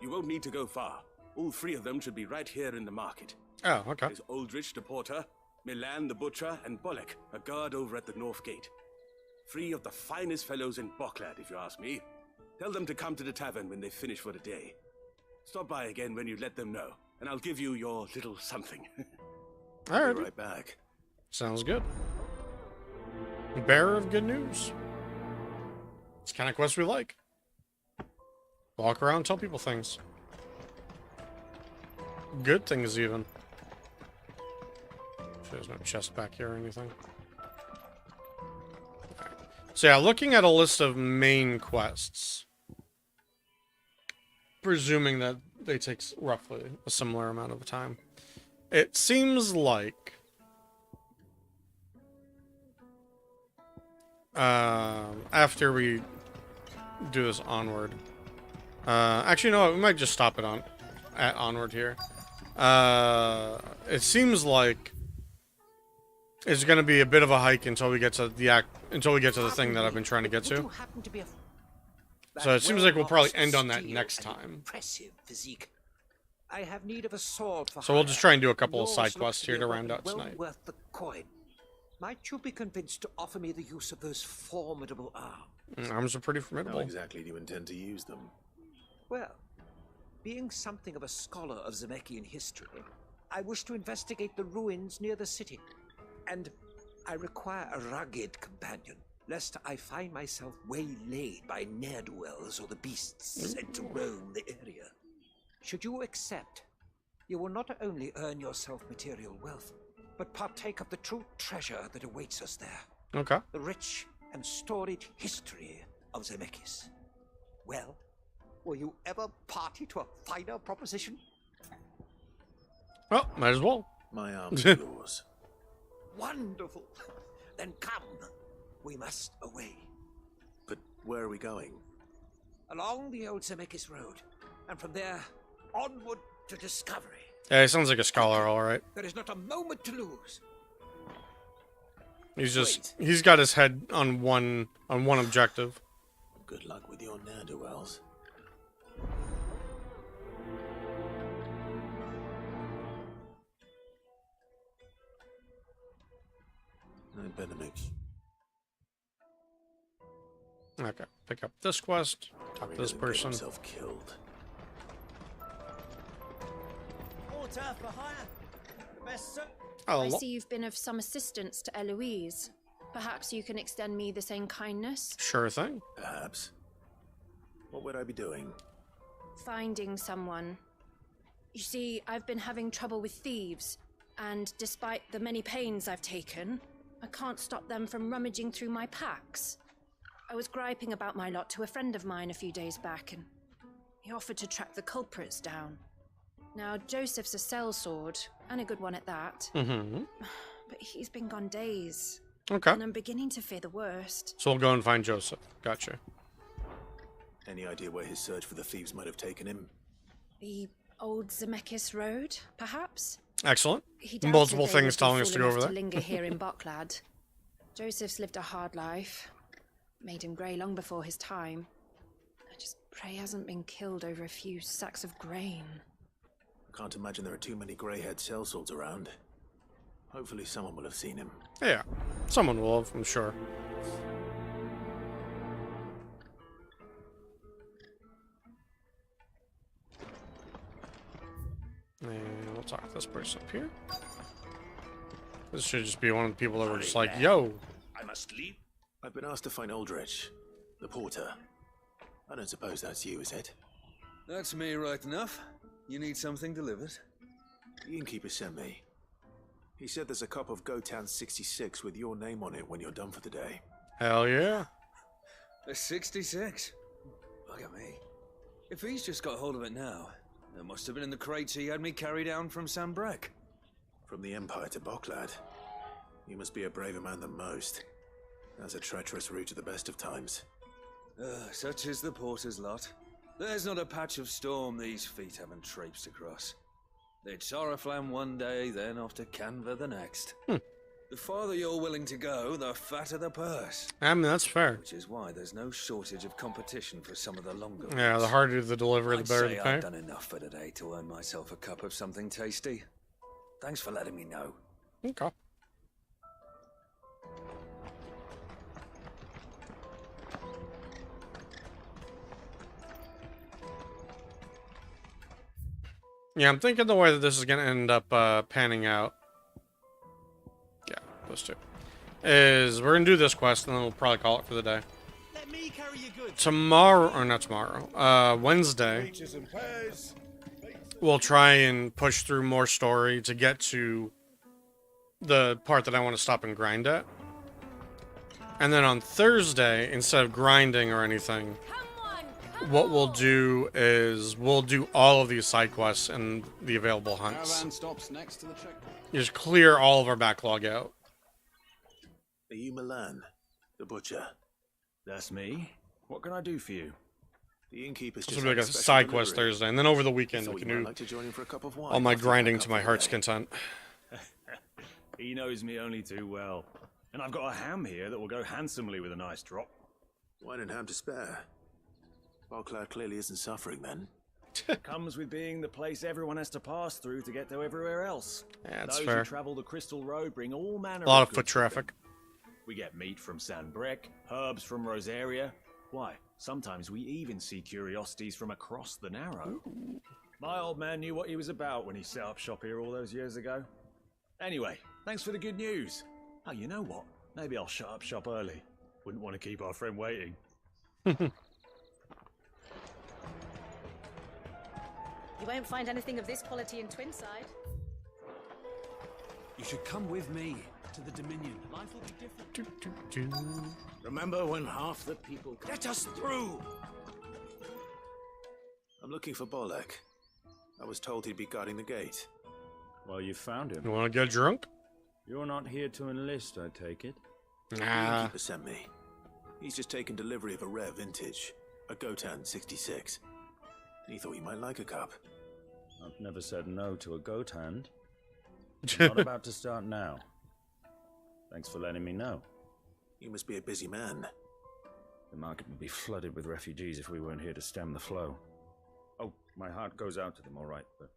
You won't need to go far. All three of them should be right here in the market.
Oh, okay.
There's Aldrich the porter, Milan the butcher, and Bolek, a guard over at the north gate. Three of the finest fellows in Boklad, if you ask me. Tell them to come to the tavern when they finish for the day. Stop by again when you let them know, and I'll give you your little something.
All right.
Be right back.
Sounds good. Bearer of good news. It's the kind of quest we like. Walk around, tell people things. Good things, even. There's no chest back here or anything. Okay. So yeah, looking at a list of main quests. Presuming that they take roughly a similar amount of time. It seems like... after we do this onward... actually, no, we might just stop it at onward here. It seems like it's gonna be a bit of a hike until we get to the thing that I've been trying to get to. So it seems like we'll probably end on that next time.
Impressive physique. I have need of a sword for
So we'll just try and do a couple of
Yours
side
looks
quests
be
here to
a
round out
well
tonight.
worth the coin. Might you be convinced to offer me the use of those formidable arms?
Arms are pretty formidable.
How exactly do you intend to use them?
Well, being something of a scholar of Zemeckis history, I wish to investigate the ruins near the city. And I require a rugged companion, lest I find myself waylaid by ne'er-do-wells or the beasts sent to roam the area. Should you accept, you will not only earn yourself material wealth, but partake of the true treasure that awaits us there.
Okay.
The rich and storied history of Zemeckis. Well, will you ever party to a finer proposition?
Well, might as well.
My arms are yours.
Wonderful. Then come. We must away.
But where are we going?
Along the old Zemeckis Road, and from there, onward to discovery.
Yeah, he sounds like a scholar, alright.
There is not a moment to lose.
He's got his head on one objective.
Good luck with your ne'er-do-wells. I'd better make...
Okay, pick up this quest. Talk to this person.
himself killed.
Water for hire. The best sir.
Oh,
I see you've been of some assistance to Eloise. Perhaps you can extend me the same kindness?
Sure thing.
Perhaps. What would I be doing?
Finding someone. You see, I've been having trouble with thieves, and despite the many pains I've taken, I can't stop them from rummaging through my packs. I was griping about my lot to a friend of mine a few days back, and he offered to track the culprits down. Now, Joseph's a sellsword, and a good one at that.
Mm-hmm.
But he's been gone days.
Okay.
And I'm beginning to fear the worst.
So we'll go and find Joseph. Gotcha.
Any idea where his search for the thieves might have taken him?
The old Zemeckis Road, perhaps?
Excellent.
He doubted
Multiple
they
things
would be
telling us to
fool
go
enough
over there.
to linger here in Boklad. Joseph's lived a hard life. Made him grey long before his time. I just pray he hasn't been killed over a few sacks of grain.
I can't imagine there are too many grey-haired sellswords around. Hopefully someone will have seen him.
Yeah, someone will have, I'm sure. And we'll talk to this person up here. This should just be one of the people that were just like, yo.
I must leave. I've been asked to find Aldrich, the porter. I don't suppose that's you, is it?
That's me right enough. You need something delivered?
The innkeeper sent me. He said there's a cup of Gotan 66 with your name on it when you're done for the day.
Hell yeah.
A 66? Look at me. If he's just got hold of it now, it must have been in the crates he had me carry down from Sambrek.
From the Empire to Boklad. You must be a braver man than most. That's a treacherous route at the best of times.
Such is the porter's lot. There's not a patch of storm these feet haven't traipsed across. It's Oriflamme one day, then off to Canva the next. The farther you're willing to go, the fatter the purse.
I mean, that's fair.
Which is why there's no shortage of competition for some of the longer
Yeah,
routes.
the harder the delivery, the better the
I'd say
pay.
I've done enough for today to earn myself a cup of something tasty. Thanks for letting me know.
Okay. Yeah, I'm thinking the way that this is going to end up panning out. Yeah, those two. Is we're going to do this quest and then we'll probably call it for the day.
Let me carry your goods.
Tomorrow, or not tomorrow, Wednesday,
Peaches and pears.
we'll try and push through more story to get to the part that I want to stop and grind at. And then on Thursday, instead of grinding or anything, what we'll do is we'll do all of these side quests and the available hunts.
Caravan stops next to the checkpoint.
Just clear all of our backlog out.
Are you Milan, the butcher?
That's me. What can I do for you?
The innkeeper's
This
just
will be like
had
a
special
side quest
delivery.
Thursday, and then over the weekend
Thought
we
you
can
might
do
like to join him for a cup of wine
all my
after
grinding
back
to
up
my
for the
heart's
day.
content.
He knows me only too well. And I've got a ham here that will go handsomely with a nice drop.
Wine and ham to spare. Boklad clearly isn't suffering then.
Comes with being the place everyone has to pass through to get to everywhere else.
Yeah, that's
Those
fair.
who travel the Crystal Road bring all manner
A lot of
goods
foot
with them.
traffic.
We get meat from Sanbrek, herbs from Rosaria. Why, sometimes we even see curiosities from across the Narrow. My old man knew what he was about when he set up shop here all those years ago. Anyway, thanks for the good news. Oh, you know what? Maybe I'll shut up shop early. Wouldn't want to keep our friend waiting.
You won't find anything of this quality in Twinside.
You should come with me to the Dominion. Life will be different.
Remember when half the people...
Get us through! I'm looking for Bolek. I was told he'd be guarding the gate.
Well, you found him.
You want to get drunk?
You're not here to enlist, I take it?
The innkeeper sent me. He's just taken delivery of a rare vintage, a Gotan 66. He thought you might like a cup.
I've never said no to a goat hand. I'm not about to start now. Thanks for letting me know.
You must be a busy man.
The market would be flooded with refugees if we weren't here to stem the flow. Oh, my heart goes out to them, all right, but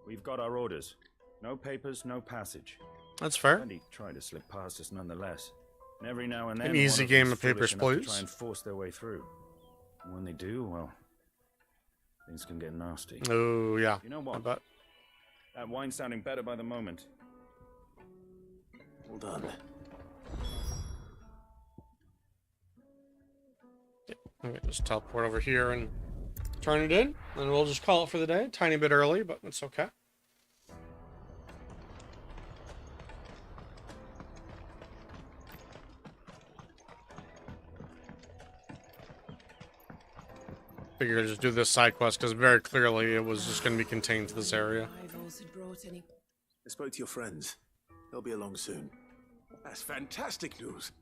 we've got our orders. No papers, no passage.
That's fair.
And he tried to slip past us nonetheless. And every now and then,
An easy
one of
game
them's
of papers,
foolish enough
please.
to try and force their way through. And when they do, well, things can get nasty.
Oh, yeah.
You know what?
But
That wine's sounding better by the moment.
Well done.
okay, just teleport over here and turn it in, and we'll just call it for the day. Tiny bit early, but it's okay. Figured I'd just do this side quest because very clearly it was just going to be contained to this area.
I spoke to your friends. They'll be along soon.
That's fantastic news.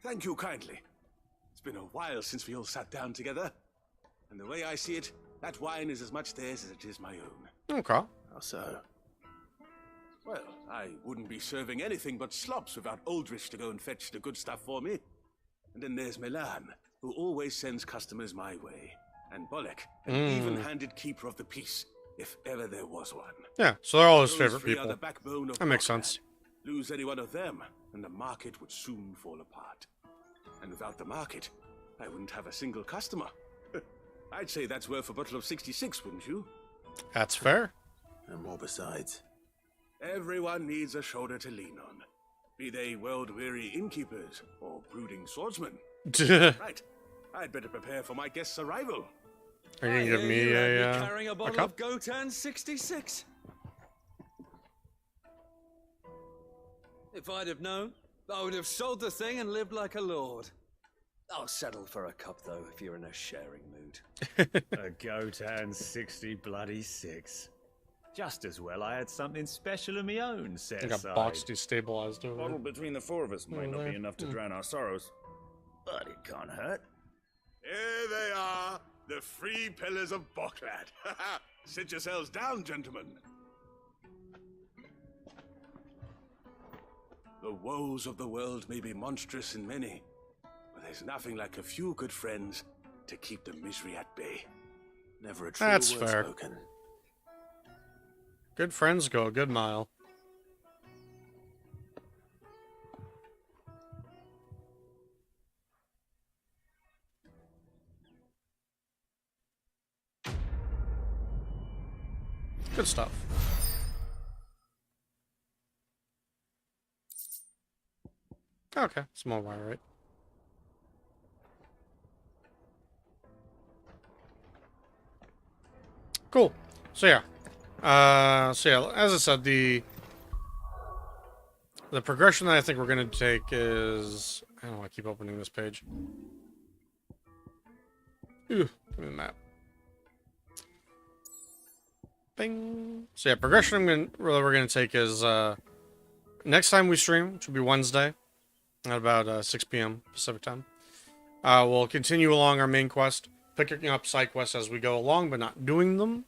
Thank you kindly. It's been a while since we all sat down together. And the way I see it, that wine is as much theirs as it is my own.
Okay.
How so?
Well, I wouldn't be serving anything but slops without Aldrich to go and fetch the good stuff for me. And then there's Milan, who always sends customers my way. And Bolek, an even-handed keeper of the peace, if ever there was one.
Yeah, so they're all his
Those
favorite
three are
people.
the backbone of
That makes
Baghdad.
sense.
Lose any one of them, and the market would soon fall apart. And without the market, I wouldn't have a single customer. I'd say that's worth a bottle of 66, wouldn't you?
That's fair.
And more besides.
Everyone needs a shoulder to lean on. Be they world-weary innkeepers or brooding swordsmen. Right. I'd better prepare for my guest's arrival.
Are you gonna give me a
carrying a bottle
cup?
of Gotan 66. If I'd have known, I would have sold the thing and lived like a lord. I'll settle for a cup though, if you're in a sharing mood.
A Gotan 60 bloody 6. Just as well I had something special of my own,
I
says
think a box destabilized over.
Bottle between the four of us might not be enough to drown our sorrows, but it can't hurt.
Here they are, the three pillars of Boklad. Sit yourselves down, gentlemen. The woes of the world may be monstrous in many, but there's nothing like a few good friends to keep the misery at bay.
Never a true
That's
word
fair.
spoken.
Good friends go a good mile. Good stuff. Okay, small wire, right? Cool. So yeah, as I said, the progression that I think we're gonna take is, I don't know, I keep opening this page. Ooh, give me the map. Bing. So yeah, progression we're gonna take is next time we stream, which will be Wednesday, at about 6 p.m. Pacific time. We'll continue along our main quest, picking up side quests as we go along, but not doing them.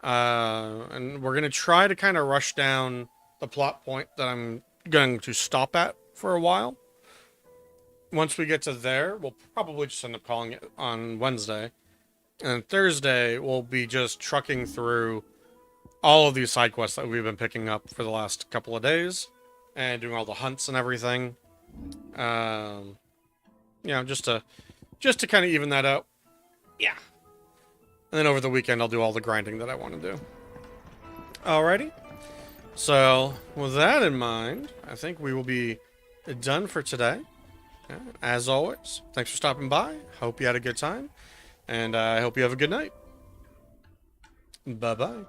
And we're gonna try to kind of rush down the plot point that I'm going to stop at for a while. Once we get to there, we'll probably just end up calling it on Wednesday. And Thursday, we'll be just trucking through all of these side quests that we've been picking up for the last couple of days. And doing all the hunts and everything. You know, just to kind of even that out. Yeah. And then over the weekend, I'll do all the grinding that I want to do. Alrighty. So, with that in mind, I think we will be done for today. As always, thanks for stopping by. Hope you had a good time. And I hope you have a good night. Bye-bye.